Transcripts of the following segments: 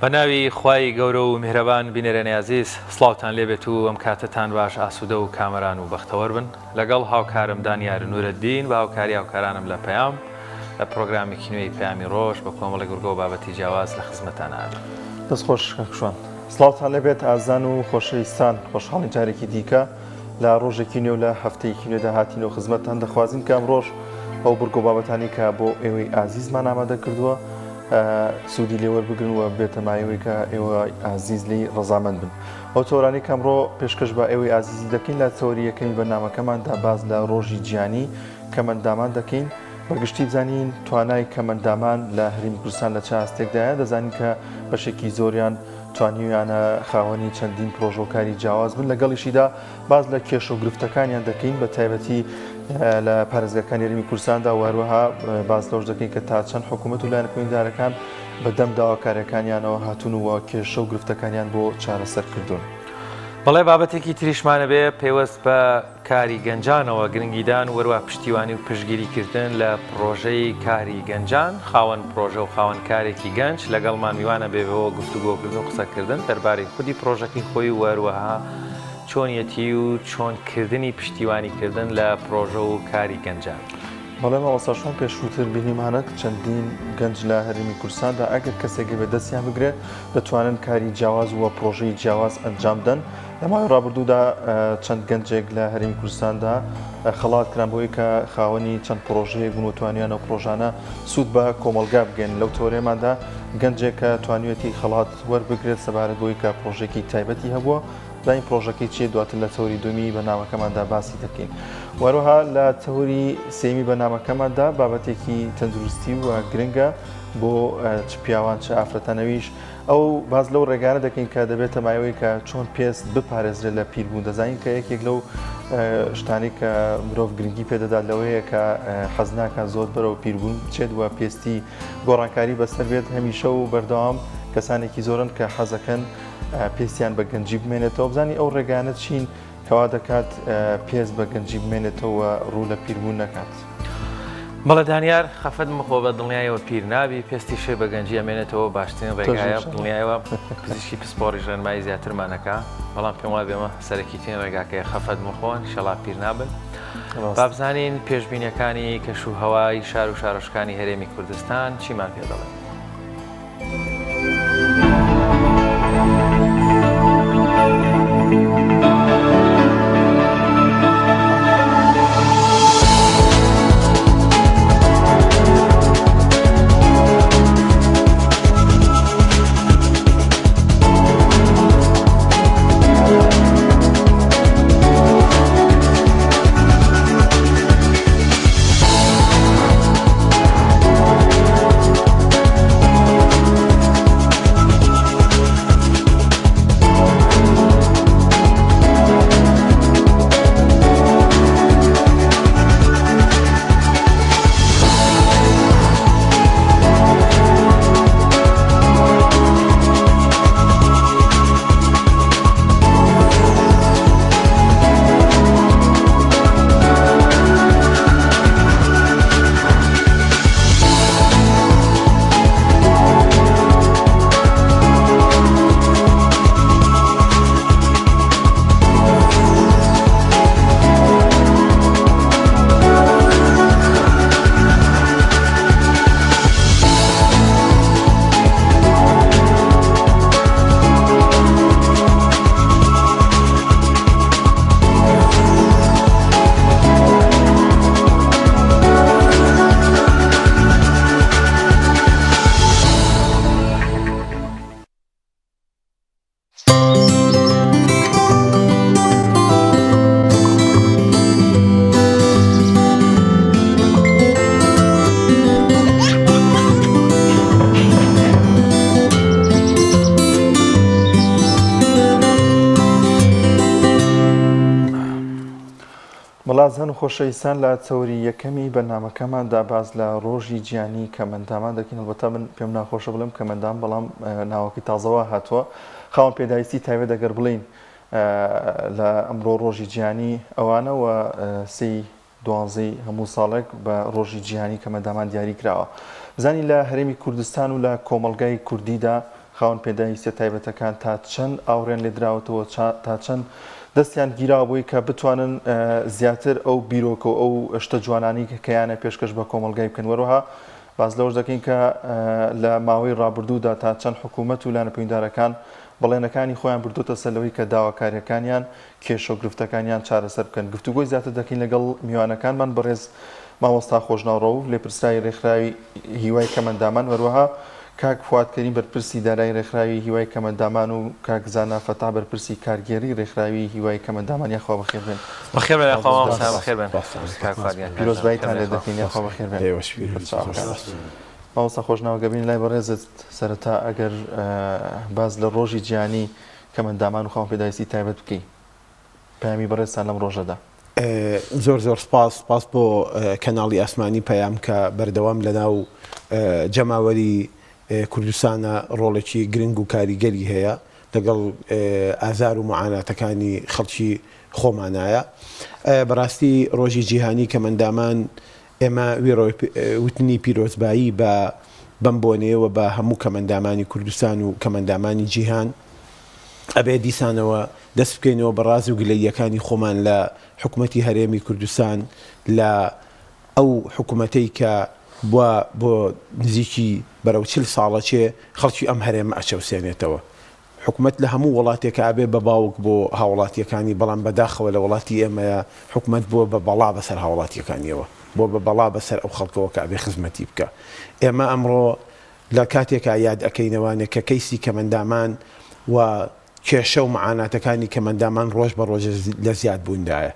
بەناوی خوای گەورە و میهرەبان بینەرێنەی عەزیز، سڵاوتان لێبێت و ئەم کاتتان باش ئاسوودە و کامەران و بەختەوەر بن لەگەڵ هاوکارم دانیار نورەدین و هاوکاری هاوکارانم لە پەیام لە پرۆگرامێکی نوێی پەیامی ڕۆژ بە کۆمەڵی گورگە و بابەتی جیاواز لە خزمەتان هات. دەستخۆش کاکشوان، سڵاوتان لێبێت ئازان و خۆشەویستان، خۆشحاڵی جارێکی دیکە لە ڕۆژێکی نوێ و لە هەفتەیەکی نوێدا هاتینەوە خزمەتتان. دەخوازین کە ئەم ڕۆژ ئەو بورگۆ بابەتانی کە بۆ ئێوەی ئازیزمان ئامادە کردووە سوودی لێوەربگرن و بێتەمایەوەی کە ئێوە ئازیز لی ڕەزامەند بن. ئەو تۆرانی کەمڕۆ پێشکەش بە ئێوەی ئازیزی دەکەین لە تەوەری یەکەمی بەرنامەکەماندا باز لە ڕۆژی گیانی کەمەندامان دەکەین. بەگشتی بزانین توانای کەمەندامان لە هەرێمی کوردستان لە چ ئاستێکدایە. دەزانین کە بەشێکی زۆریان توانیویانە خاوەنی چەندین پرۆژۆکاری جیاواز بن. لەگەڵیشیدا باز لە کێشە و گرفتەکانیان دەکەین بە تایبەتی لە پارێزگاکانی هەرێمی کوردستاندا وهروەها باز لەوش دەکەین کە تا چەند حکوومەت و لایەنە کۆنیدارەکان بەدەم داواکاریەکانیانەوە هاتوون و کێشە و گرفتەکانیان بۆ چارەسەرکردوون. بەڵێ بابەتێکی تریشمانە بێ پێوەست بە کاری گەنجانەوە گرنگیدان و وەروە پشتیوانی و پشتگیریکردن لە پرۆژەی کاری گەنجان. خاوەن پرۆژە و خاوەن کارێکی گەنج لەگەڵمان میوانە بێبەوە گفتوگۆکردن و قسەکردن دەربارەی خودی پرۆژەکەی خۆی وەروەها چۆنیەتی و چۆنکردنی پشتیوانیکردن لە پرۆژە و کاری گەنجان. بەڵێ ماوەساشان پێشووتر بینیمانە چەندین گەنج لە هەرێمی کوردستاندا ئەگەر کەسێکی بەدەستیان بگرێت دەتوانن کاری جیاواز وە پرۆژەی جیاواز ئەنجام بدەن. لە ماوەی ڕابردوودا چەند گەنجێک لە هەرێمی کوردستاندا خەڵات کران بۆی کە خاوەنی چەند پرۆژەیەک بوون و توانیانە و پرۆژانە سوود بە کۆمەلگا بگەن. لەو تۆرێماندا گەنجێک کە توانوێتی خەڵات وەربگرێت سەبارەت بۆی کە پرۆژێکی تایبەتی هەبووە داین پرۆژەکەی چیە دواتر لە تەوری دومی بەنامەکەماندا باسی دەکەین. وەروەها لە تەوری سێمی بەنامەکەماندا بابەتێکی تەندروستی و گرنگە بۆ چ پیاوان چه ئافرەتانەویش ئەو باز لەو ڕێگانە دەکەین کە دەبێتە مایەوەی کە چۆن پێست بپارێزرێت لە پیربوون. دەزانین کە یەکێک لەو شتانی کە مرۆڤ گرنگی پێدەدات لەوەیە کە حەزناکە زۆر بەرەو پیربوون بچێت وە پێستی گۆڕانکاری بەسەر بێت هەمیشە و بەردەوام کەسانێکی زۆرن کە حەزەکەن پێستیان بە گەنجی بمێنێتەوە. بزانانی ئەو ڕێگانە چین کەوا دەکات پێست بە گەنجی بمێنێتەوە ڕوو لە پیربوون نەکات. بەڵێ دانیار خەفەت مخۆ بە دڵنیایەوە پیر نابی پێستی شێ بە گەنجی ئەمێنێتەوە باشترین ڕێگایە دڵنیایەوە پزیشکی پسپۆڕی ژەرمایی زیاترمانەکە. بەڵام پێم وایە بێمە سەرەکیترین ڕێگاکەیە خەفەت مخۆن ئینشەڵا پیر نابن. با بزانین پێشبینیەکانی کەشوهەوای شار و شارۆچکانی هەرێمی کوردستان چیمان پێ دەڵێن. بەڵازان و خۆشەویستان لە تەوری یەکەمی بەرنامەکەماندا باز لە ڕۆژی گیانی کەمەندامان دەکەین. هەڵبەتە من پێم ناخۆشە بڵێم کەمەندان بەڵام ناوەکی تازەوە هاتووە خاوەن پێداویستی تایبەت دەگەر بڵین لە ئەمڕۆ ڕۆژی گیانی ئەوانەوە سی دوانزەی هەموو ساڵێک بە ڕۆژی جیهانی کەمەندامان دیاری کراوە. بزانین لە هەرێمی کوردستان و لە کۆمەڵگای کوردیدا خاوەن پێداویستە تایبەتەکان تا چەند ئاوڕێن لێ دراوەتەوە تا چەند دەستیان گیراوە بووی کە بتوانن زیاتر ئەو بیرۆکە و ئەو شتە جوانانی کەیانە پێشکەش بە کۆمەلگای بکەن وەروها باز لەوەش دەکەین کە لە ماوەی ڕابردوودا تا چەند حکوومەت و لایەنە پەیوەندیدارەکان بەڵێنەکانی خۆیان بردوتە سەرەوەی کە داواکاریەکانیان کێشە و گرفتەکانیان چارەسەر بکەن گفتوگۆی زیاتر دەکەین لەگەڵ میوانەکانمان بەڕێز مامۆستا خۆشناوڕۆ و لێپرسراوی ڕێکخراوی هیوای کەمەندامان وەروەها کاک فوادکەریم بەرپرسی دارایی ڕێکخراوی هیوای کەمەندامان و کاک زانا فەتا بەرپرسی کارگێڕی ڕێکخراوی هیوای کەمەندامان یاخوا بەخێر بێن بەخێر بێن خوا بەخێر بێن پیرۆزبایتان لێ دەکەین یاخوا بەخێر بێن مامۆستا خۆشناوە گەبین لای بەڕێزت سەرەتا ئەگەر باز لە ڕۆژی جیهانی کەمەندامان و خاوەن پێداویستی تایبەت بکەین پەیامی بەڕێزتان لەم ڕۆژەدا زۆر سپاس بۆ کەناڵی ئاسمانی پەیام کە بەردەوام لەناو جەماوەری کوردستانە ڕۆڵێکی گرنگ و کاریگەری هەیە لەگەڵ ئازار و معاناتەکانی خەڵکی خۆمانایە بەڕاستی ڕۆژی جیهانی کەمەندامان ئێمە وتنی پیرۆزبایی بەم بۆنەیەوە بە هەموو کەمەندامانی کوردستان و کەمەندامانی جیهان ئەبێ دیسانەوە دەست بکەینەوە بە ڕاز و گلەییەکانی خۆمان لە حکوومەتی هەرێمی کوردستان لە ئەو حکوومەتەی کە بۆ نزیکی بەرەو 40 ساڵەچێ خەڵکی ئەم هەرێمە ئەچەوسێنێتەوە حکوومەت لە هەموو وڵاتێکە ئابێ بە باوک بۆ هاوڵاتیەکانی بەڵام بەداخەوە لە وڵاتی ئێمەیە حکوومەت بۆ بە بەڵا بەسەر هاوڵاتیەکانیەوە بۆ بە بەڵا بەسەر ئەو خەڵکەوە کە ئەبێ خزمەتی بکە ئێمە ئەمڕۆ لە کاتێکا یاد ئەەکەینەوانێ کە کەیسی کەمەندامان و کێشە و معاناتەکانی کەمەندامان ڕۆژ بە ڕۆژ لە زیاد بووندایە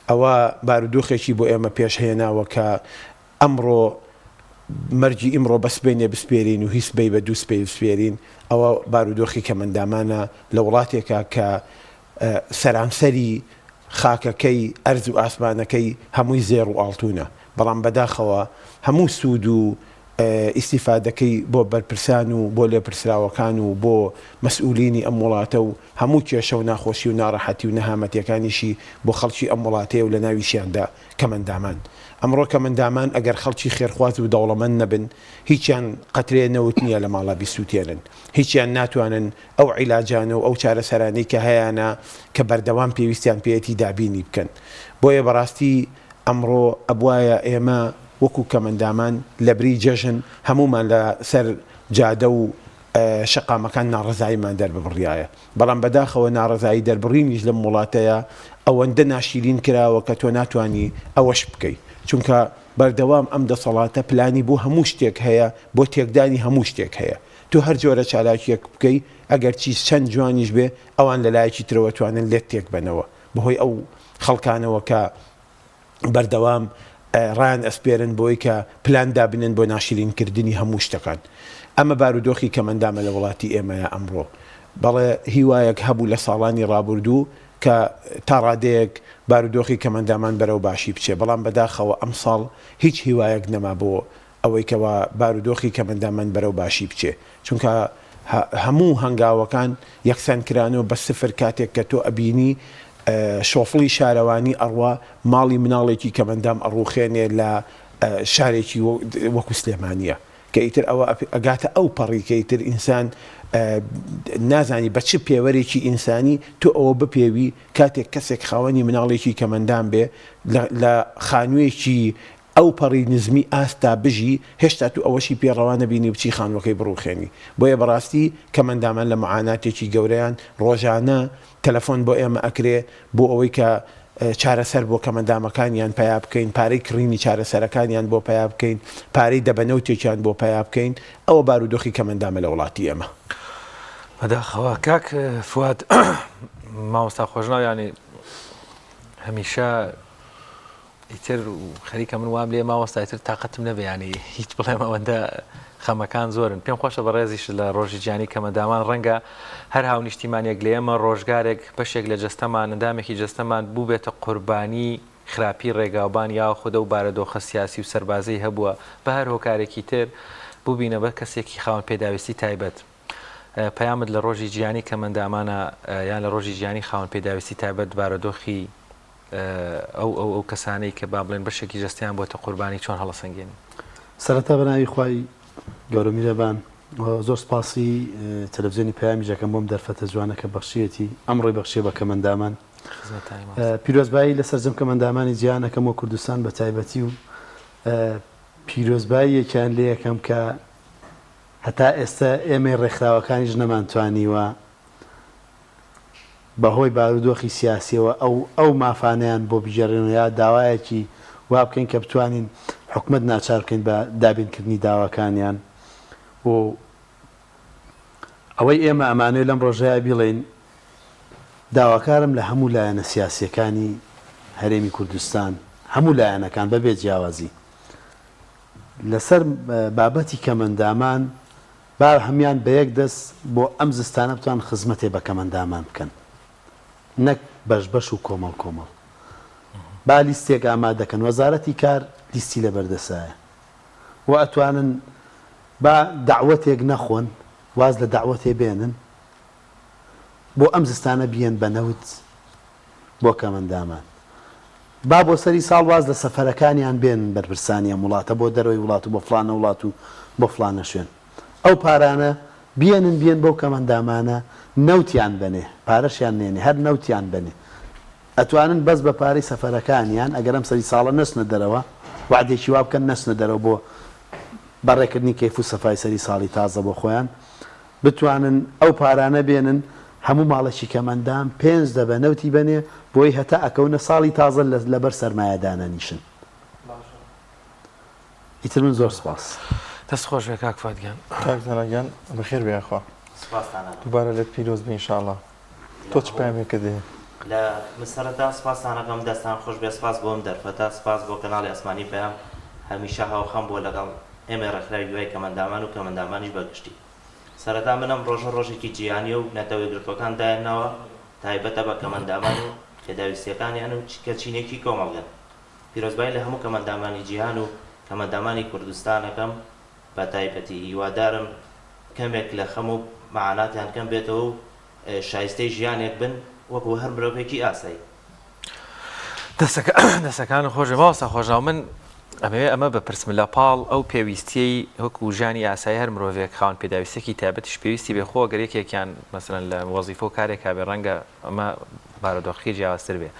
ئەوە بارودۆخێکی بۆ ئێمە پێش هێناوە کە ئەمڕۆ مەرجی ئیمڕۆ بەسبێنێ بسپێرین و هیچ بەی بە دوو سپێ بسپێرین ئەوە بارودۆخی کەمەندامانە لە وڵاتێکە کە سەرانسەری خاکەکەی ئەرز و ئاسمانەکەی هەمووی زێڕ و ئاڵتونە بەڵام بەداخەوە هەموو سوود و ئیسیفادەکەی بۆ بەرپرسان و بۆ لێپرسراوەکان و بۆ مەسئولینی ئەم وڵاتە و هەموو کێشە و ناخۆشی و ناڕەحەتی و نەهامەتیەکانیشی بۆ خەڵکی ئەم وڵاتەیە و لە ناویشیاندا کەمەندامان ئەمڕۆ کەمەندامان ئەگەر خەڵکی خێرخواز و دەوڵەمەند نەبن هیچیان قەترێ نەوت نییە لە ماڵا بیسووتێنن هیچیان ناتوانن ئەو عیلاجانە و ئەو چارەسەرانەی کە هەیەە کە بەردەوام پێویستیان پێێتی دابینی بکەن بۆیە بەڕاستی ئەمڕۆ ئەبوایە ئێمە وەکو کەمەندامان لە بری جەژن هەمومان لە سەر جادە و شەقامەکان ناڕزاییمان دەربڕایە بەڵام بەداخەوە ناڕزایی دەربڕینیش لەم وڵاتەیە ئەوەندە ناشیرین کراوە کە تۆ ناتوانانی ئەوەش بکەیت چونکە بەردەوام ئەم دەسەڵاتە پلانی بۆ هەموو شتێک هەیە بۆ تێکدانی هەموو شتێک هەیە تو هەر جۆرە چالاکیەک بکەی ئەگەر چی چەند جوانیش بێ ئەوان لەلایەکی ترەوە توانن لێت تێک بنەوە بەهۆی ئەو خەڵکانەوە کە بەردەوام ڕان ئەسپێرن بۆی کە پلان دابنن بۆ ناشرینکردنی هەموو شتەکان ئەمە بارودۆخی کەمەندامە لە وڵاتی ئێمەیە ئەمڕۆ بەڵێ هیوایەک هەبوو لە ساڵانی ڕابردوو کە تا ڕادەیەک بارودۆخی کەمەندامان بەرەو باشی بچێ بەڵام بەداخەوە ئەم ساڵ هیچ هیوایەک نەما بۆ ئەوەی کەەوە بارودۆخی کەمەندامان بەرەو باشی بچێ چونکە هەموو هەنگاوەکان یەکسان کرانەوە بە سفر کاتێک کە تۆ ئەبینی شۆفڵی شارەوانی ئەڕوا ماڵی مناڵێکی کەمەندام ئەڕوخێنێ لە شارێکی وەکو سلێمانیە کە ئیتر ئەوە ئەگاتە ئەو پەڕی کە ئیتر ئینسان نازانی بە چ پێوەرێکی ئینسانی تۆ ئەوە بپێوی کاتێک کەسێک خاوەنی مناڵێکی کەمەندام بێ لە خانوویەکی ئەو پەڕی نزمی ئاستا بژی هێشتا تو ئەوەشی پێڕەوانە بینی بچی خانوەکەی بڕوخێنی بۆیە بەڕاستی کەمەندامان لە معاناتێکی گەورەیان ڕۆژانە تەلەفۆن بۆ ئێمە ئەکرێ بۆ ئەوەی کە چارەسەر بۆ کەمەندامەکانیان پیا بکەین پارەی کڕینی چارەسەرەکانیان بۆ پیا بکەین پارەی دەبەنەوتێکیان بۆ پیا بکەین ئەوە بارودۆخی کەمەندامە لە وڵاتی ئێمە بەداخەوە کاک فواد مامۆستا خۆشناو ینی هەمیشە ئیتر خەریکە من وام لێ ماوەستا ئیتر تااقەتم نەبێ ینی هیچ بڵێم ئەوەندە خەمەکان زۆرن پێم خۆشە بە ڕێزیش لە ڕۆژی جیانی کەمەندامان ڕەنگە هەر هاو نیشتیمانێک لە ئێمە ڕۆژگارێک بەشێک لە جەستەمان ئەندامێکی جەستەمان بوو بێتە قوربانی خراپی ڕێگاوبان یا خودە و بارەدۆخە سیاسی و سەربازەی هەبووە بە هەر هۆکارێکی تر بووبینە بە کەسێکی خاوەن پێداویستی تایبەت پەیامت لە ڕۆژی جیانی کەمەندامانە یان لە ڕۆژی جیانی خاوەن پێداویستی تایبەت بارەدۆخی ئەو کەسانەی کە با بڵێن بەشێکی جەستیان بۆتە قوربانی چۆن هەڵەسەنگێن سەرەتا بەناوی خوای گەورە میرەبان زۆر سپاسی تەلەڤیزیۆنی پەیامی ژەکەم بۆم دەرفەتە جوانە کە بەخشیەتی ئەمڕۆی بەخشیە بە کەمەندامان پیرۆزبایی لەسەر جەم کەمەندامانی جیهانەکەم و کوردستان بە تایبەتی و پیرۆزباییەکیان لێ یەکەم کە هەتا ئێستا ئێمە ڕێکخراوەکانیش نەمانتوانیوە بەهۆی بارودۆخی سیاسیەوە ئەو مافانیان بۆ بژێڕێنەوە یا داوایەکی وا بکەین کە بتوانین حکومت ناچار بکەین بە دابینکردنی داواکانیان و ئەوەی ئێمە ئەمانوێ لەم ڕۆژەیە بیڵێن داواکارم لە هەموو لایەنە سیاسیەکانی هەرێمی کوردستان هەموو لایەنەکان بەبێ جیاوازی لەسەر بابەتی کەمەندامان با هەمان بە یەک دەست بۆ ئەم زستانە بتوان خزمەتێ بە کەمەندامان بکەن نەک بەش و کۆمەڵ کۆمەڵ با لیستێک ئامادەکەن وەزارەتی کار لیستی لە بەردەسایە و ئەتوانن با داوەتێک نەخۆن واز لە داوەتێ بێنن بۆ ئەم زستانە بیەن بە نەوت بۆ کەمەندامان با بۆ سەری ساڵ واز لە سەفەرەکانیان بێنن بەرپرسانیە وڵاتە بۆ دەرەوەی وڵات و بۆ فلانە وڵات و بۆ فلانە شوێن ئەو پارانە بێن بەو کەمەندامانە نەوتیان بنێ پارەشیان نێنێ هەر نەوتیان بنێ ئەتوانن بەس بە پارەی سەفەرەکانیان ئەگەر ئەم سەری ساڵە نەچنە دەرەوە وعدێکی وا بکەن نەچنە دەرەوە بۆ بەڕێکردنی کەیف و سەفای سەری ساڵی تازە بۆ خۆیان بتوانن ئەو پارانە بێنن هەموو ماڵێکی کەمەندام 5 دە بە نەوتی بنێ بۆی هەتا ئەکەونە ساڵی تازە لەبەر سەرمایەدانە نیشن ئیتر من زۆر سپاس دەست خۆش بێ کاک فاتگیان کاکزانەگیان بەخێر بێخوا دووبارە لە پیرۆز بێ ئینشاءڵڵا تۆ چ پامێکە دێ لە مسەرەتا سپاسانەکەم دەستان خۆش بێ سپاس بۆم دەرفەتە سپاس بۆ کەناڵی ئەسمانی پەیام هەمیشە هاوخەم بۆ لەگەڵ ئێمە ڕێکخراوی دوای کەمەندامان و کەمەندامانیش بەگشتی سەرەتا منەم ڕۆژێکی جیهانی و نەتەوەی گرتوەکان دایەنەوە تایبەتە بە کەمەندامان و پێداویستیەکانیان و کەچینێکی کۆمەڵگەن پیرۆزبایی لە هەموو کەمەندامانی جیهان و کەمەندامانی کوردستانەکەم بە تایبەتی هیوادارم کەمێک لە خەم و مەعاناتیان کەم بێتەوە و شایستەی ژیانێک بن وەکو هەر مرۆڤێکی ئاسایی دەستەکان خۆش ماوەستا خۆشناو من ئەمە بە پرسم لە پاڵ ئەو پێویستیەی وەکو ژیانی ئاسایی هەر مرۆڤێک خاون پێداویستێکی تایبەتیش پێویستی بێ خۆ گەر یەکێکیان مەسەلەن لە وەزیفە و کارێکا بێ ڕەنگە ئەمە بارودۆخی جیاوازتر بێ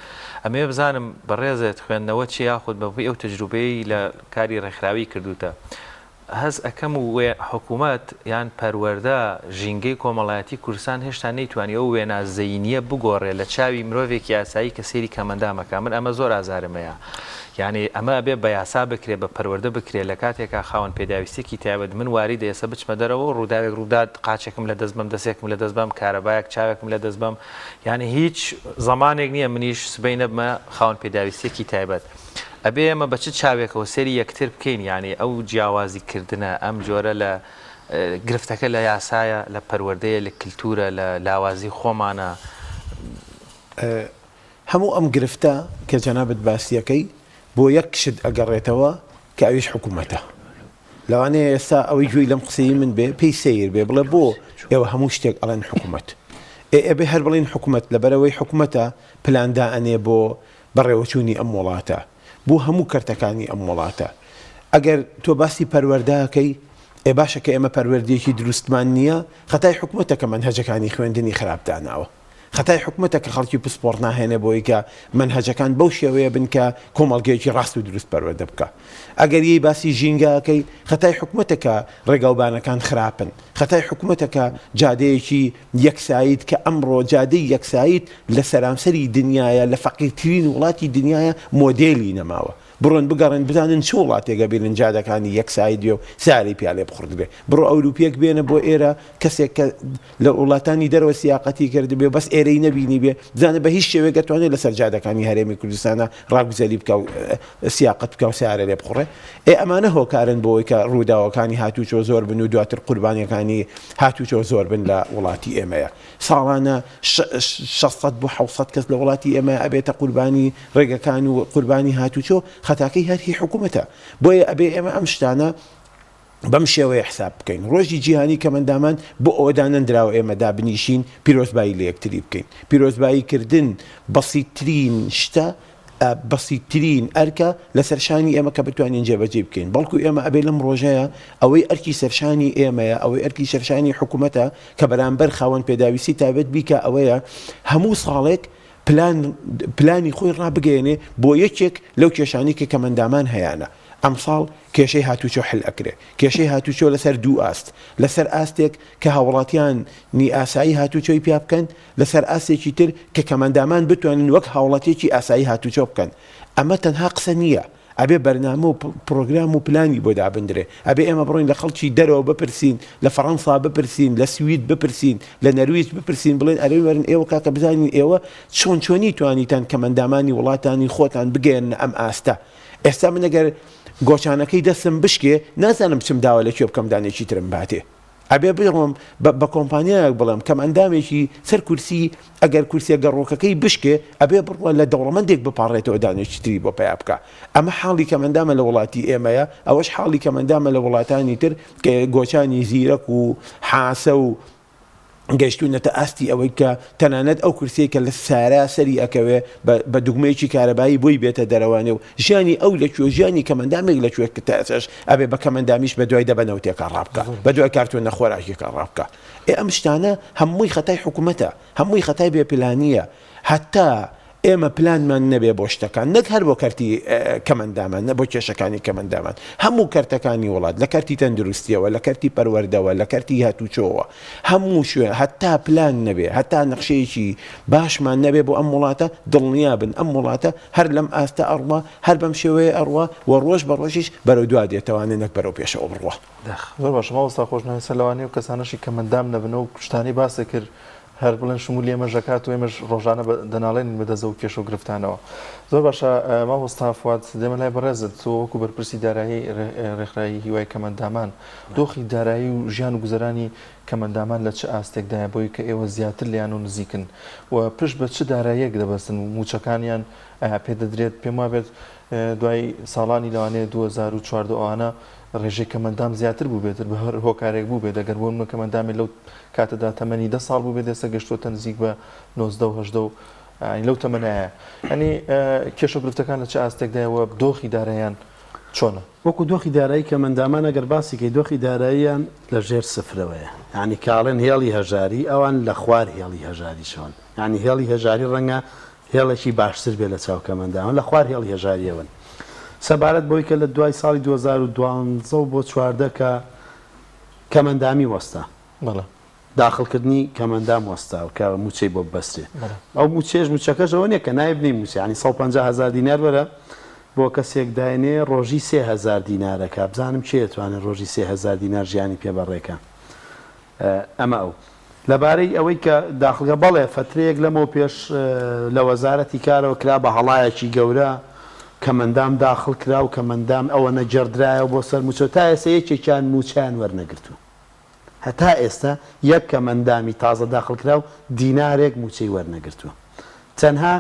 ئەمێ بزانم بەڕێزت خوێندنەوە چی یاخود بەبووی ئەو تەجروبەی لە کاری ڕێکخراوی کردوتە هەز ئەەکەم و حکوومەت یان پەروەردە ژینگەی کۆمەڵایەتی کوردستان هێشتا نەیتوانی ئەو وێنە زەینیە بگۆڕێ لە چاوی مرۆڤێکی یاسایی کە سێری کەمەندامەکە من ئەمە زۆر ئازارمەیە یعنی ئەمە ئەبێ بە یاسا بکرێ بە پەروەردە بکرێ لە کاتێکا خاوەن پێداویستێکی تایبەت من واری دەیەسە بچمە دەرەوە ڕووداوێک ڕووداد قاچێکم لە دەست بم دەستێکم لە دەست بم کارەبایەک چاوێکم لە دەست بم یعنی هیچ زمانێک نییە منیش سبەی نەبمە خاوەن پێداویستێکی تایبەت ئەبێ ئەمە بە چ چاوێکەوە سەری یەکتر بکەین یعنی ئەو جیاوازیکردنە ئەم جۆرە لە گرفتەکە لە یاسایە لە پەروەردەیە لە کللتورە لە لاوازی خۆمانە هەموو ئەم گرفتە کە جەنابەت باسیەکەی بۆ یەک شت ئەگەڕێتەوە کە ئەویش حکوومەتە لەوانەیە ئێستا ئەوەی گوێی لەم قسەی من بێ پێی سیر بێ بڵێ بۆ ئێوە هەموو شتێک ئەڵێن حکوومەت ئەبێ هەر بڵین حکوومەت لەبەرەوەی حکوومەتە پلاندا ئەنێ بۆ بەڕێوەچوونی ئەم وڵاتە بۆ هەموو کەرتەکانی ئەم وڵاتە ئەگەر تۆ باسی پەروەردەکەی ئێ باشە کە ئێمە پەروەردەیەکی دروستمان نییە خەتای حکوومەتە کە منهەجەکانی خوێندنی خراپداناوە خەتای حکوومەتە کە خەڵکی پسپۆرت ناهێنێ بۆی کە منهەجەکان بەو شێوەیە بن کە کۆمەڵگەیەکی ڕاست و دروست پەروەردە بکە ئەگەر یەی باسی ژینگەکەی خەتای حکوومەتە کە ڕێگاوبانەکان خراپن خەتای حکوومەتە کە جادەیەکی یەکسایت کە ئەمڕۆ جادەی یەکسایت لە سەرانسەری دنیاە لە فەقیرترین وڵاتی دنیاە مۆدێلی نەماوە بڕۆن بگەڕن بزانن چ وڵاتێکە بێنن جادەکانی یەکسایدی و ساری پیالێ بخوردبێ بڕۆ ئەوروپیەک بێنە بۆ ئێرە کەسێک کە لە وڵاتانی دەرەوە سیاقەتی کردبێ بەس ئێرەی نەبینی بێ بزانە بە هیچ شێوەیە دەتوانێت لەسەر جادەکانی هەرێمی کوردستانە ڕاگوزەری بکە و سیاقەت بکە و سیارە لێ بخوڕێ ئەمانە هۆکارن بۆەوەی کە ڕووداوەکانی هاتوچۆ زۆر بن و دواتر قوربانیەکانی هاتوچۆ زۆر بن لە وڵاتی ئێمەیە ساڵانە 600 بۆ 700 کەس لە وڵاتی ئێمە ئەبێتە قوربانی ڕێگەکان و قوربانی هاتوچۆ خەتاکەی هەرهی حکوومەتە بۆیە ئەبێ ئێمە ئەم شتانە بەم شێوەیە حساب بکەین ڕۆژی جیهانی کەمەندامان بۆ ئەوەدانەندراوە ئێمە دابنیشین پیرۆزبایی لە یەکتری بکەین پیرۆزباییکردن بەسیترین شتە بەسیترین ئەرکە لە سەرشانی ئێمە کە بتوانین جێبەجێ بکەین بەڵکو ئێمە ئەبێ لەم ڕۆژەیە ئەوەی ئەرکی سەرشانی ئێمەیە ئەوەی ئەرکی سەرشانی حکوومەتە کە بەرامبەر خاوەن پێداویستی تابێت بیکە ئەوەیە هەموو ساڵێک پلانی خۆی ڕابگەێنێ بۆ یەکێک لەو کێشانی کە کەمەندامان هەیەە ئەمساڵ کێشەی هاتوچۆ حل ئەکرێ کێشەی هاتوچۆ لەسەر دوو ئاست لەسەر ئاستێک کە هاوڵاتیان نی ئاسایی هاتوچۆی پیا بکەن لەسەر ئاستێکی تر کە کەمەندامان بتوانن وەک هاوڵاتێکی ئاسایی هاتوچۆ بکەن ئەمە تەنها قسە نییە ئەبێ بەرنامە و پرۆگرام و پلانی بۆ دابدرێ ئەبێ ئێمە بڕۆین لە خەڵکی دەرەوە بپرسین لە فەڕەنسا بپرسین لە سوید بپرسین لە نەرویج بپرسین بڵێن ئەرێ وەرن ئێوە کاکە بزانین ئێوە چۆنی توانیتان کەمەندامانی وڵاتانی خۆتان بگەێن ئەم ئاستە ئێستا من ئەگەر گۆچانەکەی دەستم بشکێ نازانم چم داوە لەکوێ بکەم دانێکی ترم باتێ ئەبێ بڕۆم بە کۆمپانیایەک بڵم کەم ئەندامێکی سەر کورسی ئەگەر کورسیە گەڕۆکەکەی بشکێ ئەبێ بڕوە لە دەوڵەمەندێک بپارڕێتەوە دانێکی تری بۆ پیا بکە ئەمە حاڵی کەمەندامە لە وڵاتی ئێمەیە ئەوەش حاڵی کەمەندامە لە وڵاتانی تر کە گۆچانی زیرەک و حاسە و گەشتونەتە ئاستی ئەوەی کە تەنانەت ئەو کورسەیە کە لە ساراسەری ئەکەوێ بە دوگمەیەکی کارەبایی بۆی بێتە دەرەوانێ و ژیانی ئەو لەکوێ ژیانی کەمەندامێک لەکوێ کە تاسەش ئەبێ بە کەمەندامیش بە دوای دەبەنەوتێکە ڕابکە بە دوای کارتۆن نەخۆراکێکە ڕابکە ئەم شتانە هەمووی خەتای حکوومەتە هەمووی خەتای بێپلانیە هەتا ئێمە پلانمان نەبێ بۆ شتەکان نەک هەر بۆ کەرتی کەمەندامان نە بۆ کێشەکانی کەمەندامان هەموو کەرتەکانی وڵات لە کەرتی تەندروستیەوە لە کەرتی پەروەردەوە لە کەرتی هاتوچۆوە هەموو شوێن هەتا پلان نەبێ هەتا نەخشەیەکی باشمان نەبێ بۆ ئەم وڵاتە دڵنیا بن ئەم وڵاتە هەر لەم ئاستە ئەڕوا هەر بەم شێوەیە ئەڕوا و ڕۆژ بە ڕۆژیش بەرەو دوا دێتەوانێ نەک بەرەو پێشەوە بڕوە زۆر باش ماوەستا خۆشنەوەی سەلەوانی و کەسانەشی کەمەندام نەبنە و شتانی باسە کرد هەر بڵێن شمولی ئێمە ژەکات و ئێمەش ڕۆژانە دەناڵێن بەدەزە و کێش و گرفتانەوە زۆر باشە مامۆستا فواد دێمە لای بەڕێزت تۆ وەکو بەرپرسی دارایی ڕێکخراوی هیوای کەمەندامان دۆخی دارایی و ژیان و گوزەرانی کەمەندامان لە چه ئاستێکدایە بۆی کە ئێوە زیاتر لیان و نزیکن و پشت بە چه داراییەک دەبەستن و موچەکانیان پێ دەدرێت پێم وابێت دوای ساڵانی لەوانەیە 2014 ئەوانە ڕێژەی کەمەندام زیاتر بوو بێتر بە هەر هۆکارێک بوو بێت دەگەر بۆ کەمەندامی لەو کاتەدا تەمەنی 10 ساڵ بوو بێت ئێستا گەشتوتە نزیک بە 90 و 80 و لەو تەمەنایە ئەنی کێشە گرفتەکان لە چه ئاستێکدایەوە دۆخی داراییان چۆنە وەکو دۆخی دارایی کەمەندامان ئەگەر باسیکەی دۆخی داراییان لە ژێر سفرەوەیە یعنی کاڵێن هێڵی هەژاری ئەوان لە خوار هێڵی هەژاری شۆن یعنی هێڵی هەژاری ڕەنگە هێڵێکی باشتر بێ لە چاو کەمەندامان لە خوار هێڵی هەژاریەوەن سەبارەت بۆی کە لە دوای ساڵی 2012 بۆ 14 کە کەمەندامی وەستا داخڵکردنی کەمەندام وەستا و کە موچەی بۆ بەستێ ئەو موچێش موچەکەشەوە نیە کە نایبنی موچە ینی 150,000 دینار وەرە بۆ کەسێک داێنێ ڕۆژی 3,000 دینارەکە بزانم چێ توانێت ڕۆژی 3,000 دینار ژیانی پێبەڕێکە ئەمە ئەو لەبارەی ئەوەی کە داخڵگە بەڵێ فترەیەک لەمەوە پێش لە وەزارەتی کارەوە کرا بە هەڵایەکی گەورە کەمەندام داخڵ کرا و کەمەندام ئەوە نەجێردرایەوە بۆ سەر موچە تا ئێستا یەکێکیان موچیان وەرنەگرتو هەتا ئێستا یەک کەمەندامی تازە داخڵ کرا و دینارێک موچەی وەرنەگرتووە تەنها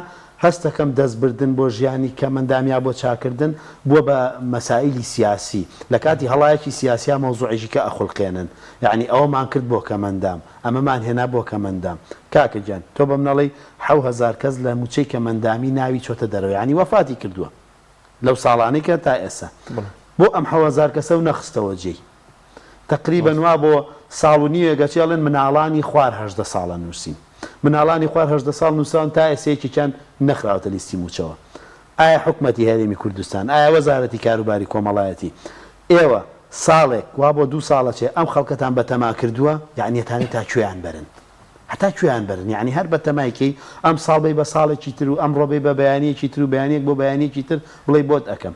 هەستەکەم دەستبردن بۆ ژیانی کەمەندامیا بۆ چاکردن بووە بە مەسائلی سیاسی لە کاتی هەڵایەکی سیاسیا مەوزوعیژی کە ئەخڵقێنن یعنی ئەوەمان کرد بۆ کەمەندام ئەمەمان هێنا بۆ کەمەندام کاکە گیان تۆ بەم نەڵی 7,000 کەس لە موچەی کەمەندامی ناوی چۆتە دەرەوە ینی وەفاتی کردووە لەو ساڵانەی کە تا ئێستا بۆ ئەم 7,000 کەسە و نەخستەوە جێی تقریبەن وا بۆ ساڵ و نیوێگەچێڵن مناڵانی خوار 18 ساڵە نووسین مناڵانی خوار 18 ساڵ نووسان تا ئێسەیەکیان نەخراوەتە لیستی موچەوە ئایا حکومەتی هەرێمی کوردستان ئایا وەزارەتی کاروباری کۆمەڵایەتی ئێوە ساڵێک وا بۆ 2 ساڵەچێ ئەم خەڵکەتان بەتەما کردووە یعنیەتانی تا کوێیان برن هەتا کوێیان برن یعنی هەر بە تەمایکەی ئەم ساڵبەی بە ساڵێکی تر و ئەم ڕۆبەی بە بەیانەیەکی تر و بەیانێک بۆ بەیانێکی تر بڵێ بۆت ئەەکەم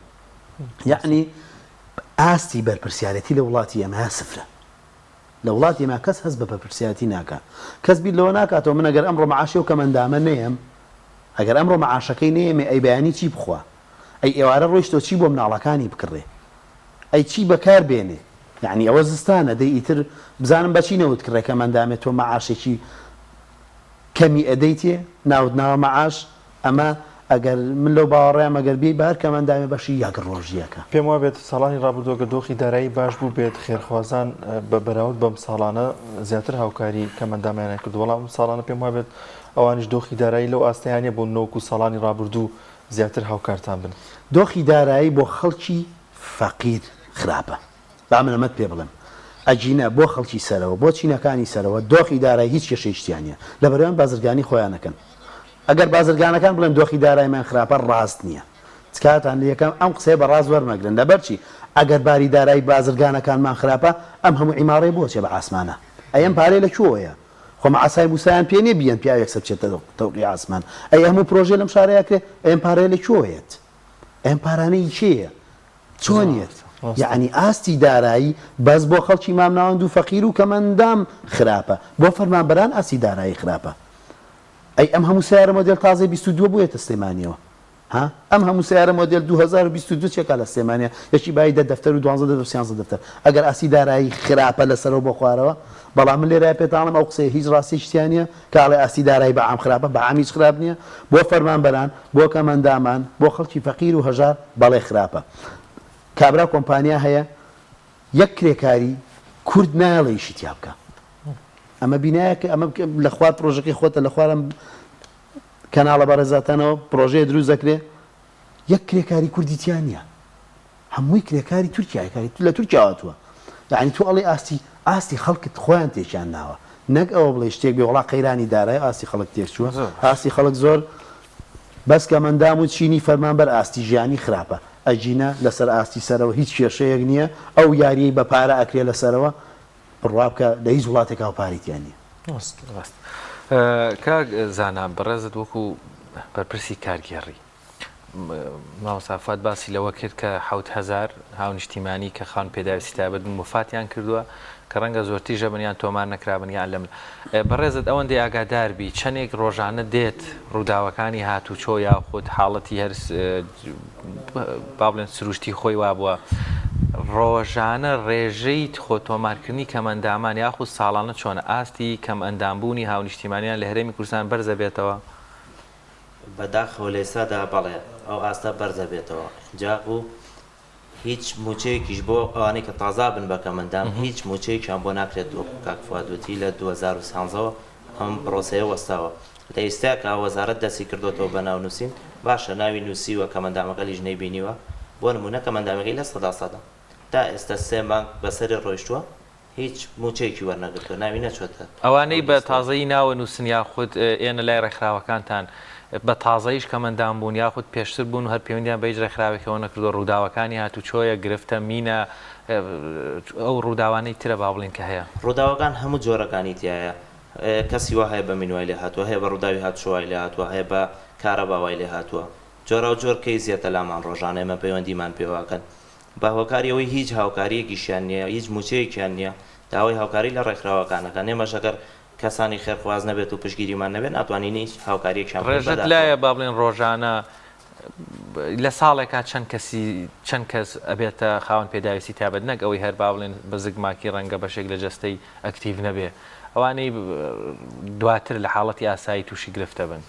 یعنی ئاستی بەرپرسیارەتی لە وڵاتی ئەمە سفرە لە وڵاتی ئێمە کەس هەست بە بەرپرسیارەتی ناکات کەس بیر لەوە ناکاتەوە من ئەگەر ئەمڕۆ مەعاشی و کەمەندامە نەیەم ئەگەر ئەمڕۆ مەعاشەکەی نەیەمێ ئەی بەیانی چی بخوا ئەی ئێوارە ڕۆیشتۆ چی بۆ مناڵەکانی بکڕێ ئەی چی بەکار بێنێ یعنی ئەوە زستانە دەی ئیتر بزانم بەچی نەوت کڕێ کەمەندامێت تۆ مەعاشێکی کەمی ئەدەیتێ ناوت ناوە مەعاش ئەمە ئەگەر من لەو باوەڕێم ئەگەر بێ بار کەمەندامێ بەشی یەک ڕۆژیەکە پێم وا بێت ساڵانی ڕابردووەکە دۆخی دارایی باش بوو بێت خێرخوازان بە بەراورد بەم ساڵانە زیاتر هاوکاری کەمەندامیان کرد وەڵام ساڵانە پێم وا بێت ئەوانش دۆخی دارایی لەو ئاستەیانە بۆ نۆک و ساڵانی ڕابردوو زیاتر هاوکارتان بن. دۆخی دارایی بۆ خەڵکی فەقیر خراپە با من ئەمەت پێ بڵێم ئەجینە بۆ خەڵکی سەرەوە بۆ چینەکانی سەرەوە دۆخی دارایی هیچ کێشەیشتیانە لە بەرەوەیان بازرگانی خۆیانەکەن ئەگەر بازرگانەکان بڵێن دۆخی دارایمان خراپە ڕاست نییە کاتان لە یەکەم ئەم قسەیە بە ڕاست وەرمەگرن لەبەرچی ئەگەر باری دارایی بازرگانەکانمان خراپە ئەم هەموو عیماڕێ بۆچێ بە ئاسمانە ئەم پارەی لەکوێیە خۆمە ئاسای موسایان پێ نیە بیان پیا یەکسەر بچێتە تەوقی ئاسمان ئەی هەموو پرۆژێ لەم شارەیەکرێ ئەم پارەیە لەکوێیەت ئەم پارانەی چییە چۆنیت یعنی ئاستی دارایی بەس بۆ خەڵکی مامناوەند و فەقیر و کەمەندام خراپە بۆ فەرمانبەران ئاستی دارایی خراپە ئەی ئەم هەموو سیارە مۆدێل تازەی 22 بوویەتە سلێمانیەوە ئەم هەموو سیارە مۆدێل 2022 چێکا لە سلێمانیا یەکی بای 10 دەفتەر و 12 دەفتەر ئەگەر ئاسی دارایی خراپە لەسەرەوە بۆ خوارەوە بەڵام من لێرە پێتانم ئەو قسەیە هیچ ڕاستیشتیانە کاڵێ ئاسی دارایی بە عام خراپە بە عامیش خراپ نییە بۆ فەرمانبەران بۆ کەمەندامان بۆ خەڵکی فەقیر و هەژار بەڵێ خراپە کابرا کۆمپانیا هەیە یەک کرێکاری کورد نایڵێ شتیا بکە ئەمە بینایەکە ئەمە لە خوار پرۆژەکەی خۆتە لە خوارم کەناڵە بەڕێزاتانەوە پرۆژەیە دروست دەکرێ یەک کرێکاری کوردیتیان نیە هەمووی کرێکاری تورکیای لە تورکیا هاتووە یعنی تو ئەڵێ ئاستی خەڵکت خۆیان تێکیان ناوە نەک ئەوە بڵێ شتێک بێ وڵا قەیرانی دارای ئاستی خەڵک تێکچووە ئاستی خەڵک زۆر بەس کە مندام و چینی فەرمانبەر ئاستی ژیانی خراپە ئەجینە لەسەر ئاستی سەرەوە هیچ کێشەیەک نییە ئەو یاریەی بە پارە ئەکرێ لەسەرەوە بڕوا بکە لە هیچ وڵاتێکا پارێتیان نییە کاک زانام بەڕێزت وەکو بەرپرسی کارگێڕی مامۆستا باسی لەوە کرد کە 7,000 هاو نیشتیمانی کە خاون پێداویستی تایبەت وفاتیان کردووە کە ڕەنگە زۆرتی ژەبنیان تۆمار نەکرابن یان لەم بەڕێزت ئەوەندەی ئاگاداربی چەندێک ڕۆژانە دێت ڕووداوەکانی هاتوچۆ یاخود حاڵەتی هەر با بڵێن سروشتی خۆی وابووە ڕۆژانە ڕێژەی خۆ تۆمارکردنی کەمەندامان یاخود ساڵانە چۆنە ئاستی کەم ئەندامبوونی هاو نیشتیمانیان لە هەرێمی کوردستان بەرزە بێتەوە بەداخەوە لێسادا بەڵێ ئەو ئاستە بەرزە بێتەوە جاق و هیچ موچەیەکیش بۆ ئەوانەی کە تازا بن بە کەمەندام هیچ موچەیەکیان بۆ ناکرێت کاکفوادوتی لە 2013ەوە ئەم پرۆسەیە وەستاوە لە ئێستا کە وەزارەت دەستی کردوەوە بە ناونووسین باشە ناوی نووسیوە کەمەندامەکە لیژ نەیبینیوە بۆ نمونە کەمەندامەکەی لە 100% تا ئێستا 3 مانگ بەسەری ڕۆیشتووە هیچ موچەیەکی وەرنەگرتووە ناوی نەچۆتە ئەوانەی بە تازایی ناوە نووسن یاخود ئێنە لای ڕێکخراوەکانتان بە تازاییش کەمەندام بوون یاخود پێشتر بوون هەر پەیوەندیان بە هیچ ڕێکخراوێکەوە نەکردووە ڕووداوەکانی هاتوچۆیە گرفتە مینە ئەو ڕووداوانەی ترە با بڵێن کە هەیە ڕووداوەکان هەموو جۆرەکانی تایە کەسی وا هەیە بە مینوای لێ هاتووە هەیە بە ڕووداوی هاتوشۆوای لێ هاتووە هەیە بە کارەباوای لێ هاتووە جۆرە و جۆر کەی زیاتە لامان ڕۆژانە ئێمە پەیوەندیمان پێواکەن بە هۆکاریەوەی هیچ هاوکاریەکیشیان نییە هیچ موچەیەکیان نییە داوای هاوکاری لە ڕێکخراوەکانەکە نێمەشەکەر کەسانی خێرخواز نەبێت و پشگیریمان نەبێت ناتوانین هیچ هاوکاریەکیان ڕێژت لایە با بڵێن ڕۆژانە لە ساڵێکا چەند کەس ئەبێتە خاوەن پێداویستی تایبەت نەک ئەوەی هەر با بڵێن بە زگماکی ڕەنگە بەشێک لە جەستەی ئەکتیڤ نەبێ ئەوانەی دواتر لە حاڵەتی ئاسایی تووشی گرفتە بن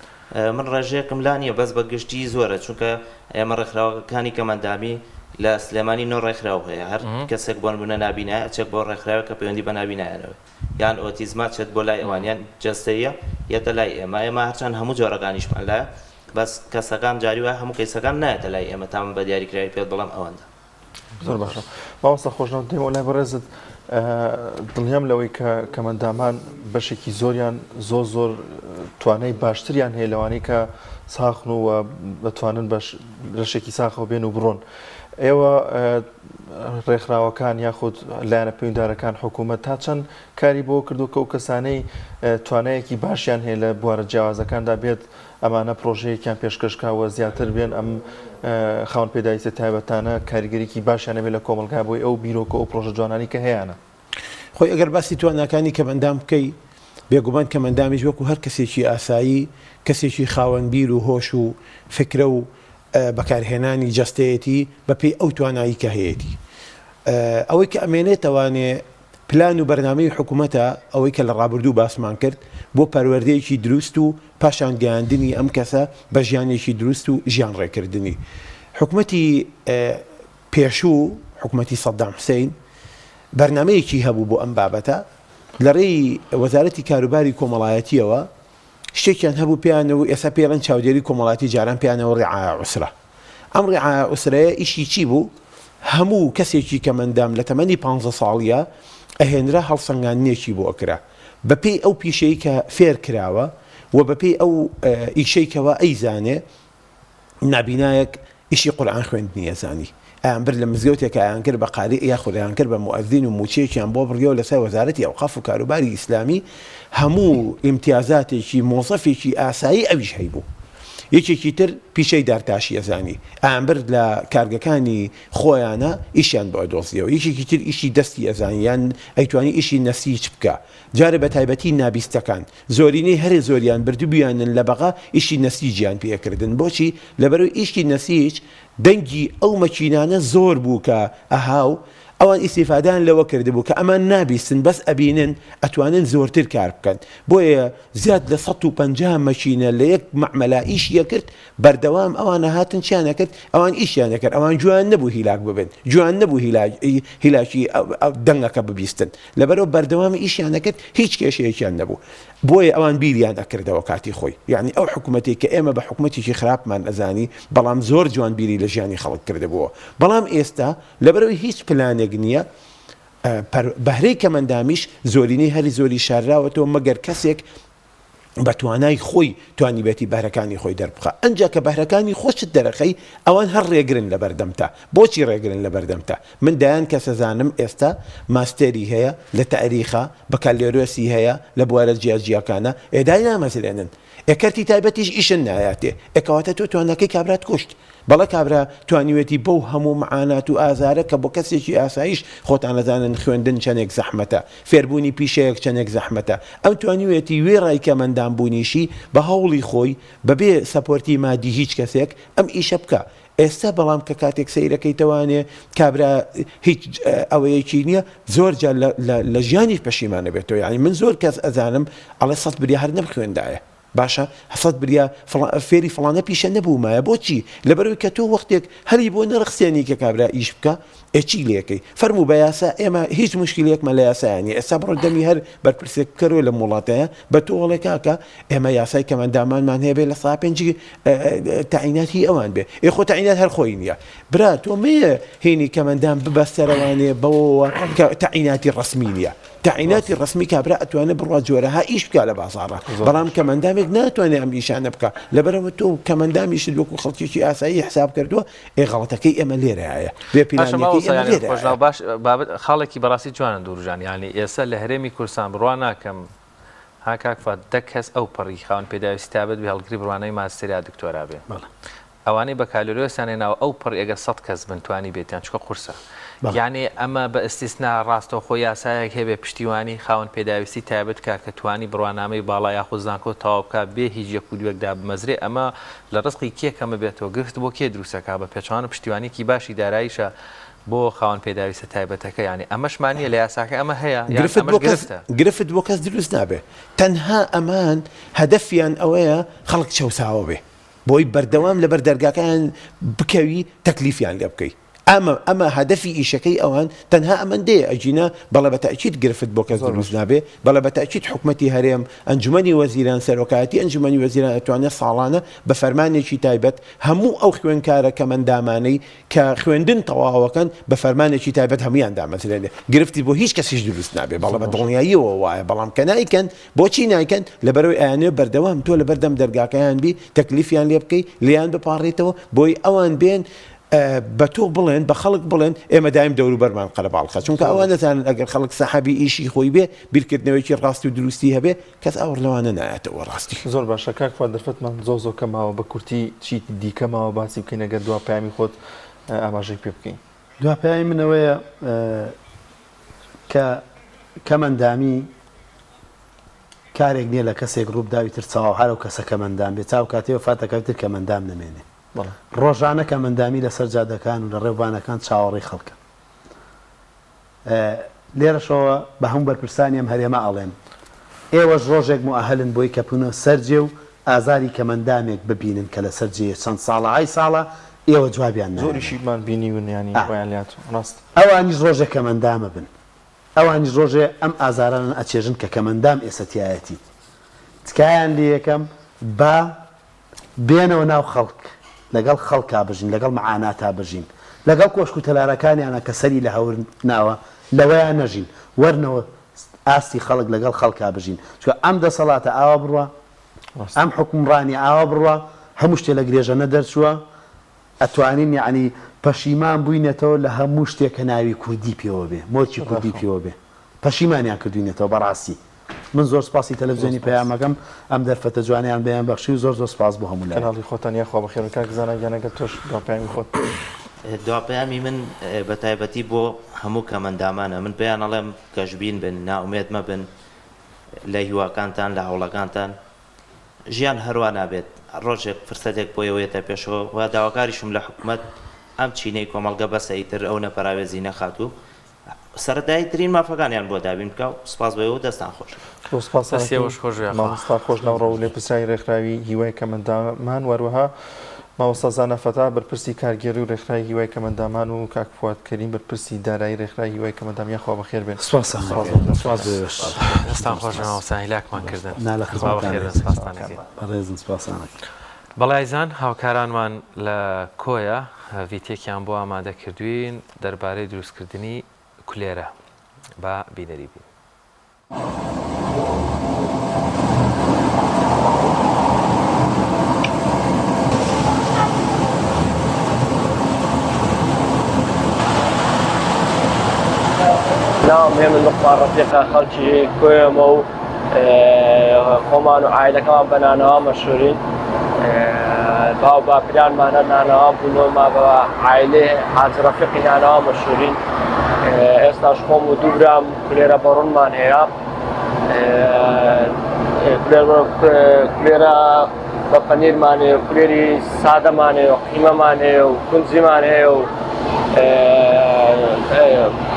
من ڕێژەیەکم لا نییە بەس بە گشتی زۆرە چونکە ئێمە ڕێکخراوەکانی کەمەندامی لە سلێمانی نۆ ڕێکخراو هەیە هەر کەسێک بۆن بوونە نابینایە چێک بۆ ڕێکخراوە کە پەیوەندی بە نابینایەنەوە یان ئۆتیزما چێت بۆ لای ئەوانیان جەستەیە یەتە لای ئێمە هەرچەند هەموو جۆرەکانیشمان لایە بەس کەسەکان جاری وایە هەموو کەیسەکان نایەتە لای ئێمە تام بە دیاریکراوی پێت بەڵام ئەوەندە زۆر باشە مامۆستا خۆشنەوە دێمە لای بەڕێزت دڵنیام لەوەی کە کەمەندامان بەشێکی زۆریان زۆر توانای باشتریان هەیە لەوانەی کە ساخن و بتوانن بەش ڕشێکی ساخەوە بێن و بڕۆن ئێوە ڕێکخراوەکان یاخود لایەنە پەیوەنددارەکان حکوومەت تا چەند کاری بۆ کردو کە ئەو کەسانەی توانایەکی باشیان هەیە لە بوارە جیاوازەکاندا بێت ئەمانە پرۆژەیەکیان پێشکەشکاوە زیاتر بێن ئەم خاوەن پێداویستە تایبەتانە کاریگەریکی باشیان هەبێت لە کۆمەلگا بۆی ئەو بیرۆکە ئەو پرۆژە جوانانی کە هەیەە خۆی ئەگەر باسی تواناکانی کەمەندام بکەی بێگومان کەمەندامیش وەکو هەر کەسێکی ئاسایی کەسێکی خاوەن بیر و هۆش و فکرە و بەکارهێنانی جەستەیەتی بەپێی ئەو توانایی کە هەیەی ئەوەی کە ئەمێنێتوانێ پلان و بەرنامەی حکوومەتە ئەوەی کە لە ڕابردوو باسمان کرد بۆ پەروەردەیەکی دروست و پاشان گەیاندنی ئەم کەسە بە ژیانێکی دروست و ژیان ڕێکردنی حکوومەتی پێشوو حکوومەتی سەدام حوسێین بەرنامەیەکی هەبوو بۆ ئەم بابەتە لە ڕێی وەزارەتی کاروباری کۆمەڵایەتیەوە شتێکیان هەبوو پیانەوە ئێستا پێڵەن چاودێری کۆمەڵاتی جاران پیانەوە ڕێعاە عوسرە ئەم ڕێعاە عوسرەیە ئیشی چی بوو هەموو کەسێکی کە مندام لە تەمەنی 15 ساڵیە ئەهێنرا هەڵسەنگاندنێکی بۆ ئەکرا بەپێی ئەو پیشەی کە فێر کراوە و بەپێی ئەو ئیشەیکەوە ئەیزانێ نابینایەک ئیشی قورئان خوێندنی ئەزانی ئەیان بر لە مزگەوتێک ئایان کرد بە قاری یاخود ئەیان کرد بە مؤەذین و موچەیەکیان بۆ بڕیەوە لەسەر وەزارەتی ئەوقاف و کاروباری ئیسلامی هەموو ئیمتیازاتێکی مۆزەفێکی ئاسایی ئەویش هەیبوو یەکێکی تر پیشەی دارتاشی ئەزانی ئەیان بر لە کارگەکانی خۆیانە ئیشیان بۆ ئەدۆزیەوە یەکێکی تر ئیشی دەستی ئەزانی یان ئەیتوانی ئیشی نەسیج بکە جارە بە تایبەتی نابیستەکان زۆرینەی هەرێ زۆریان بردوبیانن لە بەغا ئیشی نەسیجیان پێکردن بۆچی لەبەرەوەی ئیشی نەسیج دەنگی ئەو مەچینانە زۆر بوو کە ئەهاو ئەوان ئیسیفادان لەوە کردبوو کە ئەمان نابیستن بەس ئەبینن ئەتوانن زۆرتر کار بکەن بۆیە زیاد لە 150 مەچینە لە یەک مەعمەلا ئیشیە کرد بەردەوام ئەوانە هاتن چیانە کرد ئەوان ئیشیانە کرد ئەوان جوان نەبوو هیلاک ببن جوان نەبوو هیلاکی دەنگەکە ببیستن لەبەرەوە بەردەوام ئیشیانە کرد هیچ کێشەیەکیان نەبوو بۆیە ئەوان بیریان ئەکردەوە کاتی خۆی یعنی ئەو حکوومەتێک کە ئێمە بە حکوومەتێکی خراپمان ئەزانی بەڵام زۆر جوان بیری لە ژیانی خەڵک کردبووە بەڵام ئێستا لەبەرەوەی هیچ پلانێک نییە بەهرەی کەمەندامیش زۆرینەی هەری زۆری شاراوەتەوە مەگەر کەسێک بە توانای خۆی توانی بێتی بەهرەکانی خۆی دەربخە ئەنجا کە بەهرەکانی خۆشت دەرەخەی ئەوان هەر ڕێگرن لە بەردەمتا بۆچی ڕێگرن لە بەردەمتا من دایان کە سەزانم ئێستا ماستێری هەیە لە تاریخە بەکالێرۆسی هەیە لە بوارە جیاجیاکانە ئێدای نامەزرێنن ئەکەرتی تایبەتیش ئیشن نایاتێ ئەکەواتە تۆ توانەکەی کابرات کوشت بەڵە کابرا توانیوێتی بەو هەموو معانات و ئازارە کە بۆ کەسێکی ئاسایش خۆتان نەزانن خوێندن چەندێک زەحمەتە فێربوونی پیشەیەک چەندێک زەحمەتە ئەم توانیوێتی وێ ڕایکە مندامبوونیشی بە هەوڵی خۆی بەبێ سەپۆرتی مادی هیچ کەسێک ئەم ئیشە بکە ئێستا بەڵام کە کاتێک سەیرەکەی توانێ کابرا هیچ ئەوەیەکی نییە زۆر جار لە ژیانی پەشیمانە بێتەوە یعنی من زۆر کەس ئەزانم ئەڵێ 100 بریا هەر نەبخوێندایە باشە 100 بریا فێری فڵانە پیشە نەبوومایە بۆچی لەبەرەوەی کە تۆ وەختێک هەری بۆ نەرخسێنی کە کابرا ئیش بکە ئەچی لەکەی فەرموو بە یاسا ئێمە هیچ مشکلێکمە لە یاسایانی ئێستا بڕۆ دەمی هەر بەرپرسێک کەرۆ لە وڵاتەیە بە تۆ وڵێ کاکە ئێمە یاسای کەمەندامانمان هەیە بێ لە سا پێنجی تاعیناتی ئەوان بێ خۆ تاعینات هەر خۆی نییە برا تۆ مێ هێنی کەمەندام ببەستەرەوانێ بەوەوە کە تاعیناتی ڕسمی نییە تعیناتی ڕسمی کابرا ئەتوانێت بڕوا جۆرەها ئیش بکە لە بازاڕە بەڵام کەمەندامێک ناتوانێت ئەم ئیشانە بکە لەبەرەوە تۆ کەمەندامیش وەکو خەڵکیی ئاسایی حساب کردووە غەڵەتەکەی ئێمە لێرەیە بێ باش بابەت خاڵێکی بەڕاستی جوانە دوورژان ینی ئێستا لە هەرێمی کوردستان بڕوا ناکەم هاکاکفات دەک کەس ئەو پەڕی خاون پێداویستی تابێت بە هەڵگری بڕوانەی ماستریا دکتۆرا بێ ئەوانەی بە کالۆریۆسیانێ ناوە ئەو پڕ ئەگەر 100 کەس بنتوانی بێتیان چکە قورسە یعنی ئەمە بە ئەستیسنا ڕاستەوە خۆی یاسایەک هەبێ پشتیوانی خاون پێداویستی تایبەت کار کە توانی بڕوانامەی باڵا یاخود زانکۆ تەواو بکات بێ هیچ یەک و دوێکدا بمەزرێ ئەمە لە ڕزقی کێکەمە بێتەوە گرفت بۆ کێ دروستەکە بە پێچوانە پشتیوانێکی باشی داراییشە بۆ خاون پێداویستە تایبەتەکە ینی ئەمەشمانە لە یاساکە ئەمە هەیە گرفت بۆ کەس دروست نابێ تەنها ئەمان هەدەفیان ئەوەیە خەڵک چەساوە بێ بۆی بەردەوام لە بەردەرگاکان بکەوی تەکلیفیان لێ بکەیت ئەمە هەدەفی ئیشەکەی ئەوان تەنها ئەمەن دێ ئەجینە بەڵە بەتەکید گرفت بۆ کەس دروست نابێ بەڵە بەتەکید حکومەتی هەرێم ئەنجومەنی وەزیران سەرۆکایەتی ئەنجومەنی وەزیران ئەتوانێت ساڵانە بە فەرمانێکی تایبەت هەموو ئەو خوێندکارە کەمەندامانەی کە خوێندن تەواوەکەن بە فەرمانێکی تایبەت هەمویان دامەزرێنێ گرفتی بۆ هیچ کەسیش دروست نابێ بەڵە بە دڵنیاییەوە وایە بەڵام کە نایکەن بۆچی نایکەن لەبەرەوەی ئەیانێ بەردەوام تۆ لە بەردەم دەرگاکەیان بی تەکلیفیان لێ بکەی لیان بپاڕێتەوە بۆی ئەوان بێن بە تۆ بڵێن بە خەڵک بڵێن ئێمە دایم دەوروبەرمان قەرەباڵخە چونکە ئەوان دەزانن ئەگەر خەڵک سەحابی ئیشی خۆی بێ بیرکردنەوەیکی ڕاستی و دروستی هەبێ کەس ئەوڕ لەوانە نایەتەوە ڕاستی زۆر باشە کاکفات دەرفەتمان زۆ کەماوە بە کورتی چی دیکەماوە باسی بکەین ئەگەر دوا پامی خۆت ئاماژەی پێ بکەین دوا پێی منەوەیە کە کەمەندامی کارێک نییە لە کەسێک ڕووبداوی تر چاو هەرو کەسە کەمەندام بێت چاو کاتێەوە فاتەکەوتر کەمەندام نمێنێ ڕۆژانە کەمەندامی لەسەر جادەکان و لە ڕێوانەکان چاوەڕێی خەڵکە لێرەشەوە بە هەموو بەرپرسانی ئەم هەرێمە ئەڵێن ئێوەش ڕۆژێک مؤهلن بۆی کەپونەوە سەرجێ و ئازاری کەمەندامێک ببینن کە لە سەرجێ چەند ساڵە ئای ساڵە ئێوە جوابیان زۆریشیمان بینیون ینی خۆیان لات ڕاست ئەوانیش ڕۆژێک کەمەندامە بن ئەوانیش ڕۆژێ ئەم ئازارانە ئەچێژن کە کەمەندام ئێستایەتی تکایان لێ یەکەم با بێنەوە ناو خەڵک لەگەڵ خەڵکا بژین لەگەڵ معاناتا بژین لەگەڵ کۆشک و تەلارەکانیانە کە سەری لە هەور ناوە لەوەیان نەژین وەرنەوە ئاستی خەڵک لەگەڵ خەڵکا بژین چکە ئەم دەسەڵاتە ئاوا بڕوە ئەم حکومڕانی ئاوا بڕوە هەموو شتێ لە گرێژەنە دەرچووە ئەتوانین یعنی پەشیمان بووینێتەوە لە هەموو شتێک کە ناوی کوردی پێوە بێ مۆچی کوردی پێوە بێ پەشیمانیان کردوینێتەوە بەڕاستی من زۆر سپاسی تەلەڤیزیۆنی پەیامەکەم ئەم دەرفەتە جوانیان بەیان بەخشی و زۆر سپاس بۆ هەموو لای کەناڵی خۆتان یاخوا بەخێر کاکزانە گیانەکە تۆش داپیامی خۆت دواپەیامی من بە تایبەتی بۆ هەموو کەمەندامانە من پێیان ئەڵێم کەژبین بن ناومێت مەبن لە هیواکانتان لە هەوڵەکانتان ژیان هەروە نابێت ڕۆژێک فرسەتێک بۆیەوەیەتە پێشەوە و داواکاریشم لە حکوومەت ئەم چینەی کۆمەڵگە بەسەیتر ئەو نەپەراوێزی نەخات و سەرەتایی ترین مافەکانیان بۆ دابین بکە و سپاس بەوە دەستان خۆش مامۆستا خۆش ناوڕە و لێ پرسیاری ڕێکخراوی هیوای کەمەندامان وەروەها مامۆستا زانەفەتا بەرپرسی کارگێری و ڕێکخراوی هیوای کەمەندامان و کاک فواد کەریم بەرپرسی دارایی ڕێکخراوی هیوای کەمەندام یاخوا بەخێر بێن دەستان خۆش مامۆستا هیلاکمان کردن ڕێزن سپاسانەکە بەڵایزان هاوکارانمان لە کۆیە ڤیتێکیان بۆ ئامادە کردوین دەربارەی دروستکردنی کولێرە با بینەری بین. نعم هم النقطة الرفيقة خلشي كويمو خۆمان و عایلەکەمان بە نانەوە مەشهورین باو باپیرانمانە نانەوە بوونەوەما بە عایلێ حاج ڕەفیقی نانەوە مەشهورین ئێستاش خۆم و دوو برام کولێرە بەڕوونمان هەیە کولێرە بە پەنیرمان هەیە کولێری سادەمان هەیە و قیمەمان هەیە و کونجیمان هەیە و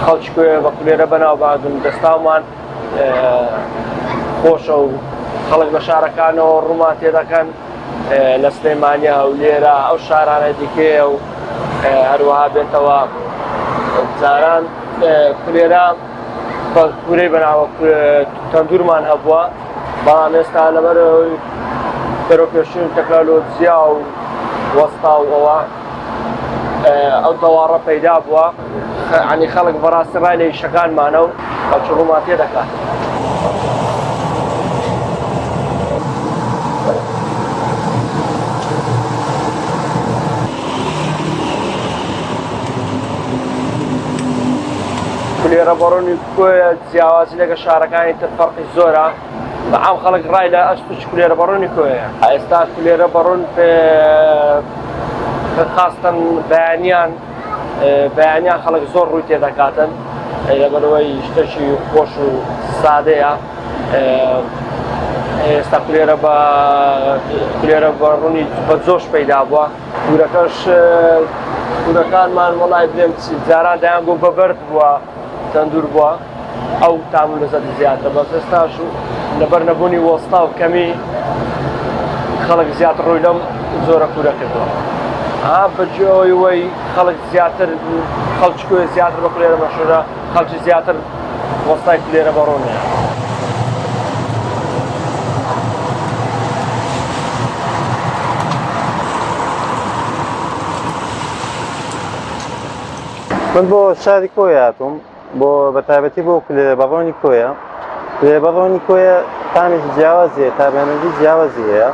خەڵکی کوێ بە کولێرە بەناوبادن دەستاومان خۆشە و خەڵک بە شارەکانەوە ڕوومان تێدەکەن لە سلەیمانیە هەولێرە ئەو شارانە دیکەیە و هەروەها بێتەوە جاران کولێرە بە کوورەی بەناوە تەندورمان هەبووە بەڵام ئێستا لەبەرەوەی دەرەوپێشین تەکنۆلۆجیا و وەستا و ئەوە ئەو دەواڕە پەیدا بووە عنی خەڵک بەڕاستی ڕای لە ئیشەکانمانە و خەڵکی ڕوومان تێدەکات. کولێرە بەڕوونی کۆیە جیاوازی لەگە شارەکانی تر فەرقی زۆرە بەعام خەڵک ڕای لە ئەشتوش کولێرە بەڕوونی کۆیە ئێستا کولێرە بەڕوون خاستن بەیانیان خەڵک زۆر ڕووی تێدەکاتن لەبەرەوەی شتێکی خۆش و سادەیە ئێستا کولێرە بەڕوونی بە جۆش پەیدا بووە کوورەکانمان وەڵای بێم جاران دایان بۆ بەبەرد بووە تەندور بووە ئەو تامل لەزەتی زیاتر بەس ئێستاش لەبەر نەبوونی وەستا و کەمی خەڵک زیاتر ڕووی لەم زۆرە کوورە کردەوە بەجێەوەی وەی خەڵک زیاتر خەڵکی کوێ زیاتر بە کولێرە مەشهورە خەڵکی زیاتر وەستای کولێرە بەڕوونیە. من بۆ شاری کۆیە هاتووم بۆ بەتایبەتی بۆ کولێرە بەڕۆنی کۆیە کولێرە بەڕۆنی کۆیە تامێکی جیاوازی هەیە تابێنەری جیاوازی هەیە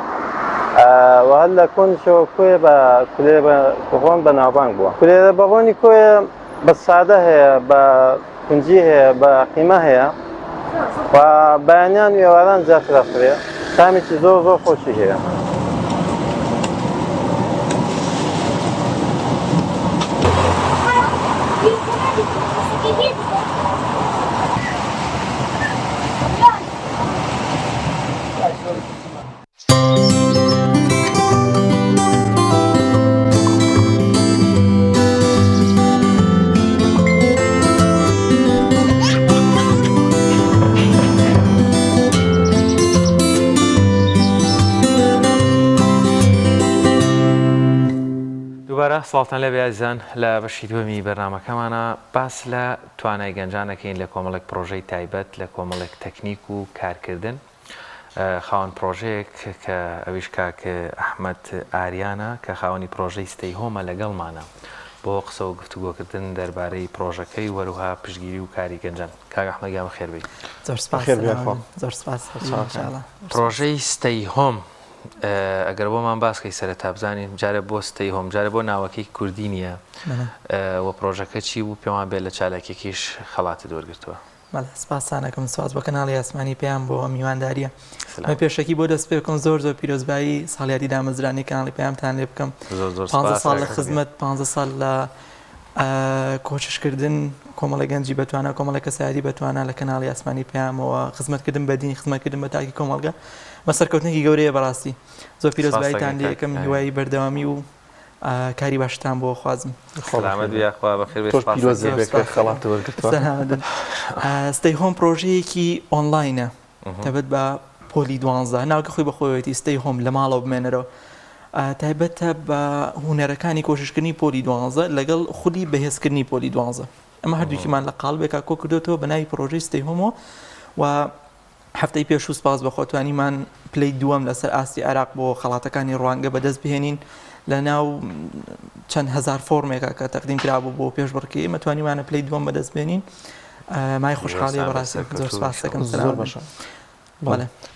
و هەر لە کۆنیشەوە کۆیە بە کولێرە بەڕۆن بەناوبانگ بووە کولێرە بەڕۆنی کۆیە بە سادە هەیە بە کونجی هەیە بە قیمە هەیە و بەیانیان و ئێواران زیاتر ئەفرێ تامێکی زۆر خۆشی هەیە. سڵاتان لە بیازان لە بەشی دووەمی بەرنامەکەمانە باس لە توانای گەنجانەکەین لە کۆمەڵێک پرۆژەی تایبەت لە کۆمەڵێک تەکنیک و کارکردن خاوەن پرۆژەیەک کە ئەویش کاکە ئەحمەد ئاریانە کە خاوەنی پرۆژەی ستەی هۆمە لەگەڵمانە بۆ قسە و گفتوگۆکردن دەربارەی پرۆژەکەی وەروها پشتگیری و کاری گەنجان. کاک ئەحمەد گیان بەخێر بێی. زۆر سپاس. پرۆژەی ستەی هۆم ئەگەر بۆمان باسکەی سەرەتا بزانین جارە بۆ ستەی هۆم جارە بۆ ناوەکەی کوردی نییە و پرۆژەکە چی بوو پێوان بێت لە چالاکێکیش خەڵاتی دۆرگرتووە. سپاسانەکەم سواز بە کەناڵی ئاسمانی پێیان بۆ میوانداریە. ئەمە پێشەکی بۆ دەست پێ بکەم زۆر پیرۆزبایی ساڵیادی دامەزرانی کەناڵی پێیانتان لێ بکەم. 15 ساڵ لە خزمەت 15 ساڵ لە کۆچشکردن کۆمەڵی گەنجی بەتوانە کۆمەڵی کەسایەتی بەتوانە لە کەناڵی ئاسمانی پێیامەوە خزمەتکردن بەدینی خزمەتکردن بە تاکی کۆمەڵگە مەسەرکەوتنێکی گەورەیە بەڕاستی. زۆر پیرۆزباییتان لێ یەکەم هیوای بەردەوامی و کاری باشتان بۆ خوازم. ستەی هۆم پرۆژەیەکی ئۆنلاینە تایبەت بە پۆلی 12 ناوکە خۆی بەخۆیەتی ستەی هۆم لە ماڵەوە بمێنەرەوە تایبەتە بە هونەرەکانی کۆششکردنی پۆلی 12 لەگەڵ خودی بەهێزکردنی پۆلی 12 ئەمە هەردووکیمان لە قاڵبێکا کۆ کردوێتەوە بە ناوی پرۆژەی ستەی هۆمەوە و هەفتەی پێش و سپاس بەخۆتوانیمان پلەی دووەم لەسەر ئاستی عێراق بۆ خەڵاتەکانی ڕوانگە بەدەست بهێنین لە ناو چەند هزار فۆرمێکە کە تەقدیم کرابوو بۆ پێشبڕکێ مەتوانیمانە پلەی دووەم بەدەست بێنین. مای خۆشحاڵی بەڕاستی زۆر سپاس دەکەم. زۆر باشە.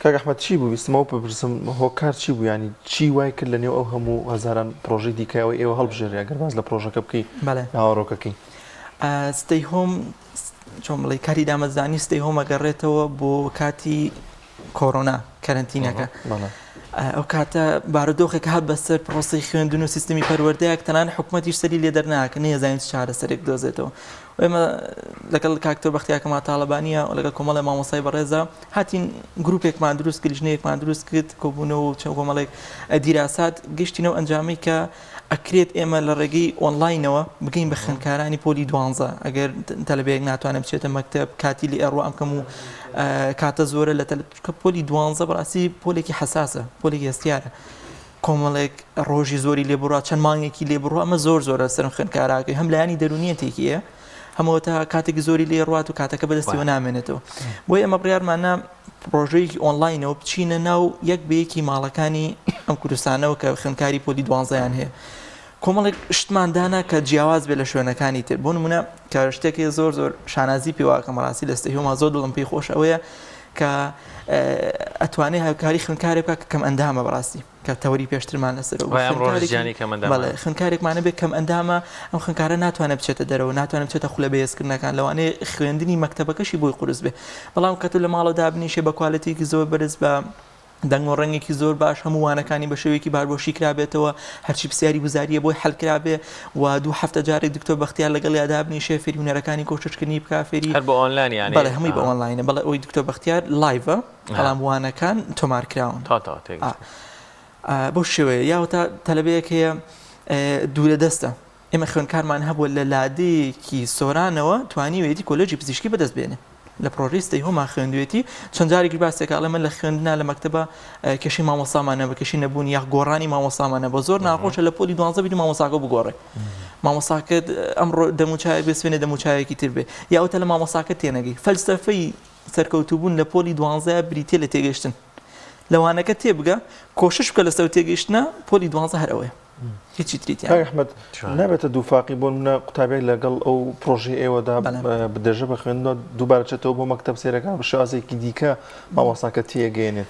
کاک ئەحمەد چی بوو ویستمەوە بپرسم هۆکار چی بوو ینی چی وای کرد لە نێو ئەو هەموو هەزاران پرۆژەی دیکەوە ئێوە هەڵبژێری ئەگەر باز لە پرۆژەکە بکەی هاوڕۆکەکەی. ستەی هۆم چۆن بڵێ کاری دامەزانی ستەی هۆم ئەگەڕێتەوە بۆ کاتی کۆڕۆنا کەرەنتینەکە. ئەو کاتە بارودۆخێک هات بەسەر پرۆسی خوێندن و سیستمی پەروەردەیەک تەنان حکوومەتیش سەری لێ دەرناکە نەیەزانین چارەسەرێک دۆزێتەوە. ئێمە لەگەڵ کاکتۆر بەختیارکەما تاالبانیە و لەگەڵ کۆمەڵی مامۆسای بەڕێزە هاتین گروپێکمان دروست کرد ژنەیەکمان دروست کرد کۆبوونەوە و چەند کۆمەڵێک دیراسات گەشتینەوە ئەنجامی کە ئەکرێت ئێمە لە ڕێگەی ئۆنلاینەوە بگەین بە خوێندکارانی پۆلی 12 ئەگەر تەلەبەیەک ناتوانێت بچێتە مەکتەب کاتی لێ ئەڕوە ئەمکەم و کاتە زۆرە لە کە پۆلی 12 بەڕاستی پۆلێکی حساسە پۆلێکی هەستیارە کۆمەڵێک ڕۆژی زۆری لێ بڕوا چەند مانگێکی لێ بڕوا ئەمە زۆرە سەرم خوێندکاراکەی هەم لایانی دەرونیەتێکیە هەمەوە تا کاتێک زۆری لێ ڕات و کاتەکە بەدەستیەوە نامێنێتەوە بۆی ئەمە بڕیارمانە پرۆژەیەکی ئۆنلاینەوە بچینە ناو یەک بەیەکی ماڵەکانی ئەم کوردستانەوە کە خوێندکاری پۆلی 12یان هەیە کۆمەڵێک شتماندانە کە جیاواز بێ لە شوێنەکانی تر بۆ نمونە کە شتێکی زۆر شانازی پێواکەم ڕاستی لە ستەی هۆما زۆر دڵم پێی خۆش ئەوەیە کە ئەتوانێت هاوکاری خوێندکارێک بکات کە کەم ئەندامە بەڕاستی کە تەوەری پێشترمان لەسەر خوێندکارێکمانە بێت کەم ئەندامە ئەم خوێندکارە ناتوانێت بچێتە دەرەوە ناتوانێت بچێتە خولە بەهێزکردنەکان لەوانەیە خوێندنی مەکتەبەکەشی بۆی قورس بێ بەڵام کە تو لە ماڵەوە دابنیشێ بە کوالەتێکی زۆر بەرز بە دەنگ و ڕەنگێکی زۆر باش هەموو وانەکانی بە شێوەیەکی باربۆشی کرابێتەوە هەرچی پرسیاری گوزاریە بۆی حەلکرابێ و 2 هەفتە جارێک دکتۆر بەختیار لەگەڵ یادابنیشێ فێری هونەرەکانی کۆچشکردنی بکا فێری هەر بۆ ئۆنلاین یانی بەڵێ هەمووی بە ئۆنلاینە بەڵێ ئەوی دکتۆر بەختیار لایڤە بەڵام وانەکان تۆمارکراون بۆ شێوەیە یاوەتا تەلەبەیەک هەیە دوورە دەستە ئێمە خوێندکارمان هەبووە لە لادەیەکی سۆرانەوە توانیوێتی کۆلێجی پزیشکی بەدەست بێنێ لە پرۆژەی هۆما خوێندوێتی چەند جارێکی باسێکاڵە من لە خوێندنا لە مەکتەبە کێشی مامۆسامانە بە کێشی نەبوون یاخ گۆڕانی مامۆسامانە بە زۆر ناخۆشە لە پۆلی 12 بیت مامۆساکە بگۆڕێ مامۆساکەت ئەمڕۆ دەموچایەک بێسوێنێ دەموچایەکی تر بێ یاوتە لە مامۆساکە تێنەگەی فەلسەفەی سەرکەوتوبوون لە پۆلی 12 بریتێ لە تێگەشتن لەوانەکە تێبگە کۆشش بکە لەسەر تێگەشتنە پۆلی 12 هەر ئەوەیە هیچی تریتیان ئەحمەد نابێتە دووفاقی بۆ منە قوتابێک لەگەڵ ئەو پرۆژەی ئێوەدا بدەژە بە خوێندنەوە دووبارە چێتەوە بۆ مەکتەب سێرەکان بە شێوازێکی دیکە مامۆساکە تێگەێنێت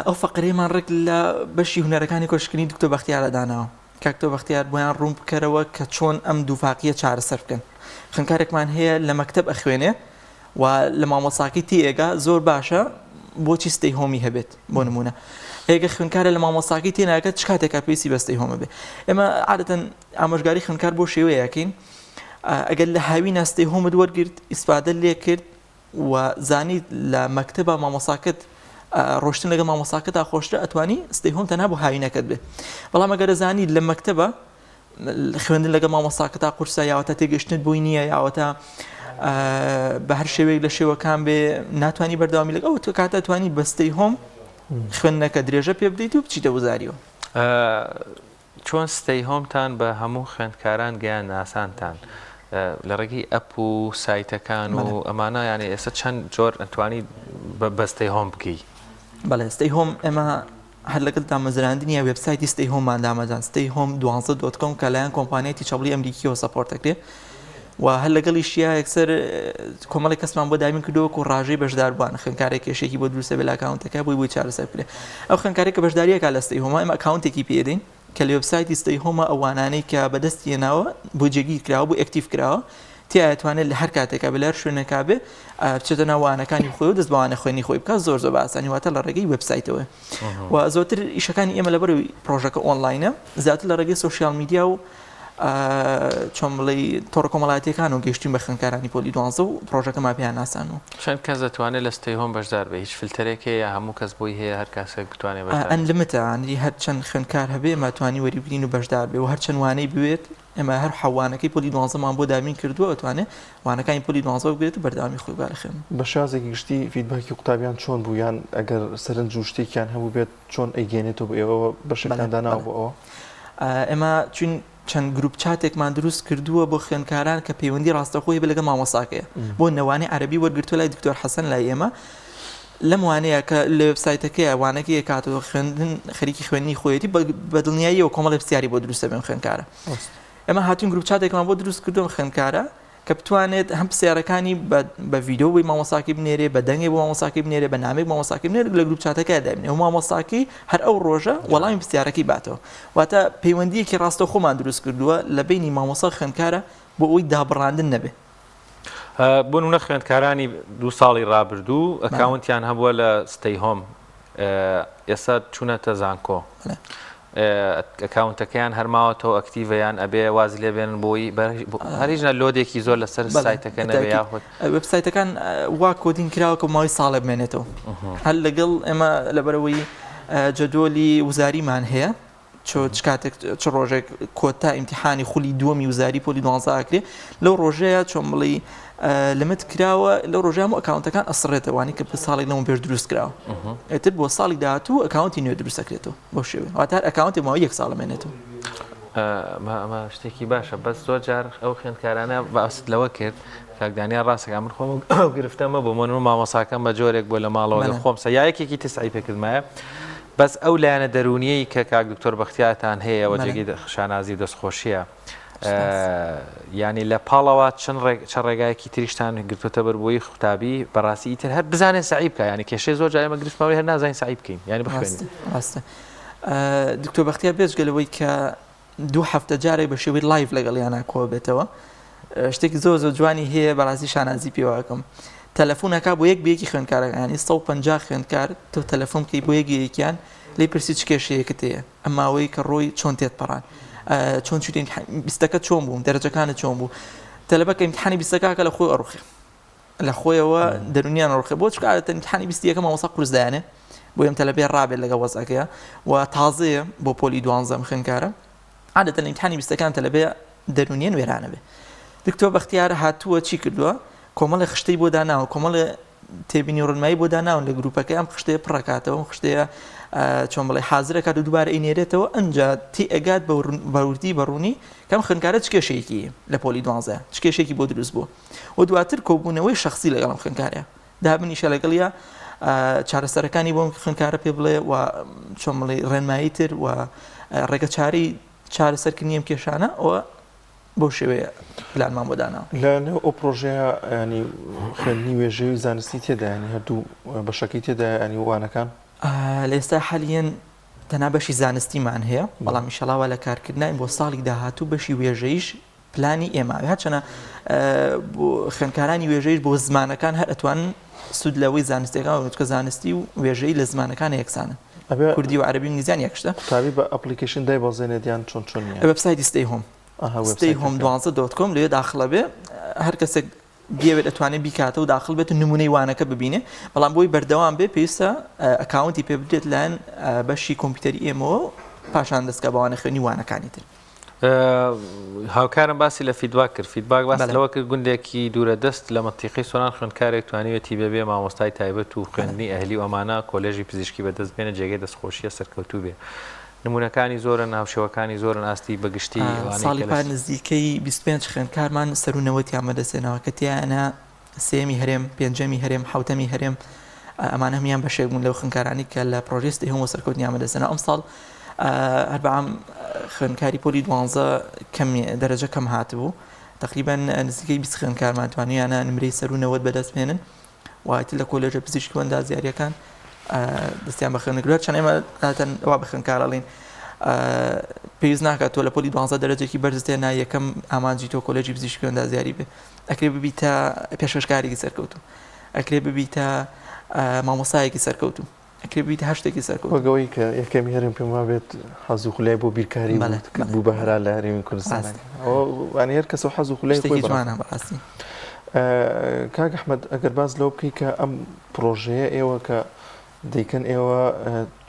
ئەو فەقرەیەمان ڕێک لە بەشی هونەرەکانی کۆشکردنی دکتۆر بەختیارە داناوە کاکتۆر بەختیار بۆیان ڕوون بکەرەوە کە چۆن ئەم دووفاقیە چارەسەر بکەن خوێندکارێکمان هەیە لە مەکتەب ئەخوێنێ و لە مامۆساکی تێگا زۆر باشە بۆچی ستەی هۆمی هەبێت بۆ نمونە ئێگە خوێندکارە لە مامۆساکی تێناکە چ کاتێکا پێویستی بە ستەی هۆمە بێ ئێمە عادەتەن ئامۆژگاری خوێندکار بۆ شێوەیەکەین ئەگەر لە هاوی ناستەی هۆمت وەرگرت ئیسپادە لێ کرد و زانیت لە مەکتەبە مامۆساکت ڕۆشتن لەگە مامۆساکەتا خۆشتر ئەتوانی ستەی هۆم تەنها بۆ هاوینەکەت بێ بەڵام ئەگەرە زانیت لە مەکتەبە خوێندن لەگە مامۆساکەتا قورسە یاوەتە تێگەشتنت بۆی نییە یاوەتە بە هەر شێوەیەک لە شێوەکان بێ ناتوانانی بەردەوامی لەگە ئەو تو کاتە توانی بە ستەی هۆم خوێندنەکە درێژە پێ بدەیت و بچیتە وزاریەوە چۆن ستەی هۆمتان بە هەموو خوێندکاران گەیان ناسانتان لە ڕێگەی ئەپ و سایتەکان و ئەمانە یانی ئێستا چەند جۆر ئەتوانی بە ستەی هۆم بکەی بەڵێ ستەی هۆم ئێمە هەر لەگەڵ دامەزراندنی وێبسایتی ستەی هۆممان دامەزان ستەی هۆم 12.com کە لایەن کۆمپانیەتی چەڵی ئەمریکیەوە سەپۆرتەکرێت و هەر لەگەڵیشیە یەکسەر کۆمەڵی کەسمان بۆ دامین کردەوە و ڕاژەی بەشداربووان خوێندکارێک کێشێکی بۆ دروستە بێ لە ئەکاونتەکە بۆی چارەسەر بکرێت ئەو خوێندکارێک کە بەشداریەکە لە ستەی هۆمە ئێمە ئەکاونتێکی پێدەین کە لە وێبسایتی ستەی هۆمە ئەوانانەی کە بەدەستی هێناوە بۆ جێگیر کراوە بۆ ئەکتیڤ کراوە تیاتوانێت لە هەر کاتێکا بە لەر شوێنەکە بێ بچێتە ناوانەکانی خۆی و دەست بەوانە خوێنی خۆی بکات زۆر باسانی واتە لە ڕێگەی وێبسایتەوە و زۆرتر ئیشەکانی ئێمە لەبەرەوەی پرۆژەکە ئۆنلاینە زیاتر لە ڕێگەی سۆشیال میدیا و چۆن بڵێ تۆڕە کۆمەڵایەتیەکان و گەیشتین بە خوێندکارانی پۆلی 12 و پرۆژەکەمان پێیان ناسان و چەند کەس دەتوانێت لە ستەی هۆم بەشدار بێ هیچ فیلترێک هەیە هەموو کەس بۆی هەیە هەر کاسێک بتوانێت ئەنلیمتە ئەنری هەر چەند خوێندکار هەبێ ماتوانی وەریبگرین و بەشدار بێ و هەر چەند وانەی بوێت ئێمە هەر حەوانەکەی پۆلی 12مان بۆ دامین کردووە ئەتوانێت وانەکانی پۆلی 12 بێت و بەرداوامی خۆی بارەخێن بە شازێکی گشتی فیدباکی قوتابیان چۆن بوو یان ئەگەر سەرنج و شتێکیان هەبوو بێت چۆن ئەیگەێنێتەوە بۆ ئێوە بەشەکانداناوە بۆ ئەوە ئێمە چون چەند گروپ چاتێکمان دروست کردووە بۆ خوێندکاران کە پەیوەندی ڕاستەخۆی بە لەگە مامۆساکەیە بۆ نەوانی عەربی وەرگرتووە لای دکتۆر حەسەن لای ئێمە لەم وانەیە کە لە وێبسایتەکەی وانەکەی کاتەوە خوێندن خەریکی خوێندنی خۆیەتی بە دڵنیاییەوە کۆمەڵی پرسیاری بۆ دروستە بێن خوێندکارە ئێمە هاتوین گروپ چاتێکمان بۆ دروست کردووە خوێندکارە کە بتوانێت هەم پرسیارەکانی بە ڤیدیۆ بۆی مامۆساکی بنێرێ بە دەنگێ بۆ مامۆساکی بنێرێ بە نامێک مامۆساکی بنێرێ لە گروپ چاتەکە دابنێ و مامۆساکی هەر ئەو ڕۆژە وەڵامی پرسیارەکەی باتەوە واتە پەیوەندیەکی ڕاستە خۆمان دروست کردووە لە بینی مامۆسا خوێندکارە بۆ ئەوی دابڕاندن نەبێ بۆ نمونە خوێندکارانی 2 ساڵی ڕابردوو ئەکاونتیان هەبووە لە ستەی هۆم ئێستا چوونەتە زانکۆ ئەکاونتەکەیان هەرماوەتەوە ئەکتیڤیان ئەبێ واز لێ بێنن بۆی هەریژنە لۆدێکی زۆر لەسەر سایتەکە نەبێ یاخود وێبسایتەکان وا کۆدین کراوە کە ماوەی ساڵە بمێنێتەوە هەر لەگەڵ ئێمە لەبەرەوەی جەدۆلی وزاریمان هەیە چ کاتێک چ ڕۆژێک کۆتا ئیمتیحانی خولی دووەمی وزاری پۆلی 12 ئاکرێ لەو ڕۆژەیە چۆن بڵێ لەمت کراوە لەو ڕۆژام و ئەکاونتەکان ئەسڕێتەوانی کە ساڵێک لەمە پێش دروست کراوە ئێتر بۆ ساڵی داهاتوو ئەکاونتی نوێ دروستەکرێتەوە بۆ شێوێ واتە ئەکاونتی ماوەی 1 ساڵ بمێنێتەوە ئەمە شتێکی باشە بەس زۆر جار ئەو خوێندکارانە باست لەوە کرد کاکدانیان ڕاستەکە من خۆم گرفتەمە بۆ من مامۆساکەم بە جۆرێک بۆ لە ماڵەوە خۆم سەیایەکێکی تسعی پێکردمایە بەس ئەو لایەنە دەرونیەی کە کاک دکتۆر بەختیارتان هەیە و جێگەی شانازی دەستخۆشیە ینی لە پاڵەوە چەند ڕێگایەکی تریشتان گرتوتە بەربووی قوتابی بەڕاستی ئیتر هەر بزانێن سعی بکە ینی کێشەی زۆر جای ئێمە گرفتمەوەی هەر نازانین سعی بکەین ینی بخوێنین ڕاستە دکتۆر بەختیار بێجگەلەوەی کە 2 هەفتە جارێک بە شێوەی لایڤ لەگەڵیانە کۆ بێتەوە شتێکی زۆر جوانی هەیە بەڕاستی شانازی پێواکەم تەلەفۆنەکە بۆ یەک بەیەکی خوێندکارەکانی 150 خوێندکار تۆ تەلەفۆن بکەی بۆ یەکیان لی پرسی چ کێشەیەکت هەیە ئەماوەی کە ڕۆی چۆن تێت پەڕان چۆن چوتین بیستەکە چۆن بووم دەرەجەکانت چۆن بوو تەلەبەکە ئیمتیحانی بیستەکە لە خۆی ئەڕوخێ لە خۆیەوە دەرونیان ڕوخێ بۆ چکاتە ئیمتیحانی بیستیەکە مامۆستا قورسدایانێ بۆ ئەم تەلەبێ ڕابێت لەگە وەزەکەیە و تازەیە بۆ پۆلی 12 خوێندکارە عادەتەن ئیمتیحانی بیستەکان تەلەبێ دەرونیان وێرانە بێ دکتۆر بەختیار هاتووە چی کردووە کۆمەڵی خشتەی بۆ داناوە کۆمەڵی تێبینی ڕۆنمایی بۆ داناون لە گروپەکە ئەم خشتەیە پڕکاتەوە خشتەیە چۆن بڵێ حازرەکات و دووبارە ئینێرێتەوە ئەنجا تی ئەگات بەوردی بەڕوونی کەم خوێندکارە چ کێشەیەکی لە پۆلی 12 چ کێشێکی بۆ دروست بووە و دواتر کۆبوونەوەی شخصی لەگەڵم خوێندکارە دابنیشە لەگەڵیا چارەسەرەکانی بۆم خوێندکارە پێ بڵێ و چۆن بڵێ ڕێنمایی تر و ڕێگە چارەی چارەسەرکردنی ئەم کێشانە ئەوە بۆ شێوەیە پلانمان بۆ داناوە لە نێو ئەو پرۆژەیە ینی خوێندنی وێژەی و زانستی تێدا ینی هەردوو بەشەکەی تێدا ینی وانەکان لە ئێستا حالیەن تەنها بەشی زانستیمان هەیە بەڵام ئینشەڵاوە لە کارکردنین بۆ ساڵی داهاتوو بەشی وێژەیش پلانی ئێمە هەرچەنە بۆ خوێندکارانی وێژەیش بۆ زمانەکان هەر ئەتوانن سود لەوەی زانستیەکان کە زانستی و وێژەی لە زمانەکان یەکسانن کوردی و عەربی و ئینگلیزیان یەکشتە قوتابی بە ئەپلیکیشن دایبەزێنێت یان چۆن چۆنیە وێبسایتی ستەی هۆم ستەی هۆم 12.com لێ داخڵە بێ هەر کەسێک بیاوێت ئەتوانێت بیکاتە و داخڵ بێت و نمونەی وانەکە ببینێ بەڵام بۆی بەردەوام بێ پێویستە ئەکاونتی پێ بدرێت لایەن بەشی کۆمپیوتەری ئێمەوە پاشان دەستکە بەوانە خوێنی وانەکانی تر هاوکارم باسی لە فیدباک کرد فیدباک باس لەوە کرد گوندێکی دوورە دەست لە مەنتیقی سۆران خوێندکارێک توانیوێتی بێ مامۆستای تایبەت و خوێندنی ئەهلی و ئەمانە کۆلێژی پزیشکی بەدەست بێنە جێگەی دەستخۆشیە سەرکەوتوو بێ نمونونەکانی زۆرن ناوشێوەکانی زۆرن ئاستی بەگشتی ساڵی پار نزیکەی 25 خوێندکارمان سەرونەوەتیان مەدەسێنەوە کە تیانە سێمی هەرێم پێنجەمی هەرێم حوتەمی هەرێم ئەمانە هەمیان بەشێک بوون لەو خوێندکارانی کە لە پرۆژێستی هەموو سەرکەوتنیان بەدەستێنە ئەم ساڵ هەر بەعام خوێندکاری پۆلی 12 دەرەجە کەم هاتبوو تقریبا نزیکەی 20 خوێندکارمان توانیانە نمرەی سەر و نەوەت بەدەستێنن وایەتی لە کۆلێژە پزیشکی وەندازیاریەکان دەستیان بە خوێندنەگرێت چەند ئێمە وا بە خوێندکارەڵین پێویست ناکات تۆ لە پۆلی 12 دەرەجێکی بەرزتێنا یەکەم ئامانجی تۆ کۆلێجی پزیشکی وەندازیاری بێ ئەکرێ ببیتە پێشکەشکارێکی سەرکەوتو ئەکرێ ببیتە مامۆسایەکی سەرکەوتو ئەکرێ ببیتە هەشتێکی سەرکەوتو وەگەوەی کە یەکەمی هەرم پێم وابێت حەز و خولای بۆ بیرکاری بوو بە هەرا لە هەرێمی کوردستان وانی هەر کەس حەز و خولای خۆی جوانە بەڕاستی کاک ئەحمەد ئەگەر باز لەو بکەی کە ئەم پرۆژەیە ئێوە کە دەیکەن ئێوە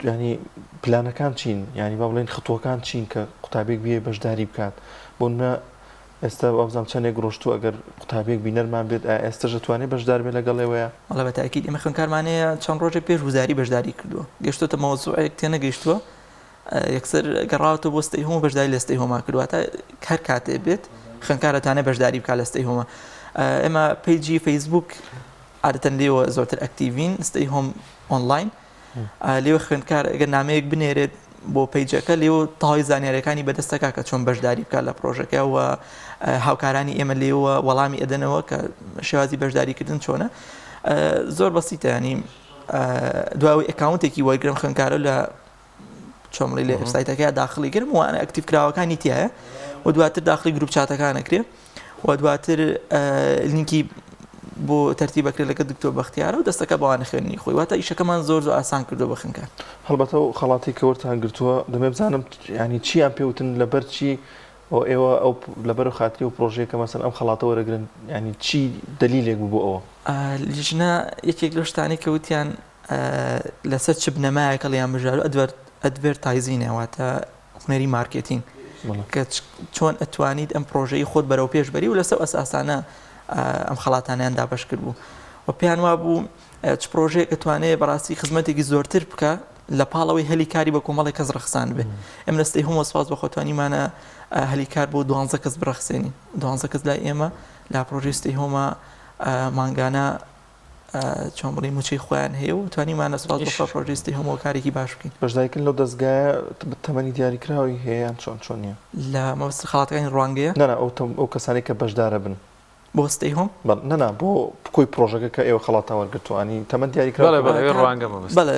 ینی پلانەکان چین ینی با بڵێن خطوەکان چین کە قوتابێک بێ بەشداری بکات بۆنمە ئێستا بازام چەندێک ڕۆشتو ئەگەر قوتابێک بینەرمان بێت ئێستاژە توانێت بەشدار بێ لەگەڵێوەیە وڵا بە تاکید ئێمە خوێندکارمانەیە چەند ڕۆژێک پێش وزاری بەشداری کردووە گەشتۆتە مەوزوعێک تێنە گەیشتووە یەکسەر گەڕاوەوە بۆ ستەی هۆم بەشداری لە ستەی هۆما کردوواتە هەر کاتێ بێت خوێندکارەتانە بەشداری بکات لە ستەی هۆمە ئێمە پیجی فەیسبوک عادەتەن لێوە زۆرتر ئەکتیڤین ستەی هۆم ئۆنلاین لێوە خوێندکار ئەگەر نامەیەک بنێرێت بۆ پیجەکە لێوە تاوای زانیاریەکانی بەدەستەکە کە چۆن بەشداری بکات لە پرۆژەکە و هاوکارانی ئێمە لێوە وەڵامی ئەدەنەوە کە شێوازی بەشداریکردن چۆنە زۆر بەسیتە ینی دواوی ئەکاونتێکی وەرگرم خوێندکارە لە چۆمڵی لە وێبسایتەکەی داخلی گرم وانە ئەکتیڤ کراوەکانی تایە و دواتر داخلی گروپ چاتەکانەکرێ و دواتر لینکی بۆ تەرتیبەکرێت لەگە دکتۆر بەختیارە و دەستەکە بەوانە خوێنی خۆی واتە ئیشەکەمان زۆر ئاسان کردو بە خوێندکار هەڵبەتە و خەڵاتی کەوتان گرتووە دەمێ بزانم ینی چیان پێوتن لەبەر چی ئێوە ئەو لەبەر و خااتری و پرۆژەیەکە مەسەن ئەم خەڵاتە وەرەگرن ینی چی دلیلێک بوو بۆ ئەوە لیژنە یەکێک لە شتانی کەوتیان لەسەر چ بنەمایەکە لەیان بژار و ئەدڤێرتایزینەوەتە هوەری مارکێتین کە چۆن ئەتوانیت ئەم پرۆژەی خۆت بەرەو پێشبەری و لەسەر ئەساسانە ئەم خەڵاتانیان دابش کرد بوو و پێیان وا بوو چ پرۆژەیەک ئەتوانێت بەڕاستی خزمەتێکی زۆرتر بکە لە پاڵەوەی هەلی کاری بە کۆمەڵی کەس ڕخسان بێ ئەم لەستەی هەموو سپاس بە خۆتوانیمانە هەلی کار بۆ 12 کەس بڕخسێنی 12 کەس لای ئێمە لا پرۆژێستی هۆمە مانگانە چۆن بڵێ موچەی خۆیان هەیە و توانیمانە سپاس بە پرۆژێستی هەموو کارێکی باش بکەین بەشداریکردن لەو دەستگایە تەمەنی دیاریکراوی هەیە چۆن نییە لە مەبەست خەڵاتەکانی ڕوانگەیە نەنا ئەو کەسانی کە بەشدارە بن بۆ ستەی هۆم نەنا بۆ بکۆی پرۆژەکە کە ئێوە خەڵاتان وەرگرتوانی تەمەن دیاریکرا بەڵێ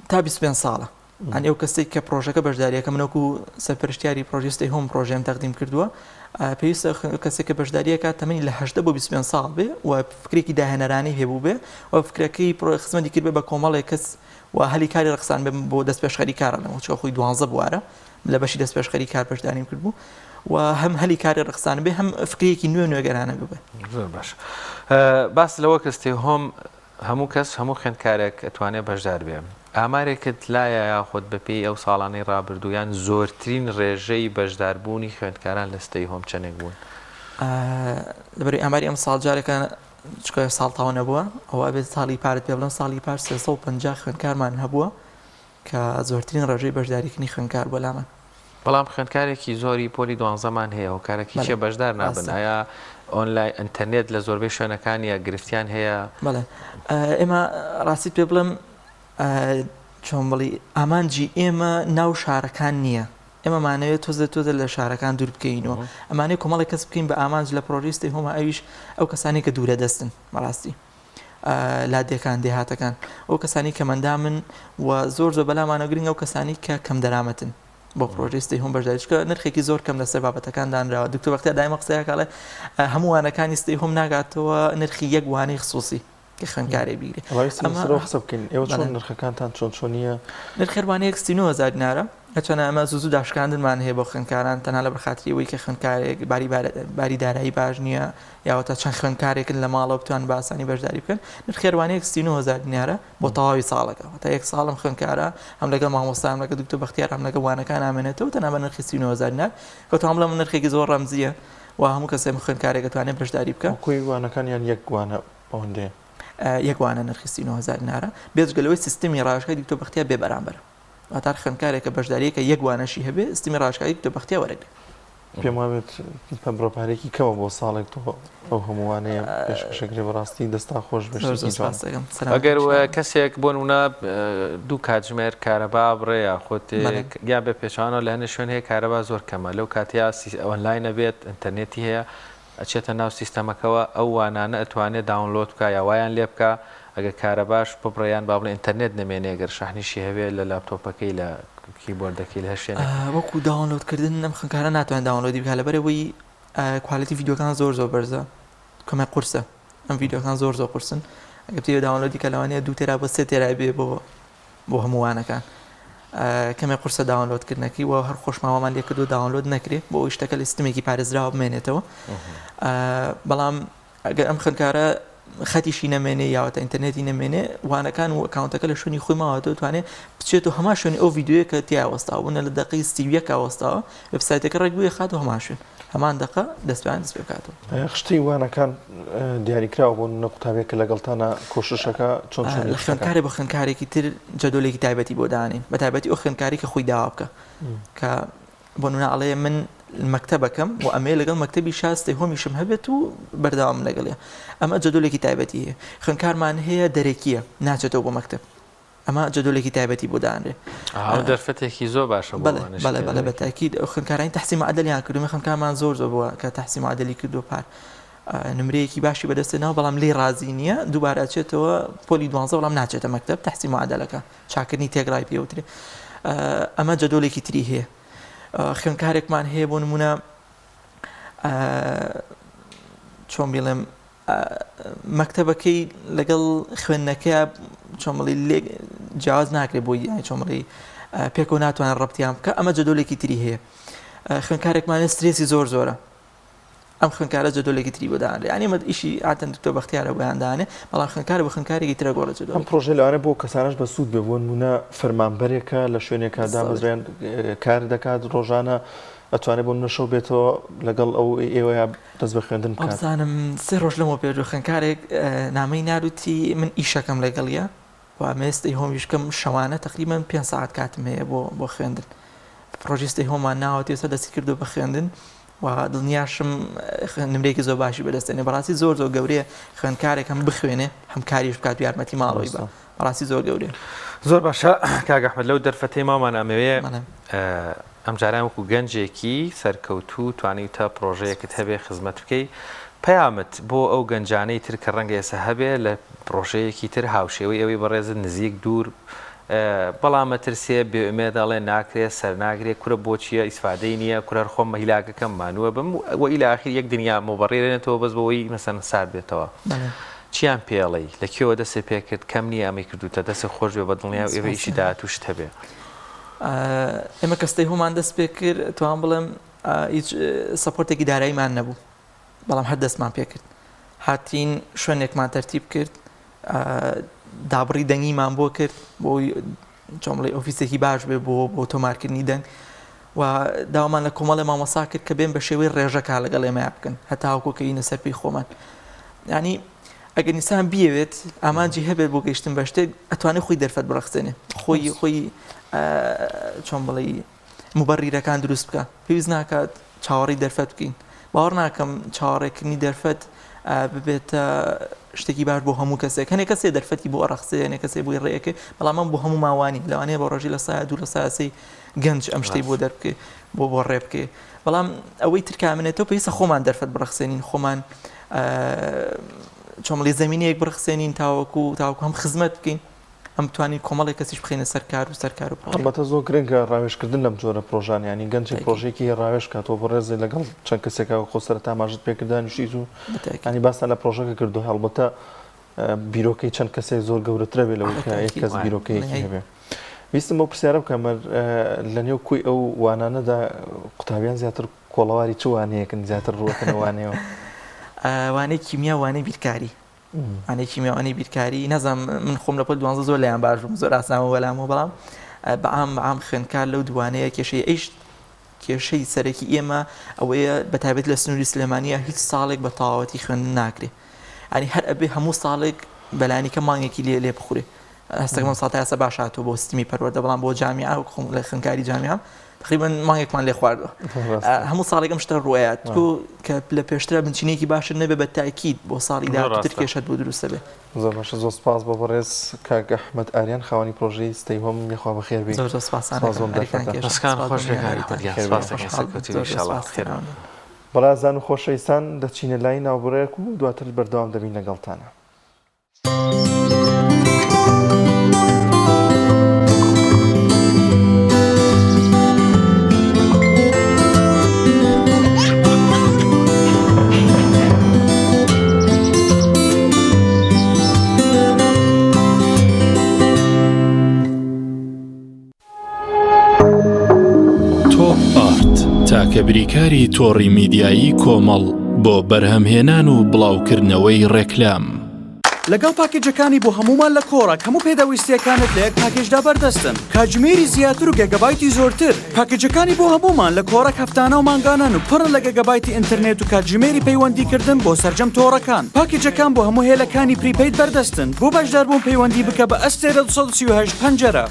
تا 25 ساڵە ئەن ئێو کەسێک کە پرۆژەکە بەشداریەکە منەکو سەرپەرشتیاری پرۆژێستی هۆم پرۆژەم تەقدیم کردووە پێویستە کەسێک کە بەشداریەکە تەمەنی لە 8 بۆ 25 ساڵ بێ و فکرێکی داهێنەرانی هێبوو بێ و فکرەکەی خزمەتی کرد بێ بە کۆمەڵێک کەس و هەلی کاری ڕخسان بێ بۆ دەست پێشخەری کارە لەمە چۆ خۆی 12 بوارە لە بەشی دەست پێشخەری کار بەشداریم کرد بوو و هەم هەلی کاری ڕخسان بێ هەم فکرێکی نوێنوێگەرانە ببێ زۆر باش باس لەوە کەستی هۆم هەموو کەس هەموو خوێندکارێک ئەتوانێت بەشدار بێ ئامارێکت لایە یاخۆت بەپێی ئەو ساڵانەی ڕابردوویان زۆرترین ڕێژەی بەشداربوونی خوێندکاران لە ستەی هۆم چەندێک بوون لەبەر ئاماری ئەم ساڵجارێکە چکە ساڵ تاوە نەبووە ئەوە بێت ساڵی پارت پێ بڵم ساڵی پار 350 خوێندکارمان هەبووە کە زۆرترین ڕێژەی بەشداریکردنی خوێندکار بۆ لامان بەڵام خوێندکارێکی زۆری پۆلی 12مان هەیە و کارێکی چێ بەشدار نابن ئایا ئۆنلاین ئینتەرنێت لە زۆربەی شوێنەکانیە گرفتیان هەیە بەڵێ ئێمە ڕاستی پێ بڵم چۆن بڵی ئامانجی ئێمە ناو شارەکان نییە ئێمەمانەوێت تۆزە لە شارەکان دوور بکەینەوە ئەمانەیە کۆمەڵی کەس بکەین بە ئامانج لە پرۆژیستی هۆمە ئەویش ئەو کەسانی کە دوورە دەستن بەڕاستی لادێکان دێهاتەکان ئەو کەسانی کە مندامن و زۆر بەلامانە گرنگ ئەو کەسانی کە کەم دەرامەتن بۆ پرۆژیستی هۆم بەشداریشکە نرخێکی زۆر کەم لەسەر بابەتەکان دانراوە دکتۆر بەختیار دایمە قسەیەکڵێ هەموو وانەکانی ستی هۆم ناگاتەوە نرخی یەک وانەی خصوصی کە خوێندکارێ بیگرێت حسە بکەین ئێوە چۆن نرخەکانتان چۆنیە نرخێوانەیە 39,000 دینارە ئەچۆنە ئەمە زوو داشکاندنمان هەیە بۆ خوێندکاران تەنها لە بەرخاتریەوەی کە خوێندکارێک باری دارایی باش نییە یاوەتە چەند خوێندکارێکن لە ماڵەوە بتوان باسانی بەشداری بکەن نرخێوانەیە 39,000 دینارە بۆ تەواوی ساڵەکە تا یەک ساڵم خوێندکارە هەم لەگەڵ مامۆستا هەم لەگەڵ دکتۆر بەختیار هەم لەگەڵ وانەکان ئامێنێتەوە تەنها بە نرخی 39,000 دینار کەواتە هەم لەم نرخێکی زۆر ڕەمزیە و هەموو کەسێک خوێندکارێک دەتوانێت بەشداری بکە کۆی وانەکانیان یەک وانە ئەوەندەیە یەکوانە نرخی 39,000 دینارە بێجگەلەوەی سیستمی ڕاشکای دکتۆر بەختیار بێ بەرامبەر واتار خوێندکارێکە بەشداریەکە یەک وانەشی هەبێ سیستمی ڕاشکایی دکتۆر بەختیار وەرەگرێت پێم وابێت بڕۆپارێکی کەمە بۆ ساڵێک تۆ ئەو هەمووانەیە پێشکەشەکرێ بەڕاستی دەستا خۆش بێشتی جوان. ئەگەر کەسێک بۆ نمونە دوو کاتژمێر کارەبا بڕێ یا خۆت یا بە پێچوانەوە لە هەنێ شوێن هەیە کارەبا زۆر کەمە لەو کاتیا ئۆنلاینە بێت ئینتەرنێتی هەیە ئەچێتە ناو سیستەمەکەەوە ئەو وانانە ئەتوانێت داونلۆد بکە یا وایان لێ بکە ئەگەر کارەباش بڕێیان با بڵێ ئینتەرنێت نەمێنێ گەر شاحنیشی هەبێت لە لاپتۆپەکەی لە کیبۆردەکەی لە هەشێنێ وەکو داونلۆدکردن ئەم خنکارە ناتوانێت داونلۆدی بکات لەبەرەوەی کوالیتی ڤیدیۆکان زۆر بەرزە کەمە قورسە ئەم ڤیدیۆکان زۆر قورسن ئەگەر بتێ داونلۆدی کە لەوانەیە 2 تێرا بۆ 3 تێرا بێ بۆ هەمووانەکان کەمێ قورسە داونلۆدکردنەکەی و هەر خۆشماوەمان لێ کردو داونلۆد نەکرێت بۆ ئەوی شتەکە لە سیستمێکی پارێزراوە بمێنێتەوە بەڵام ئەگەر ئەم خنکارە خەتیشی نەمێنێ یاوەتە ئینتەرنێتی نەمێنێ وانەکان و ئەکاونتەکە لە شوێنی خۆی ماوەتە توانێت بچێت و هەما شوێنی ئەو ڤیدیۆیە کە تیاوەستاوە لە دقی 31 ئاوەستاوە وێبسایتەکە ڕێک بووە خات و هەمان شوێن هەمان دقە دەستیان دەست پێ بکاتەوە. شتی وانەکان دیاریکراوە بۆ قوتابێکە لەگەڵتانە کۆششەکە چۆن خوێندکارێ بە خوێندکارێکی تر جەدۆلێکی تایبەتی بۆ دانین بە تایبەتی ئەو خوێندکاری کە خۆی داوا بکە کە بۆ نمونە من مەکتەبەکەم و ئەمێ لەگەڵ مەکتەبی شاستی هۆمیشم هەبێت و بەردەوام لەگەڵێ ئەمە جەدۆلێکی تایبەتی هەیە خوێندکارمان هەیە دەرەکیە ناچێتەوە بۆ مەکتەب ئەمە جەدۆلێکی تایبەتی بۆ دانرێ دەرفەتێکی زۆر باشە بەڵێ بە تاکید ئەو خوێندکارانی تەحسین معدەلیان کردو خوێندکارمان زۆر بووە کە تەحسین معدەلی کردو پار نمرەیەکی باشی بەدەستێنەوە بەڵام لێ رازی نییە دووبارە چێتەوە پۆلی 12 بەڵام ناچێتە مەکتەب تەحسین معدەلەکە چاکردنی تێگڕای پێوترێ ئەمە جەدۆلێکی تری هەیە خوێندکارێکمان هەیە بۆ نمونە چۆن بڵێم مەکتەبەکەی لەگەڵ خوێندنەکە چۆن بڵێ لێ جیاواز ناکرێت بۆی چۆن بڵێ پێکەوە ناتوانێت ڕەبتیان بکە ئەمە جەدۆلێکی تری هەیە خوێندکارێکمانە سترێسی زۆرە ئەم خوێندکارە جەدۆلێکی تری بۆ دانرێ یعنی ئەمە ئیشی ئاتەن دکتۆر بەختیارە بۆیان دانێ بەڵام خوێندکارە بە خوێندکارێکی ترە گۆڕە جەدۆل ئەم پرۆژە لەوانە بۆ کەسانش بە سوود بێ بۆ نمونە فەرمانبەرێکە لە شوێنێکە دابەزرێن کار دەکات ڕۆژانە ئەتوانێت بۆ نەشەو بێتەوە لەگەڵ ئەو ئێوەیە دەست بە خوێندن بکات. بزانم 3 ڕۆژ لەمەوە پێشوو خوێندکارێک نامەی ناروتی من ئیشەکەم لەگەڵیە و ئەمێستی هۆمیشکەم شەوانە تقریبان 5 ساعت کاتم هەیە بۆ خوێندن پرۆژیستی هۆمان ناوەتی ێستا دەستی کردو بە خوێندن و دڵنیاشم نمرێکی زۆر باشی بەدەستێنێ بەڕاستی زۆر گەورەیە خوێندکارێک هەم بخوێنێ هەم کاریش بکات و یارمەتی ماڵەوەی بە بەڕاستی زۆر گەورەیە. زۆر باشە کاک ئەحمەد لەو دەرفەتەی مامان ئەمەوێ ئەم جاران وەکو گەنجێکی سەرکەوتوو توانیتە پرۆژەیەکت هەبێ خزمەت بکەی پەیامت بۆ ئەو گەنجانەی تر کە ڕەنگە ئێستا هەبێ لە پرۆژەیەکی تر هاوشێوەی ئەوەی بەڕێزت نزیک دوور بەڵام مەترسێ بێئومێ دەڵێ ناکرێت سەر ناگرێت کورە بۆچیە ئیسفادەی نییە کورە خۆم مەهیلاکەکەم مانووە بم و ئیلا ئاخر یەک دنیا مۆبەڕێنێتەوە بەس بەوەی مەسەن سارد بێتەوە چیان پێڵی لەکوێوە دەسێ پێکرد کەم نییە ئەمەی کردوتە دەسێ خۆش بێ بە دڵنیا و ئێوەیشی داهاتووشت هەبێ. ئێمە کەستەی هۆمان دەست پێ کرد توان بڵێم هیچ سەپۆرتێکی داراییمان نەبوو بەڵام هەر دەستمان پێ کرد هاتین شوێنێکمان تەرتیب کرد دابڕی دەنگیمان بۆ کرد بۆی چۆن بڵێ ئۆفیسێکی باش بێ بۆ تۆمارکردنی دەنگ و داوامان لە کۆمەڵی مامۆستا کرد کە بێن بە شێوەی ڕێژەکە لەگەڵ ئێمە بکەن هەتا هەوکۆکەینە سەر پێی خۆمان ینی ئەگەر نیسان بیەوێت ئامانجی هەبێت بۆ گەیشتن بە شتێک ئەتوانێت خۆی دەرفەت بڕەخسێنێ خۆی چۆن بڵێ موبەڕیرەکان دروست بکە پێویست ناکات چاوەڕی دەرفەت بکەین باوەڕ ناکەم چاوەڕێکردنی دەرفەت ببێتە شتێکی باش بۆ هەموو کەسێک هەنێک کەسێ دەرفەتی بۆ ئەڕەخسێ هەنێک کەسێ بۆی ڕێیەکە بەڵام من بۆ هەموو ماوانی لەوانەیە بە ڕۆژی لە سایە دوو لە ساسی گەنج ئەم شتەی بۆ دەربکێ بۆ ڕێ بکێ بەڵام ئەوەی ترکامنێتەوە پێویستە خۆمان دەرفەت بڕەخسێنین خۆمان چۆن بڵێ زەمینەیەک بڕخسێنین تاوەکو هەم خزمەت بکەین ئەم توانین کۆمەڵی کەسیش بخینە سەرکار و البەتە زۆر گرنگە ڕاوێژکردن لەم جۆرە پرۆژان ینی گەنجی پرۆژێکی ڕاوێژ کاتەوە بۆ ڕێزی لەگەڵ چەند کەسێکە خۆ سەرەتا ماژت پێکردانیشیت و ینی باسان لە پرۆژەکە کردو هەڵبەتە بیرۆکەی چەند کەسێک زۆر گەورەترە بێ لەوەی کە یەک کەس بیرۆکەیەکی هەبێ. ویستم بۆ پرسیارە بکەم لە نێو کوی ئەو وانانەدا قوتابیان زیاتر کۆڵەواری چ وانەیەکن زیاتر ڕوەکەنەوانەوە وانەی کیمیا وانەی بیرکاری ئەنێ کیمیاوانی بیرکاری نەزانم من خۆم لە پۆل 12 زۆر لەیان باش بووم زۆر ئاسانەوە وەلامەوە بەڵام بەعام خوێندکار لەو دوانەیە کێشەی ئەیش کێشەی سەرەکی ئێمە ئەوەیە بەتایبەت لە سنووری سلێمانیە هیچ ساڵێک بە تەواوەتی خوێندن ناکرێ ئەنی هەر ئەبێ هەموو ساڵێک بەلانیکە مانگێکی لێ بخورێ هەستەکەم ساڵ تا ئێستا باش هاتووە بۆ سیستمی پەروەردە بەڵام بۆ جامیعە لە خوێندکاری جامیعە تقریبا مانگێکمان لێ خواردوە هەموو ساڵێکم شتە ڕوایەت تۆ کە لە پێشترا بنچینێکی باشتر نەبێ بە تاکید بۆ ساڵی داهاتوو ترکێشت بۆ دروستە بێ زۆر باشە زۆر سپاس بۆ بەڕێز کاک ئەحمەد ئاریان خاوەنی پرۆژەی ستەی هۆم یخوا بەخێر بێت زۆر سپاسان دەستکان خۆش بەڵازان و خۆشەویستان دەچینە لای ناوبڕێک و دواتر بەردەوام دەبین لەگەڵتانە. تاکە بریکاری تۆڕی میدیایی کۆمەڵ بۆ بەرهەمهێنان و بڵاوکردنەوەی ڕێکلام لەگەڵ پاکێجەکانی بۆ هەمومان لە کۆڕە هەموو پێداویستیەکانت لە یەک پاکێجدا بەردەستن کاتژمێری زیاتر و گەگەبایتی زۆرتر پاکێجەکانی بۆ هەمومان لە کۆڕە هەفتانە و مانگانان و پڕن لە گەگەبایتی ئینتەرنێت و کاتژمێری پەیوەندیکردن بۆ سەرجەم تۆڕەکان پاکێجەکان بۆ هەموو هێلەکانی پریپەید بەردەستن بۆ بەشداربوون پەیوەندی بکە بە ئەستێرە 238 پەنجەرە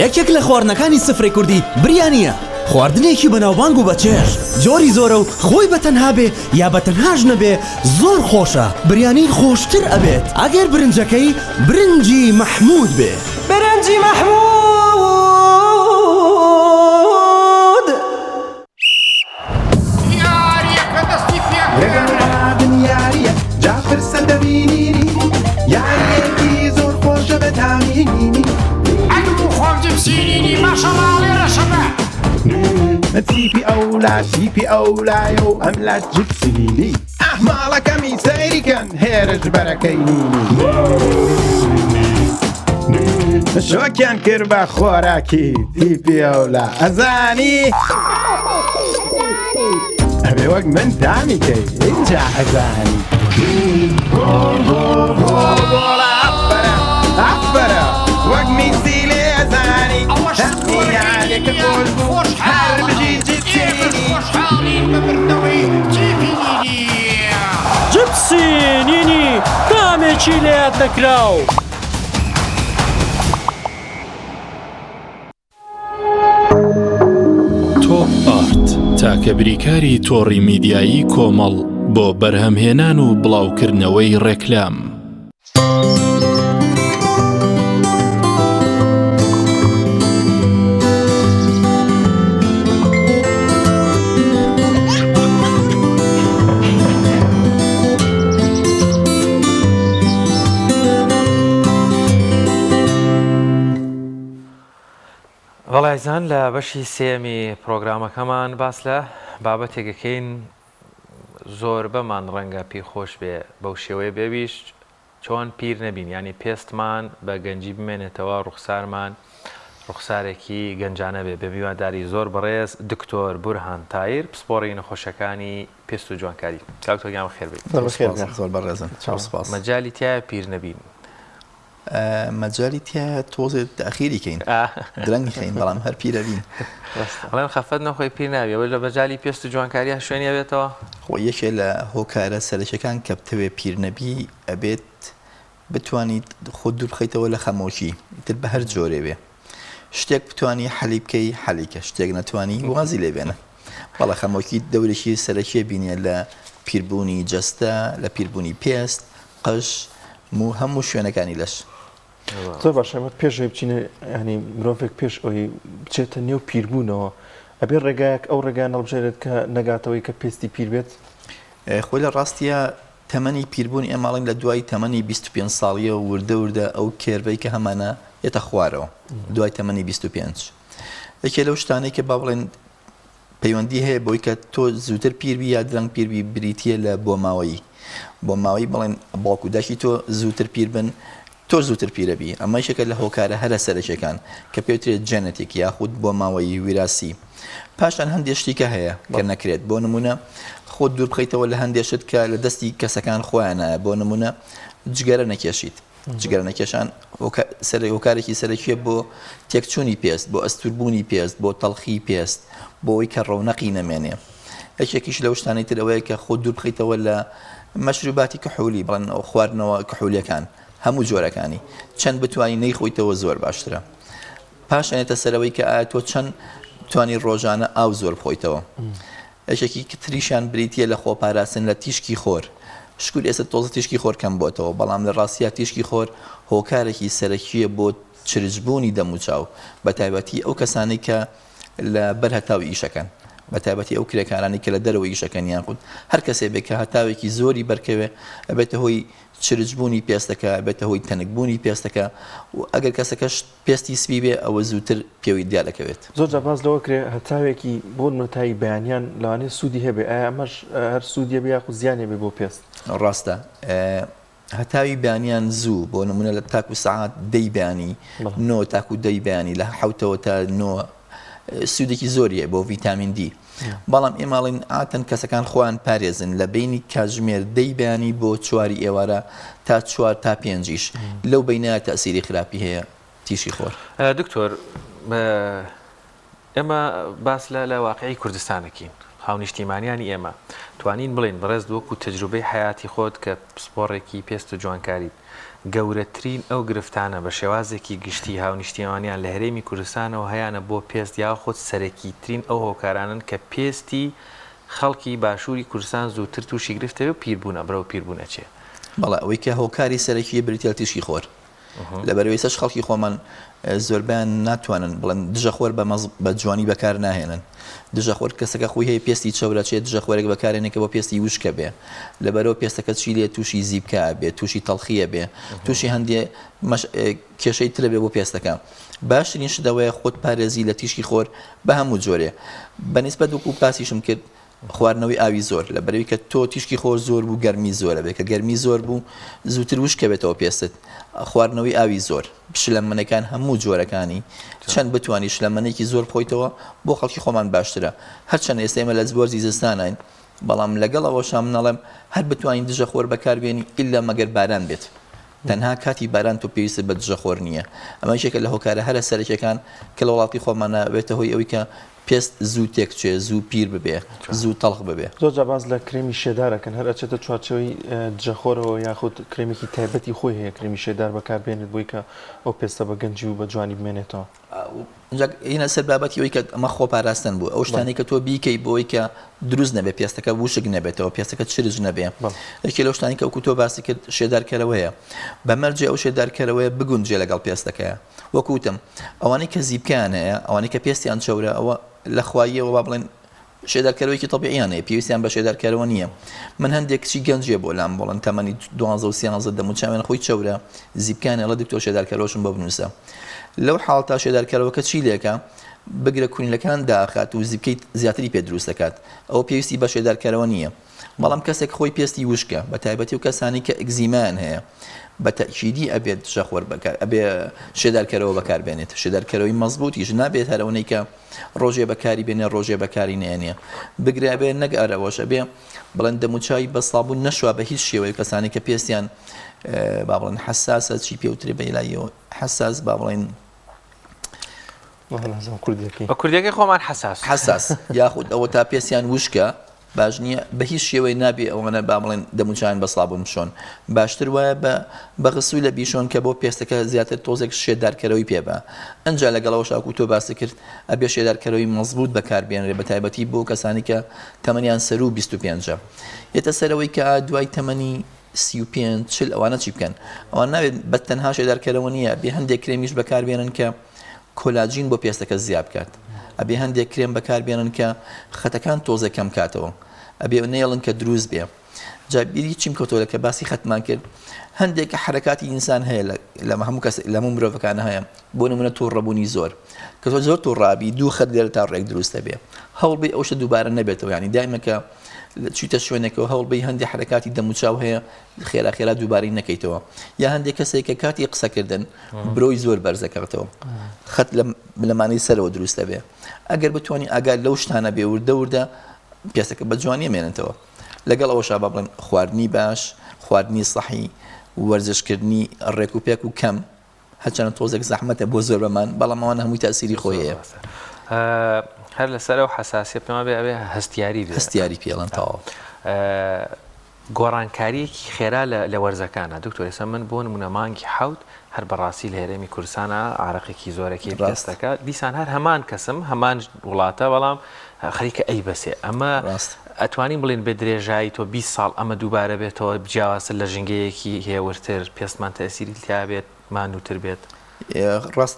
یەکێک لە خواردنەکانی سفرەی کوردی بریانیە خواردنێکی بەناوبانگ و بەچێژ جۆری زۆرە و خۆی بەتەنها بێ یا بەتەنهاش نەبێ زۆر خۆشە بریانی خۆشتر ئەبێت ئەگەر برنجەکەی برنجی مەحموود بێ برنجی مەحموود یاریەکە دەستی پێکردن یاریە جافرسە دەبینینی یاریەکی زۆر خۆشە بەتامینینی جبسيني ما شاء الله عليه رشبة تيبي أولايو أملا جبسيني أحمالك ميسيري كان هيرج بركيني شو كان كربا خوراكي تيبي أولا أزاني أبي وقت من دامي كي إنجا أزاني عفرة وقت ميسيلي أزاني هاتني عليك قول حرب جبسيني جبسيني كامي تشيليات نكراو تۆپ ئارت تاکە بریکاری تۆڕی میدیایی کۆمەڵ بۆ بەرهەمهێنان و بڵاوکردنەوەی ڕێکلام بەڵایزان لە بەشی سێمی پرۆگرامەکەمان باس لە بابەتێکەکەین زۆر بەمان ڕەنگە پێخۆش بێ بەو شێوەیە بێویش چۆن پیر نەبین ینی پێستمان بە گەنجی بمێنێتەوە ڕوخسارمان ڕوخسارێکی گەنجانە بێ بە میوانداری زۆر بەڕێز دکتۆر بورهان تایر پسپۆڕی نەخۆشەکانی پێست و جوانکاری کاکتۆگیان خێر بێت زۆر بەڕێزم مەجای تایە پیر نەبین مەجای تایە تۆزێت تاخیریکەین درەنگی خەین بەڵام هەر پیرەبین بەڵام خەفەت نەخۆی پیر نابێ لە بەجای پێست و جوانکاریە شوێنی ئەوێتەوە خۆ یەکێ لە هۆکارە سەرەکیەکان کە بتەوێ پیر نەبی ئەبێت بتوانیت خۆ دوور بخەیتەوە لە خەمۆشی تر بە هەر جۆرێ بێ شتێک بتوانی حەلی بکەی حەلیکە شتێک نەتوانی وازی لێ بێنە بەڵە خەمۆکی دەورێکی سەرەکیە بینێ لە پیربوونی جەستە لە پیربوونی پێست قەش هەموو شوێنەکانی لەش زۆر باشە پێشەوەی بچینە ینی مرۆڤێک پێش ئەوی بچێتە نێو پیربوونەوە ئەبێ ڕێگایەک ئەو ڕێگایان هەڵبژێرێت کە نەگاتەوەی کە پێستی پیر بێت خۆی لە ڕاستیە تەمەنی پیربوونی ئەماڵین لە دوای تەمەنی 25 ساڵیە و وردە ئەو کێربەی کە هەمانە یێتە خوارەوە دوای تەمەنی 25 یەکێ لەو شتانەی کە با بڵێن پەیوەندی هەیە بۆی کە تۆ زووتر پیربی یا درەنگ پیربی بریتیە لە بۆ ماوەیی بڵێن باوکو داشی تۆ زووتر پیر بن تۆ زووتر پیرەبی ئەمە یەکێکە لە هۆکارە هەرە سەرەکیەکان کە پێوترێت جەنەتێک یاخود بۆ ماوەیی ویراسی پاشان هەندێک شتێکە هەیە کە نەکرێت بۆ نمونە خۆت دوور بخەیتەوە لە هەندێشت کە لە دەستی کەسەکان خۆیانە بۆ نمونە جگەرە نەکێشیت جگەرە نەکێشان هۆکارێکی سەرەکیە بۆ تێکچوونی پێست بۆ ئەستوربوونی پێست بۆ تەڵخی پێست بۆ ئەوەی کە ڕەونەقی نەمێنێ یەکێکیش لەو شتانەی تر ئەوەیە کە خۆ دوور بخەیتەوە لە مەشروباتی کحولی بڵێن ئەو خواردنەوە کحولیەکان هەموو جۆرەکانی چەند بتوانی نەیخۆیتەوە زۆر باشترە پاشانێتە سەرەوەی کە ئایا تۆ چەند توانی ڕۆژانە ئاو زۆر بخۆیتەوە یەکێکی تریشان بریتە لە خۆپاراستن لە تیشکی خۆر شکور ئێستا تۆزە تیشکی خۆر کەم بۆتەوە بەڵام لە ڕاستیە تیشکی خۆر هۆکارێکی سەرەکیە بۆ چرجبوونی دەموچاو بە تایبەتی ئەو کەسانی کە لە بەر هەتاوی ئیشەکەن بە تایبەتی ئەو کرێکارانی کە لە دەرەوە ئیشەکەنیان خود هەر کەسێ بێت کە هەتاوێکی زۆری بەرکەوێ ئەبێتە هۆی چرجبوونی پێستەکە بێتە هۆی تەنکبوونی پێستەکە و ئەگەر کەسەکەش پێستی سپی بێ ئەوە زووتر پێوی دیار دەکەوێت زۆر جاپاس لەوە کرێ هەتاوێکی بۆ نوتایی بەیانیان لەوانێ سوودی هەبێ ئایا ئەمەش هەر سوودیە بێ یاخود زیانێ بێ بۆ پێست ڕاستە هەتاوی بەیانیان زوو بۆ نمونە لە تاکو سەعات دەی بەیانی نۆ تاکو دەی بەیانی لە حوتەوە تا نۆ سوودێکی زۆریە بۆ ڤیتامین دی بەڵام ئێماڵین ئاتەن کەسەکان خۆیان پارێزن لە بینی کاتژمێر دەی بەیانی بۆ چواری ئێوارە تا 4 تا 5 لەو بینە تەسیری خراپی هەیە تیشی خۆر دکتۆر ئێمە باس لە واقعی کوردستانەکەین هاونیشتیمانیانی ئێمە توانین بڵێن بەڕێز وەکو تەجروبەی حیاتی خۆت کە سپۆڕێکی پێست و جوانکاریت گەورەترین ئەو گرفتانە بە شێوازێکی گشتی هاونیشتیمانیان لە هەرێمی کوردستانەوە هەیەە بۆ پێست یا خۆت سەرەکی ترین ئەو هۆکارانن کە پێستی خەڵکی باشووری کوردستان زووتر تووشی گرفتەوە و پیربوونە برەو پیربوونە چێ بەڵێ ئەوەی کە هۆکاری سەرەکی بریتە تیشکی خۆر لەبەرەوەی سەش خەڵکی خۆمان زۆربیان ناتوانن بڵێن دژە خۆر بە جوانی بەکار ناهێنن دژە خۆر کەسەکە خۆی هەیە پێستی چەورە چێت دژە خۆرێک بەکارێنێکە بۆ پێستی وشکە بێ لەبەرەوە پێستەکە چی لێ تووشی زیبکە بێ تووشی تەڵخیە بێ تووشی هەندێ کێشەی ترە بێ بۆ پێستەکە باشترین شتەوەیە خۆت پارێزی لە تیشکی خۆر بە هەموو جۆرێ بەنسبەت وەکو پاسیشم کرد خواردنەوەی ئاوی زۆر لەبەرەوەی کە تۆ تیشکی خۆر زۆر بوو گەرمی زۆرە بێت کە گەرمی زۆر بوو زووتر وشکە بێتەوە پێستت خواردنەوەی ئاوی زۆر شلەمەنەکان هەموو جۆرەکانی چەند بتوانانی شلەمەنێکی زۆر بخۆیتەوە بۆ خەڵکی خۆمان باشترە هەرچەند ئێستا ئێمە لە زبۆرزی زستانین بەڵام لەگەڵەوەشان منەڵێم هەر بتوانین دژە خۆر بەکاربێنی ئیلا مەگەر باران بێت تەنها کاتی باران تۆ پێویستە بە دژە خۆر نییە ئەمە یەکێکە لە هۆکارە هەرە سەرەکیەکان کە لە وڵاتی خۆمانە بێتە هۆی ئەوەی کە پێست زوو تێکچێ زوو پیر ببێ زوو تەڵخ ببێ زۆر جاپاس لە کریمی شێدارەکەن هەر ئەچێتە چوارچەوەی دژەخۆرەوە یاخود کرێمێکی تایبەتی خۆی هەیە کریمی شێدار بەکاربێنێت بۆی کە ئەو پێستە بە گەنجی و بە جوانی بمێنێتەوە هینە سەر بابەتی ئەوەی کە ئەمە خۆپاراستن بوو ئەو شتانی کە تۆ بیکەی بۆی کە دروست نەبێت پێستەکە وشک نەبێتەوە پێستەکە چرج نەبێ یەکێ لەو شتانی کە وەکو تۆ باسی کرد شێدارکەرەوەیە بەمەرجێ ئەو شێدارکەرەوەیە بگونجێ لەگەڵ پێستەکەیە وەکوتم ئەوانەی کە زیبکیان هەیە ئەوانەی کە پێستیان چەورە ئەوە لە خواییەوە با بڵێن شێدارکەرەوەیکی تەبیعیانەیە پێویستیان بە شێدارکەرەوە نییە من هەندێک کچی گەنجێ بۆ لام بڵێن تەمەنی 12 و 13 دەموچاوێن خۆی چەورە زیبکانە لە دکتۆر شێدارکەرەوەشم بە بنووسە لەو حاڵتا شێدارکەرەوەکە چی لێکە بگرە کونیلەکان داخات و زیبکەی زیاتری پێ دروست دەکات ئەوە پێویستی بە شێدارکەرەوە نییە بەڵام کەسێک خۆی پێستی وشکە بە تایبەتی و کەسانی کە ئەگزیمان هەیە بە تەکیدی ئەبێت شەخۆر بەکار ئەبێ شێدارکەرەوە بەکاربێنێت شێدارکەرەوەی مەزبوطیش نابێت هەرەوەی کە ڕۆژێ بەکاری بێنێ ڕۆژێ بەکاری نێنێ بگرێ بێ نەک ئەرەوەش ئەبێ بڵێن دەموچاوی بە سابوون نەشوە بە هیچ شێوەیە کەسانی کە پێستیان با بڵێن حساسە چی پێوترێ بە لایەوە حساس با بڵێن بە کوردیەکەی خۆمان حساس یاخود ئەوە تا پێستیان وشکە باش نییە بە هیچ شێوەی نابێ ئەوەنە با بڵێن دەموچان بە سڵابوون بشۆن باشتر وایە بە غسووی لە بیشۆن کە بۆ پێستەکە زیاتر تۆزێک شێدارکەرەوەی پێبە ئەنجا لەگەڵەوە شاکو تۆ باسی کرد ئەبێ شێدارکەرەوەی مەزبوط بەکاربێنرێ بە تایبەتی بۆ کەسانی کە تەمەنیان سەر و 25 یێتە سەرەوەی کە دوای تەمەنی 35 ئەوانە چی بکەن ئەوان ناوێت بە تەنها شێدارکەرەوە نییە بێ هەندێک کرێمیش بەکاربێنن کە کۆلاجین بۆ پێستەکە زیاد بکات ئەبێ هەندێک کرێم بەکاربێنن کە خەتەکان تۆزە کەم کاتەوە ئەبێ نێڵن کە دروست بێ جابیری چیم کۆتۆلە کە باسی خەتمان کرد هەندێک حرکاتی ئینسان هەیە لە هەموو کەس لە هەموو مرۆڤەکانە هەیە بۆ نمونە تووڕەبوونی زۆر کە تۆ زۆر تووڕابی دوو خەت لێرە تا ڕێک دروستە بێ هەوڵبێ ئەو شتە دووبارە نەبێتەوە ینی دایمە کە چیتە شوێنێکەوە هەوڵبەی هەندێک حرکاتی دەموچاو هەیە خێرا دووبارەی نەکەیتەوە یا هەندێک کەسێک کە کاتی قسەکردن برۆی زۆر بەرزەکەوێتەوە خەت لەمانەی سەرەوە دروستە بێ ئەگەر بتوانانی ئاگار لەو شتانە بێ وردە پێستەکە بە جوانی مێنێتەوە لەگەڵ ئەوەشا با بڵێن خواردنی باش خواردنی سەحی وەرزشکردنی ڕێک و پێک و کەم هەرچەند تۆزێک زەحمەتە بۆ زۆر بەمان بەڵام ئەوانە هەمووی تاسیری خۆی هەیە هەر لەسەر و حساسیە پێما بێ هەستیاری پێڵەن تاوا گۆڕانکاریەکی خێرا لە وەرزەکانە دکتۆر ئێستا من بۆ نمونە مانگی حوت هەر بەڕاستی لە هێرێمی کوردستانە عارەقێکی زۆرەکی ڕاستەکە دیسان هەر هەمان کەسم هەمان وڵاتە بەڵام خەریکە ئەی بەسێ ئەمە ئەتوانین بڵێن بە درێژایی تۆ 20 ساڵ ئەمە دووبارە بێتەوە جیاوازتر لە ژنگەیەکی هێورتر پێستمان تەسیری تیا بێت ماندووتر بێت ڕاست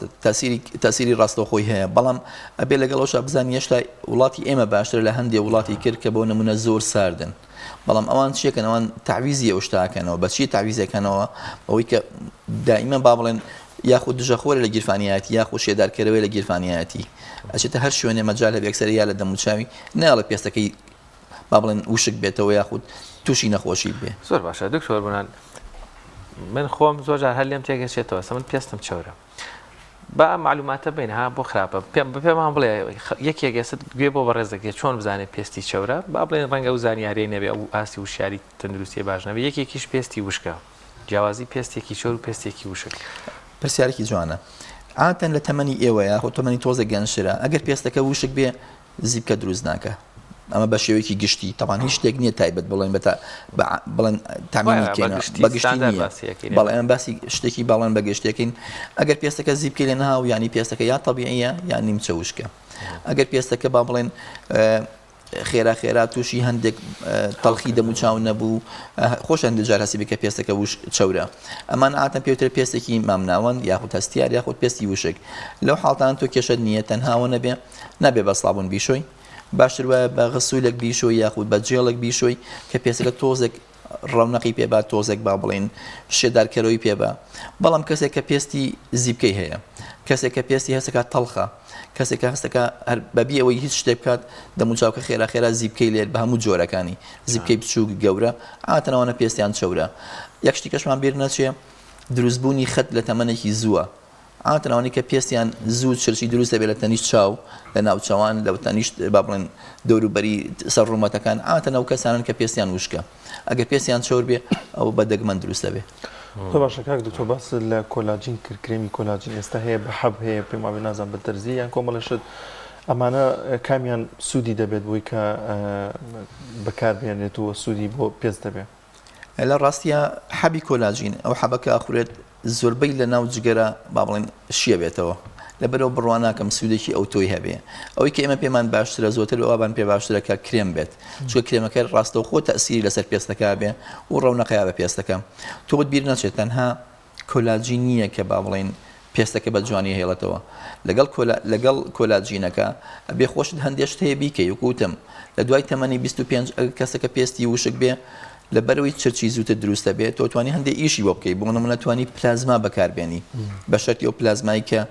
تاسیری ڕاستەوخۆی هەیە بەڵام ئەبێ لەگەڵەوەش بزانانی هێشتا وڵاتی ئێمە باشتر لە هەندێک وڵاتی کرد کە بۆ نمونە زۆر ساردن بەڵام ئەوان چیەکەن ئەوان تعویزی ئەو شتاکەنەوە بەچی تعویزەکەنەوە ئەوەی کە دائیمە با بڵێن یاخود دژەخۆرە لە گیرفانیەتی یاخود شێدارکەرەوەی لە گیرفانیەتی ئەچێتە هەر شوێنێ مەجال هەبێ ئەکسەرە یا لە دەموچاوی ناڵە پێستەکەی با بڵێن وشک بێتەوە یاخود تووشی نەخۆشی بێ زۆر باشە دکتۆر بنان من خۆم زۆر جار هەر لێم تێگەچێتەوە من پێستم چۆرە با معلوماتە بین ها بۆ خراپە پێمان بڵێ یەکێک ئێستا گوێ بۆ بەڕێز دەکرێت چۆن بزانێت پێستی چەورە با بڵێن ڕەنگە و زانیاریی نەبێ ئەو ئاسی وشیاری تەندروستی باش نەبێ یەکێکیش پێستی وشکە جیاوازی پێستێکی چۆر و پێستێکی وشک پرسیارێکی جوانە ئاتەن لە تەمەنی ئێوەیە خۆ تەمەنی تۆزە گەنجترە ئەگەر پێستەکە وشک بێ زیبکە دروست ناکە ئەمە بە شێوەیەکی گشتی تەوان هیچ شتێک نییە تایبەت بڵێن بڵێن تامینیکەین بەگشتی نییە بەڵێ ئەمە باسی شتێکی باڵێن بەگەشتێکین ئەگەر پێستەکە زیبکە لێ ناو ینی پێستەکە یا تەبیعیە یان نیمچە وشکە ئەگەر پێستەکە با بڵێن خێرا تووشی هەندێک تەڵخی دەموچاو نەبوو خۆش هەندێک جار هەسی بکە پێستەکە وش چەورە ئەمان ئاتەن پێوتر پێستێکی مامناوەند یاخود هەستیار یاخود پێستی وشک لەو حاڵتان تۆ کێشت نییە تەنهاوە نەبێ بە سڵابوون بیشۆی باشتر وایە بە غسوولێک بیشۆی یاخود بە جێڵێک بیشۆی کە پێسەکە تۆزێک ڕەونەقی پێبا تۆزێک با بڵێن شێدارکەرەوەی پێبا بەڵام کەسێک کە پێستی زیبکەی هەیە کەسێک کە پێستی هەستەکە تەڵخە کەسێک کە هەستەکە هەر بەبی ئەوەی هیچ شتێک بکات دەموچاوکە خێرا زیبکەی لێت بە هەموو جۆرەکانی زیبکەی بچووک گەورە ئاتەنەوەنە پێستیان چەورە یەک شتی کەشمان بیر نەچێ دروستبوونی خەت لە تەمەنێکی زووە ئاتەنەوەی کە پێستیان زوو چرچی دروست دەبێت لە تەنیشت چاو لە ناوچەوان لە تەنیشت با بڵێن دەوروبەری سەر ڕوومەتەکان ئاتەنەو کەسانن کە پێستیان وشکە ئەگەر پێستیان چۆر بێ ئەو بە دەگمەن دروست دەبێت تۆ باشە کاک دکتۆر باس لە کۆلاجین کرد کرێمی کۆلاجین ئێستا هەیە بە حەب هەیە پێم وابێ نازان بە دەرزی یان کۆمەڵەشت ئەمانە کامیان سوودی دەبێت بۆی کە بەکاربێنێتەوە سوودی بۆ پێست دەبێت لە ڕاستیە حەبی کۆلاجین ئەو حەبەکە ئاخورێت زۆربەی لە ناو جگەرە با بڵێن شیە بێتەوە لەبەرەوە بڕوان ناکەم سوودێکی ئەو تۆی هەبێ ئەوەی کە ئێمە پێمان باشترە زۆرتر ئەوان پێ باشترەکە کرێم بێت چۆ کرێمەکە ڕاستەوە خۆ تەسیری لەسەر پێستەکە بێ و ڕەونەقەیە بە پێستەکە تۆ بیر نەچێت تەنها کۆلاجین نییە کە با بڵێن پێستەکە بە جوانی هێڵێتەوە لەگەڵ کۆلاجینەکە ئەبێ خۆشت هەندێک شت هەیە بیکەی وکوتم لە دوای تەمەنی 25 کەسەکە پێستی وشک بێ لە بەرەوەی چرچی زووتر دروستە بێت تۆ توانی هەندێک ئیشی بۆ بکەیت بۆ نمونە توانی پلازما بەکاربێنی بە شەرتی ئەو پلازمایی کە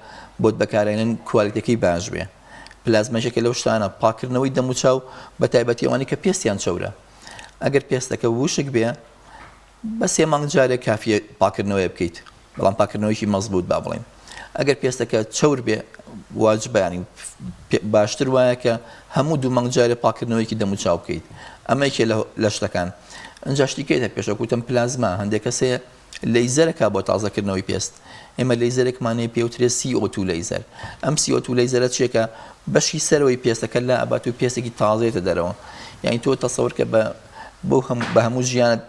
بۆت بەکارێنن کوالیتەکەی باش بێ پلازمەشێکە لەو شتانە پاکردنەوەی دەموچاو بە تایبەتی ئەوانی کە پێستیان چەورە ئەگەر پێستەکە وشک بێ بە 3 مانگ جارێک کافیە پاکردنەوەی بکەیت بەڵام پاکردنەوەیکی مەزبوط با بڵێن ئەگەر پێستەکە چەور بێ واجبیانی باشتر وایە کە هەموو 2 مانگ جارێ پاکردنەوەیکی دەموچاو بکەیت ئەمەیەکێ لە شتەکان ئەنجا شتیکەیتە پێشەکوتم پلازما هەندێک کەسەیە لەیزەرەکە بۆ تازەکردنەوەی پێست ئێمە لەیزەرێکمانەیە پێوترێت CO2 لەیزەر ئەم CO2 لەیزەرە چیەکە بەشی سەرەوەی پێستەکە لە ئەبات و پێستێکی تازێتە دەرەوە یعنی تۆ تەسەور کە بە هەموو ژیانت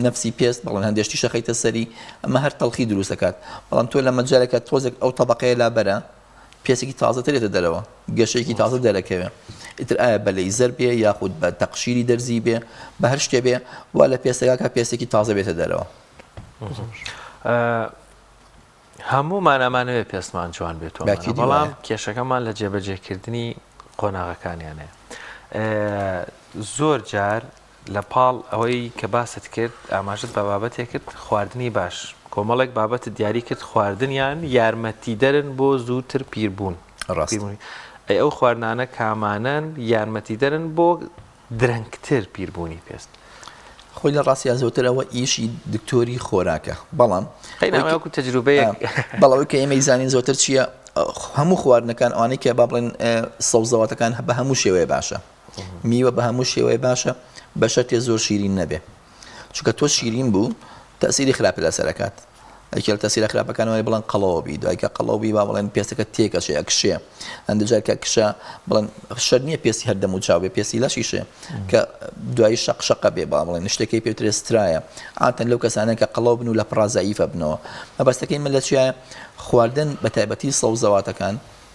نەفسی پێست بەڵێن هەندێشتی شەخەیتە سەری ئەمە هەر تەڵخی دروست دەکات بەڵام تۆ لە مەجارێکە تۆزێک ئەو تەبەقەیە لابەرە پێسێکی تازەترێتە دەرەوە گەشەیەکی تازە دەرەکەوێ ئیتر ئایا بە لەیزەر بێ یاخود بە تەقشیری دەرزی بێ بە هەر شتێ بێ وا لە پێستەکە پێستێکی تازە بێتە دەرەوە هەمومان ئەمانەوێت پێستمان جوان بێتەوە بەڵام کێشەکەمان لە جێبەجێکردنی قۆناغەکانیانەیە زۆر جار لە پاڵ ئەوەی کە باست کرد ئاماژت بە بابەتێک کرد خواردنی باش کۆمەڵێک بابەت دیاری کرد خواردنیان یارمەتی دەرن بۆ زووتر پیربوون ئەو خواردنانە کامانن یارمەتی دەرن بۆ درەنگتر پیربوونی پێست خۆی لە ڕاستیا زۆرتر ئەوە ئیشی دکتۆری خۆراکە بەڵام قەیناوەکو تەجروبەیە بەڵەوەی کە ئێمە زانین زۆرتر چییە هەموو خواردنەکان ئەوانەی کە با بڵێن سەوزەواتەکان بە هەموو شێوەیە باشە میوە بە هەموو شێوەیە باشە بە شەرتێ زۆر شیرین نەبێ چونکە تۆ شیرین بوو تەسیری خراپی لەسەرەکات ئەکێل تەسیرە خراپەکانەوەی بڵێن قەڵەوەبی دوایکە قەڵەوبی با بڵێن پێستەکە تێکەشێ ئەکشێ هەندجارکە کشە بڵێن شەر نییە پێستی هەردەم و چاوێ پێسی لەشیشێ کە دوایی شەقشەقە بێ با بڵێن شتێکی پێوترێ سترایە ئاتەن لەو کەسانە کە قەڵەو بن و لە پڕازاییفە بنەوە مەبەستەکەی من لە چیایە خواردن بە تایبەتی سەوزەواتەکان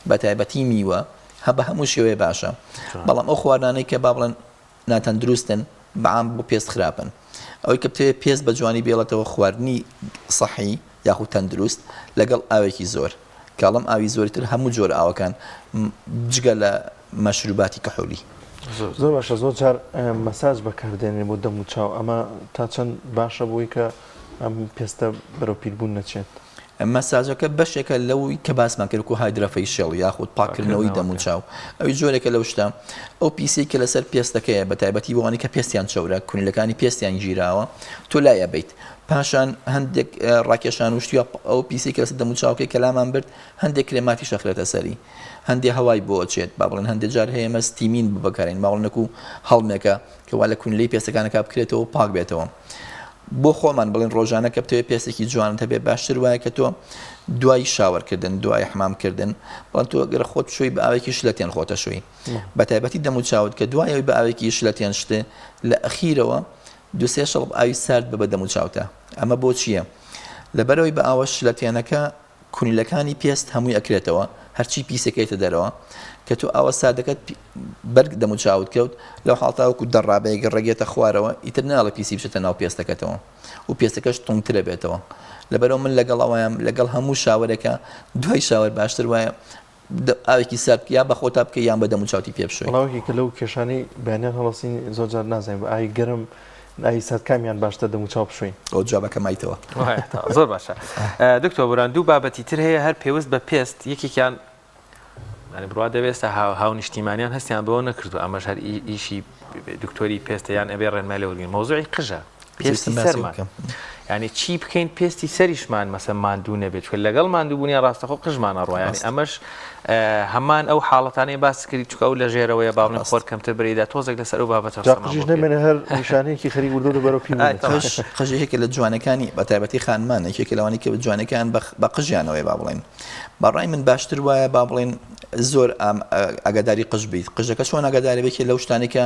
بە تایبەتی میوە هە بە هەموو شێوەیە باشە بەڵام ئەو خواردانەی کە با بڵێن ناتەندروستن بەعام بۆ پێست خراپن ئەوەی کە بتوێت پێست بە جوانی بێڵێتەوە خواردنی سەحی یاخود تەندروست لەگەڵ ئاوێکی زۆر کاڵم ئاوی زۆرتر هەموو جۆر ئاوەکان جگە لە مەشروباتی کەحولی زۆر باشە زۆر جار مەساج بەکاردێنێ بۆ دەم و چاو ئەمە تا چەند باشە بۆی کە ئەم پێستە بەرەو پیربوون نەچێت مەساجەکە بەشێکە لەوەی کە باسمان کرد و هایدرەفەیشێڵ یاخود پاکردنەوەی دەم و چاو ئەوی جۆرێکە لەو شتە ئەو پیسی کە لەسەر پێستەکەیە بە تایبەتی بۆوانی کە پێستیان چەورە کونیلەکانی پێستیان گیراوە تۆ لایە بیت پاشان هەندێک ڕاکێشان وشتیوە ئەو پیسی کە لەسەر دەم و چاوکەی کەلامان برد هەندێک کرێماتی شەخرێتە سەری هەندێک هەوای بۆ چێت با بڵێن هەندێک جار هەیە مە ستیمین ببەکارێن باوڵنەک و هەڵمێکە کە وا لە کونیلەی پێستەکانەکە بکرێتەوە پاک بێتەوە بۆ خۆمان بڵێن ڕۆژانە کە بتوێت پێستێکی جوانت هەبێ باشتر وایە کە تۆ دوای شاوەرکردن دوای حمامکردن بەڵام تۆ گەرە خۆت شوی بە ئاوێکی شلەتیان خۆتە شوی بە تایبەتی دەم و چاوت کە دوایەوەی بە ئاوێکی شلەتیان شتێ لە ئەخیرەوە دوسێ شەڵب ئاوی سارد بە دەم و چاوتە ئەمە بۆ چییە لەبەرەوەی بە ئاوە شلەتیانەکە کونیلەکانی پێست هەمووی ئەکرێتەوە هەرچی پیسەکەیتە دەرەوە کە تۆ ئاوە سادەکەت بەرگ دەم و چاوت کەوت لەو حاڵتاوەکو دەڕابەیەگە ڕێگێتە خوارەوە ئیتر ناڵە پیسی بچێتە ناو پێستەکەتەوە و پێستەکەش تونگترە بێتەوە لەبەرەوە من لەگەڵ ئەوەیان لەگەڵ هەموو شاوەرێکە دوای شاوەر باشتر وایە ئاوێکی سارد یا بە خۆتا بکە یان بە دەم و چاوتی پێ بشوی وڵاوێکی کە لەو کێشانەی بەیانیان هەڵەسین زۆر جار نازانین بە ئاوی گەرم ئاوی سەرکامیان باشتر دەم و چاو بشوین ئەو جوابەکە مایتەوە زۆر باشە دکتۆر بوران دوو بابەتی تر هەیە هەر پێویست بە پێست یەکێکیان بڕوا دەوێستە هاو نیشتیمانیان هەستیان بەوە نەکردو ئەمەش هەر ئیشی دکتۆری پێستەیان ئەبێ ڕێنمای لەوەگرین مۆزوعی قژە پێستی سەرمان یعنی چی بکەین پێستی سەریشمان مەسە ماندوو نەبێت چکە لەگەڵ ماندووبوونیان ڕاستەخۆ قژمانە ڕۆیانی ئەمەش هەمان ئەو حاڵەتانەی باس کردی چکە ئەو لە ژێرەوەیە باڵێن خۆر کەمتر بریدا تۆزێک لەسەر ئەو بابەتە قژیش نەمێنە هەر نیشانەیەکی خەری وردو لە بەرەو پیم قژێکێکە لە جوانەکانی بە تایبەتی خانمان یەکێکە لەوانی کە جوانەکان بە قژیانەوەی با بڵێن بەڕای من باشتر وایە با بڵێن زۆر ئاگاداری قژ بیت قژەکە چۆن ئاگاداری بێکی لەو شتانێکە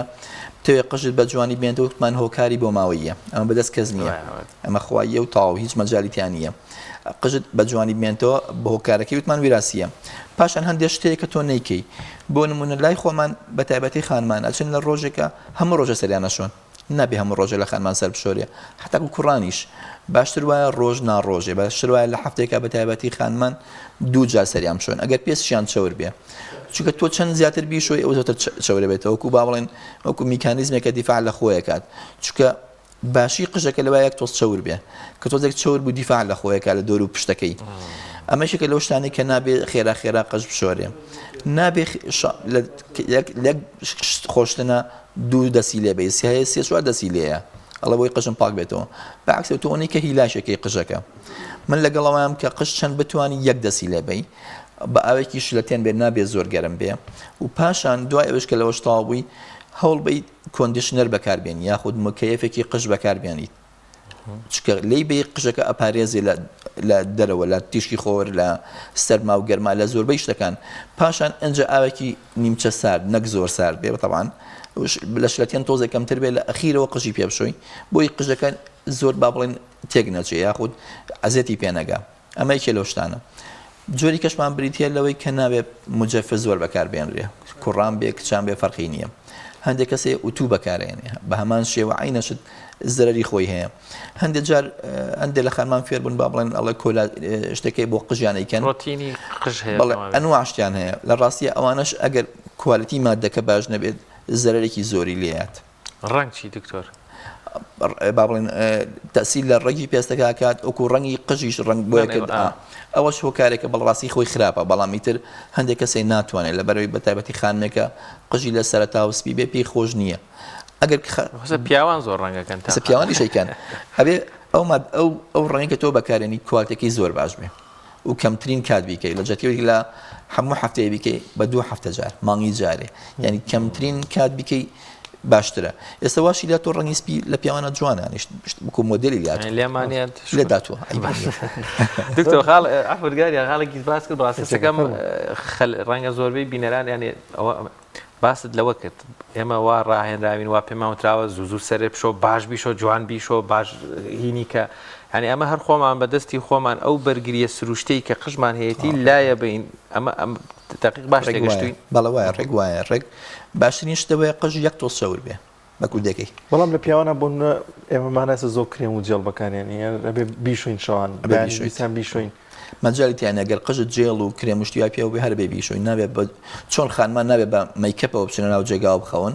تەوێ قژت بە جوانی بێنێتەوە وتمان هۆکاری بۆ ماوەیە ئەمە بەدەست کەس نییە ئەمە خوایە و تاو هیچ مەجالیتیان نییە قژت بە جوانی بێنێتەوە بە هۆکارەکەی وتمان ویراسیە پاشان هەندێک شتێک کە تۆ نەیکەی بۆ نمونە لای خۆمان بە تایبەتی خانمان ئەچن لە ڕۆژێکە هەموو ڕۆژە سەریانە شۆن نابێ هەموو ڕۆژە لە خانمان سەر بشۆرێ حتا و کوڕانیش باشتر وایە ڕۆژ ناڕۆژێ باشتر وایە لە هەفتێکە بە تایبەتی خانمان دوو جار سەریان بشۆن ئەگەر پێستیان چەور بێ چونکە تۆ چەند زیاتر بیشۆی ئەو زۆرتر چەورە بێتەوە وەکو با بڵێن وەکو میکانیزمێکە دیفاع لە خۆی کات چونکە باشی قژەکە لەوایەک تۆز چەور بێ کە تۆزێک چەور بوو دیفاع لە خۆیەکە لە دۆر و پشتەکەی ئەمەشێکە لەو شتانی کە نابێ خێرا قژ بشۆرێ نابێ خۆشتنە 2 دەسیلێ بێ هەیە 3-4 دەسیلەیە ئەڵە بۆی قژم پاک بێتەوە بەعکس تۆنی کە هیلاشێکی قژەکە من لەگەڵەوەیان کە قژ چەند بتوانی 1 دەسیلێ بێ بە ئاوێکی شلەتێن بێ نابێ زۆر گەرم بێ و پاشان دوای ئەوش کە لەوەش تاوبووی هەوڵ بی کۆندیشنەر بەکاربێن یاخود مکەیفێکی قژ بەکاربێنیت چکە لی بێ قژەکە ئەپارێزی لە دەرەوە لە تیشکی خۆر لە سەرما و گەرما لە زۆربەی شتەکان پاشان ئەنج ئاوێکی نیمچە سارد نەک زۆر سارد بێ بەتەوان لە شلەتێن تۆزێک کەمتر بێ لە ئەخیرەوە قژی پێ بشۆی بۆی قژەکە زۆر با بڵێن تێک نەچێ یاخود ئەزێتی پێنەگا ئەمە یەکێ لەو شتانە جۆری کەشمان بریتە لەوەی کە نابێت مجەفە زۆر بەکاربێنرێ کوڕان بێ کچان بێ فەرقی نییە هەندێک کەسێ ئوتو بەکارێنێ بە هەمان شێوە عینەشت زەرری خۆی هەیە هەندێک جار هەندێک لە خانمان فێر بوون با بڵێن ئەڵێ کۆلا شتێکی بۆ قژیانەیکەن ئەنواع شتیان هەیە لە ڕاستیە ئەوانش ئەگەر کوالیتی مادەکە باش نەبێت زەرێکی زۆری لێات ڕەنگ چی دکتۆر با بڵێن تەسیل لە ڕێگی پێستەکە کات ئەوکو ڕەنگی قژیش ڕنگ بۆیە کرد ئەوەش هۆکارێکە بەڵڕاستی خۆی خراپە بەڵامی تر هەندێک کەسێ ناتوانێت لە بەرەوەی بە تایبەتی خانمێکە قژی لە سەرەتا وسپی بێ پێی خۆش نییە ئەگەر پیاوان زۆر ڕەنگەکەن پیاوانی شەیکەن هەبێ ئەو ڕەنگە تۆ بەکارێنی کوالتێکی زۆر باش بێ و کەمترین کات بیکەی لە جەتیوەی لە هەموو هەفتەیە بیکەی بە 2 هەفتە جار مانگی جارێ یعنی کەمترین کات بیکەی باشترە ئێستا واشی لە تۆ ڕەنگی سپی لە پیاوانە جوانە بکو مۆدلی لێمانیان لێ داتوە دکتۆر خاڵ ئەفرگاری خاڵێکی باس کرد ڕاستەکەم ڕەنگە زۆربەی بینەران یعنی ئەوە باست لەوە کرد ئێمە وا ڕاهێنراوین وا پێماوتراوە زوو سەرێ بشۆ باش بیشۆ جوان بیشۆ باش هینی کە ینی ئەمە هەر خۆمان بەدەستی خۆمان ئەو بەرگریە سروشتەی کە قژمان هەیەی لایە بین ئەمە دقیق باش تێگەشتوین بەڵە وایە ڕێک وایە ڕێک باشترین شتەوەیە قژ یەک تۆ سەور بێ بە کوردەکەی بەڵام لە پیاوانە بوون ئێمەمانەسە زۆر کرێم و جێڵ بەکارێنی ئەبێ بیشوین شەوان بیسان بیشوین مەجالیتیان ئەگەر قژت جێڵ و کرێمشتیای پێ بێ هەر بێ بیشوین نابێت چۆن خانمان نابێت بە مەیکەپەوە بچنە ناو جێگاوە بخەون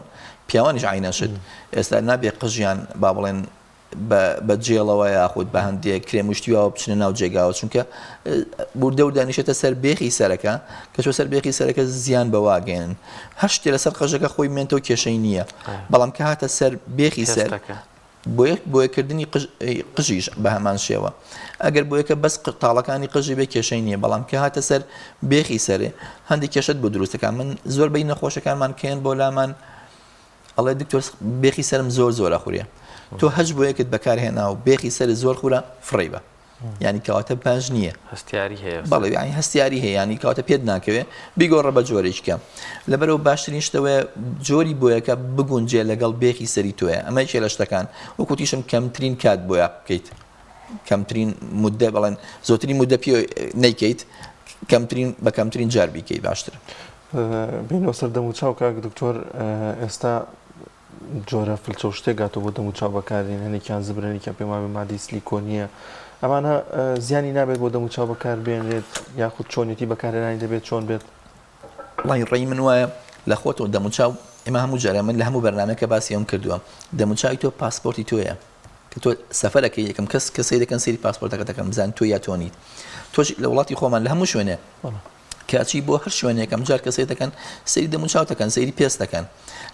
پیاوانیش عینەشت ئێستا نابێت قژیان با بڵێن بە جێڵەوە یاخود بە هەندێک کرێمشتیەوە بچنە ناو جێگاوە چونکە بوردە و دانیشێتە سەر بێخی سەرەکە کە چۆ سەر بێخی سەرەکە زیان بەواگەێنن هەر شتێ لەسەر قژەکە خۆی مێنتەوە کێشەی نییە بەڵام کە هاتە سەر بێخی سەر بۆیەکردنی قژیش بە هەمان شێوە ئەگەر بۆیەکە بەس تاڵەکانی قژی بێ کێشەی نییە بەڵام کە هاتە سەر بێخی سەرێ هەندێک کێشت بۆ دروستەکان من زۆربەی نەخۆشەکانمان کێن بۆ لامان ئەڵێ دکتۆر بێخی سرم زۆر ئەخورێ تۆ هەج بۆ یەکت بەکارهێنا و بێخی سەر زۆر خورە فڕی بە ینی کەواتە باش نییە هەستیاری هەیە بەڵێ ینی هەستیاری هەیە ینی کەواتە پێت ناکەوێ بیگۆڕە بە جۆرێککە لەبەرەوە باشترین شتەوەی جۆری بۆیەکە بگونجێ لەگەڵ بێخی سەری تۆیە ئەمە چێ لە شتەکان وەکوتیشم کەمترین کات بۆیە بکەیت کەمترین مدە بەڵێن زۆترین مدە پێ نەیکەیت بە کەمترین جار بیکەیت باشتر بینەوە سەر دەم و چاو کاک دکتۆر ئێستا جۆرە فلچە و شتێک گاتەوە بۆ دەم و چاو بەکارێن هەنێکیان زبرێنێکیان پێما بێ مادەی سلیکۆنیە ئەمانە زیانی نابێت بۆ دەم و چاو بەکار بێنێت یاخود چۆنیەتی بەکارهێنانی دەبێت چۆن بێت وڵی ڕێی من وایە لە خۆتەوە دەم و چاو ئێمە هەموو جارە من لە هەموو بەرنامەکە باسی ئەوم کردووە دەم و چاوی تۆ پاسپۆرتی تۆیە کە تۆ سەفەرەکەی یەکەم کەسی دەکەن سەیری پاسپۆرتەکە دەکەن بزان تۆ یا تۆ نیت تۆش لە وڵاتی خۆمان لە هەموو شوێنێ کاچی بۆ هەر شوێنێکم جار کەسی دەکەن سەیری دەم و چاو دەکەن سەیری پێست دەکەن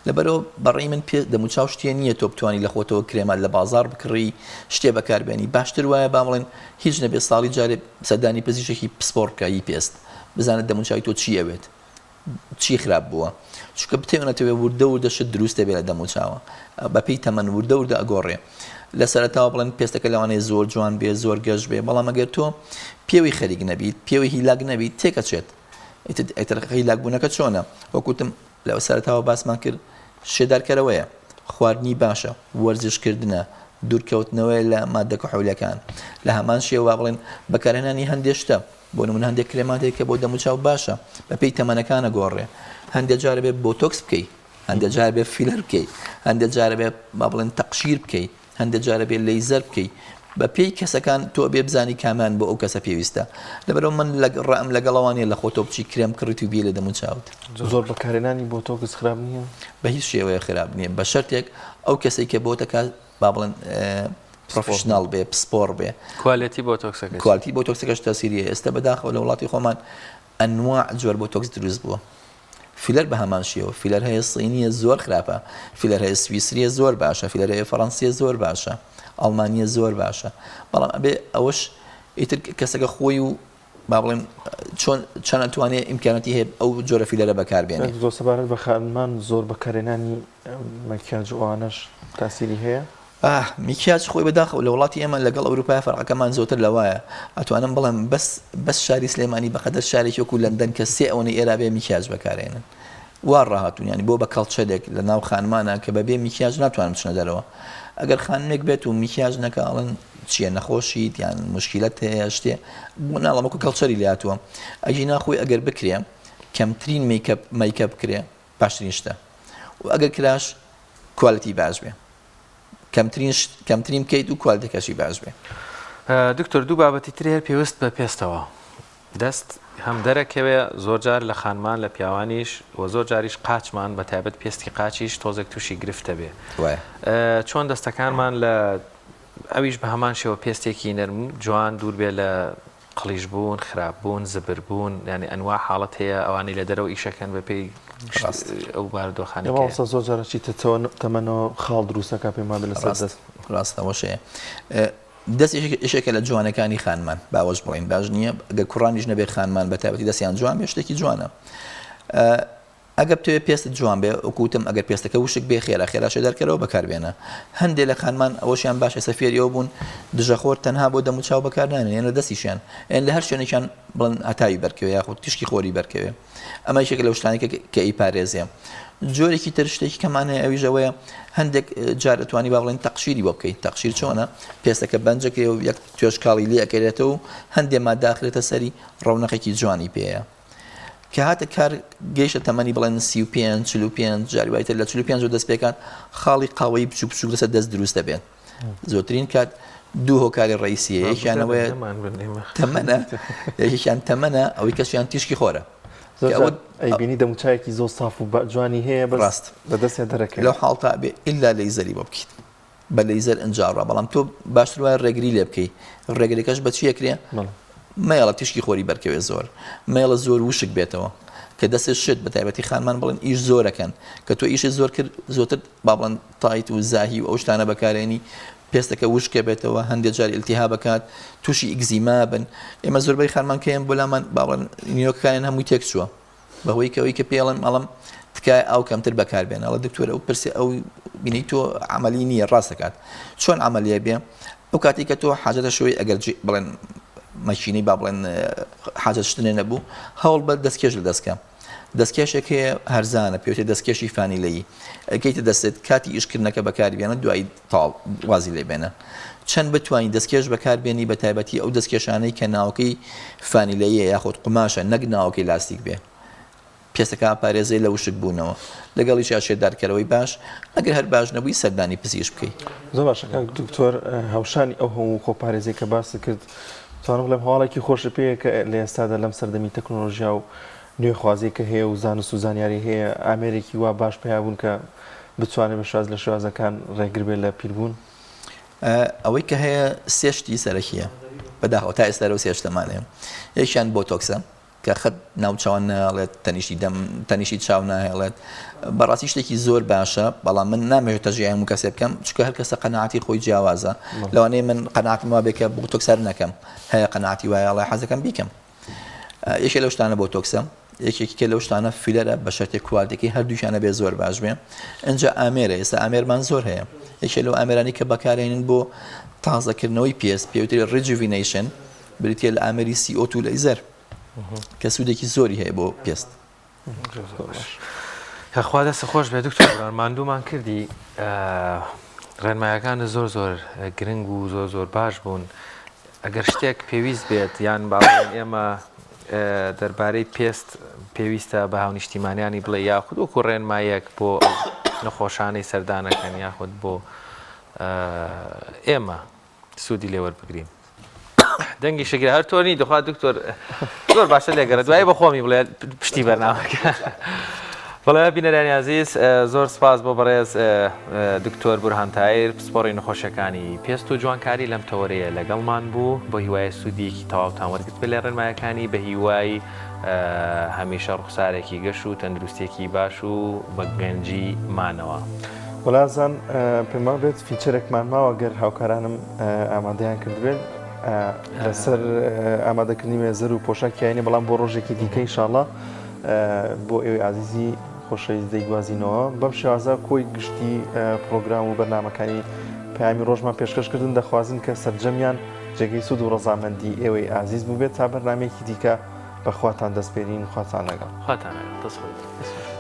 لەبەرەوە بەڕێی من دەم و چاو شتێ نییە تۆ بتوانانی لە خۆتەوە کرێمان لە بازار بکڕی شتێ بەکاربێنی باشتر وایە با بڵێن هیچ نەبێت ساڵی جارێ سەردانی پزیشکی پسپۆرکایی پێست بزانێت دەم و چاوی تۆ چی ئەوێت چی خراپ بووە چونکە بتێنێتەوێ وردە شت دروستە بێ لە دەم و چاوە بەپێی تەمەن وردە ئەگۆڕێ لە سەرەتاوە بڵێن پێستەکە لەوانەیە زۆر جوان بێ زۆر گەشت بێ بەڵام ئەگەر تۆ پێوی خەریک نەبیت پێوی هیلاک نەبیت تێکەچێت هیلاک بوونەکە چۆنە وەکوتم لەوە سەرەتاوە باسمان کرد شێدارکەرەوەیە خواردنی باشە وەرزشکردنە دوورکەوتنەوەی لە مادە کحولیەکان لە هەمان شێوە بڵێن بەکارهێنانی هەندێک شتە بۆ نمونە هەندێک کرێماتێک کە بۆ دەم و چاو باشە بەپێی تەمەنەکانە گۆڕێ هەندێک جارە بێ بۆتۆکس بکەیت هەندێک جارە بێ فیلەر بکەیت هەندێک جارە بێ با بڵێن تەقشیر بکەیت هەندێک جارە بێ لەیزەر بکەیت بەپێی کەسەکان تۆ بێ بزانی کامان بۆ ئەو کەسە پێویستە لەبەرەوە من ڕەم لەگەڵەوانەیە لە خۆتۆ بچی کرێم کڕیت و بێ لە دەم و چاوت زۆر بەکارهێنانی بۆتۆکس خراپ نییە بە هیچ شێوەیە خراپ نییە بە شەرتێک ئەو کەسێک کە بۆتەکە با بڵێن پرۆفشنال بێ پسپۆر بێ کوالیتی بۆتۆکسەکە کوالیتی بۆتۆکسەکەش تاسیریە ئێستا بەداخەوە لە وڵاتی خۆمان ئەنواع جۆر بۆتۆکس دروست بووە فیلەر بە هەمان شێوە فیلەر هەیە سینیە زۆر خراپە فیلەر هەیە سویسریە زۆر باشە فیلەر هەیە فەڕەنسیە زۆر باشە ئەڵمانیە زۆر باشە بەڵام ئەبێ ئەوەش ئیتر کەسەکە خۆی و با بڵێن چۆن چەند ئەتوانێت ئیمکانەتی هەیە ئەو جۆرە فیلەرە بەکاربێنێت زۆر سەبارەت بە خانمان زۆر بەکارهێنانی مەکیاج ئەوانەش تاسیری هەیە میکیاج خۆی بەداخەوە لە وڵاتی ئێمە لەگەڵ ئەوروپای فەرقەکەمان زۆرتر لەوایە ئەتوانم بڵێم بەس شاری سلێمانی بەقەدەر شارێکی وەکو لەندەن کە سێ ئەوەی ئێرا بێ میکیاج بەکارێنن وا ڕاهاتوون ینی بۆ بە کەڵچەرێک لە ناو خانمانە کە بەبێ میکیاج ناتوانم بچنە دەرەوە ئەگەر خانمێک بێت و میکیاج نەکەڵن چییە نەخۆشیت یان مشکلت هەیە شتێ ناڵم وەکو کەڵچەری لاتووە ئەجی ناخۆی ئەگەر بکرێ کەمترین میکەپ بکرێ باشترین شتە و ئەگەر کراش کوالیتی باش بێ کەمترین بکەیت و کوالیتەکەشی باش بێ دکتۆر دوو بابەتی تر هەیە پێویست بە پێستەوە دەست هەم دەرەکەوێ زۆر جار لە خانمان لە پیاوانیش و زۆر جاریش قاچمان بە تایبەت پێستی قاچیش تۆزێک تووشی گرفتە بێ چۆن دەستەکانمان لە ئەویش بە هەمان شێوە پێستێکی نەرم جوان دوور بێ لە قڵیش بوون خراپبوون زبربوون ینی ئەنوا حاڵەت هەیە ئەوانەی لە دەرەوە ئیشەکەن بە پێی ئەو بارودۆخانی وڵسە زۆر جارەی تەمەنەوە خاڵ دروستەکە پێما بێ لەسەر دەست ڕاستەوەشەیە دەست ئیشێکە لە جوانەکانی خانمان باوەش بڵین باش نییە ئەگەر کوڕانیش نەبێت خانمان بە تایبەتی دەستیان جوان بێ شتێکی جوانە ئەگەر توێ پێست جوان بێ وکوتم ئەگەر پێستەکە وشک بێ خێرا خێراشە دەرکەرەوە بەکاربێنە هەندێک لە خانمان ئەوەشیان باشە سەفێریەوە بوون دژەخۆر تەنها بۆ دەموچاو بەکارنانێن یانە دەستیشیان ئەن لە هەر شوێنێکیان بڵن ئەتاوی بەرکەوێ یاخود تیشکی خۆری بەرکەوێ ئەمە یەکێک لەو شتانێکە کە ئیپارێزیە جۆرێکی تر شتێکی کەمانەیە ئەویژەوەیە هەندێک جار دەتوانی با بڵێن تەقشیری بۆ بکەیت تەقشیر چۆنە پێستەکە بەنجەکەی و یەک توێشکاڵی لێ ئەکرێتەوە و هەندێک ماداخرێتە سەری ڕەونەقێکی جوانی پێەیە کە هاتە کار گەیشتە تەمەنی بڵێن 35 45 جاری وایتر لە 45 دەست پێکات خاڵی قاوەی بچوو بچوو لەسەر دەست دروست دەبێت زۆرترین کات دوو هۆکاری ڕئیسیە یەکیانەوەی تەمەنە یەکیان تەمەنە ئەوەی کەسیان تیشکی خۆرە ئەیبینی دەموچایەکی زۆر ساف و جوانی هەیە بەڕاست بەدەستێ دەرەکەی لەو حاڵتا بێ ئیلا لەیزەری بۆ بکەیت بە لەیزەر ئەنجاڕە بەڵام تۆ باشتر وایە ڕێگری لێ بکەیت ڕێگریەکەش بە چی ئەکرێ مەیڵە تیشکی خۆری بەرکەوێ زۆر مەیڵە زۆر وشک بێتەوە کە دەستێ شت بە تایبەتی خانمان بڵێن ئیش زۆرەکەن کە تۆ ئیشی زۆر کرد زۆرتر با بڵێن تایت و زاهی و ئەو شتانە بەکارێنی پێستەکە وشکە بێتەوە هەندێک جار ئیلتیها بکات تووشی ئیگزیما بن ئێمە زۆربەی خانمان کەیان بۆ لامان با بڵێن نیۆکەکانیان هەمووی تێک چووە بەهۆی کەوەی کە پێڵێن مەڵم تکای ئەو کەمتر بەکاربێن ئەڵە دکتۆرە ئەو پرسێ ئەو بینی تۆ عملی نییە ڕاستەکات چۆن عملیە بێ ئەو کاتی کە تۆ حاجەتە شوی ئەگەر بڵێن ماشینی با بڵێن حاجەت شتێ نەبوو هەوڵ بە دەستکێش لە دەستکە دەستکێشێک هەیە هەرزانە پێوتێ دەستکێشی فانیلەیی ئەگەیتە دەستێت کاتی ئیشکردنەکە بەکاربێنە دوای تاڵ وازی لێ بێنە چەند بتوانین دەستکێش بەکاربێنی بە تایبەتی ئەو دەستکێشانەی کە ناوکەی فانیلەیە یاخود قماشە نەک ناوکەی لاستیک بێ پێستەکە پارێزەی لە وشک بوونەوە لەگەڵی شێدارکەرەوەی باش ئەگەر هەر باش نەبووی سەردانی پزیش بکەیت زۆر باشەکە دکتۆر هاوشانی ئەو هەموو خۆپارێزی کە باسی کرد توانم بڵێم هەواڵێکی خۆشە پێەیە کە لە ئێستادا لەم سەردەمی تەکنۆلۆژیا و نوێخوازی کە هەیە و زانست و زانیاری هەیە ئامێرێکی وا باش پیابوون کە بتوانێت بە شواز لە شوازەکان ڕێگر بێت لە پیربوون ئەوەی کە هەیە سێشتی سەرەکیە بەداخەوە تا ئێستا و سێشتەمانەیە یەکیان بۆتۆکسە کە خەت ناوچوان ناڵێت تەنیشتی دەم تەنیشتی چاو ناهێڵێت بەڕاستی شتێکی زۆر باشە بەڵام من نامەوێت تەژی هەموو کەسێ بکەم چکە هەر کەسە قەناعەتی خۆی جیاوازە لەوانەیە من قەناعەتم وا بێ کە بۆتۆکسەر نەکەم هەیە قەناعەتی وایە ئەڵێ حەزەکەم بیکەم یەکێک لەو شتانە بۆتۆکسە یەکێکی لەو شتانە فیلەرە بە شەرتێک کواڵتێکی هەردووشانە بێ زۆر باش بێ ئەنجا ئامێرە ئێستا ئامێرمان زۆر هەیە یەکێک لەو ئامێرانی کە بەکارێنن بۆ تازەکردنەوەی پێست پێوتری ریجوڤینەیشن بریتە لە ئامێری CO2 لەیزەر کە سوودێکی زۆری هەیە بۆ پێست خوا دەستە خۆش بێ دکتۆر ماندوومان کردی ڕێنمایەکانە زۆر زۆر گرنگ و زۆر زۆر باش بوون ئەگەر شتێک پێویست بێت یان باڵێن ئێمە دەربارەی پێست پێویستە بە هاونیشتیمانیانی بڵێ یاخود وەکو ڕێنمایەک بۆ نەخۆشانەی سەردانەکەن یاخود بۆ ئێمە سوودی لێوەربگرین دەنگی شەگر هەر تۆنی دەخوات دکتۆر زۆر باشە لێگەرە دوای بە خۆمی بڵێ پشتی بەرنامەکە بەڵێ بینەرانی عزیز زۆر سپاس بۆ بەڕێز دکتۆر بورهان تایر پسپۆڕی نەخۆشیەکانی پێست و جوانکاری لەم تەوەرەیە لەگەڵمان بوو بۆ هیوای سوودیەکی تەواوتان وەرگرت بێ لە ڕێنمایەکانی بە هیوای هەمیشە ڕوخسارێکی گەش و تەندروستێکی باش و بە گەنجی مانەوە وەلازان پێما بێت فیچەرێکمان ماوە گەر هاوکارانم ئامادەیان کرد بێت لەسەر ئامادەکردنی مێزەر و پۆشاکیانی بەڵام بۆ ڕۆژێکی دیکە ئینشاڵڵا بۆ ئێوەی عزیزی خۆشەویست دەیگوازینەوە بەم شێوازە کۆی گشتی پرۆگرام و بەرنامەکانی پەیامی ڕۆژمان پێشکەشکردن دەخوازن کە سەرجەمیان جێگەی سوود و ڕەزامەندی ئێوەی عزیز بوو بێت تا بەرنامەیەکی دیکە بەخواتان دەستپێرین خواتان لەگەڵ خواتان لەگەڵ دەست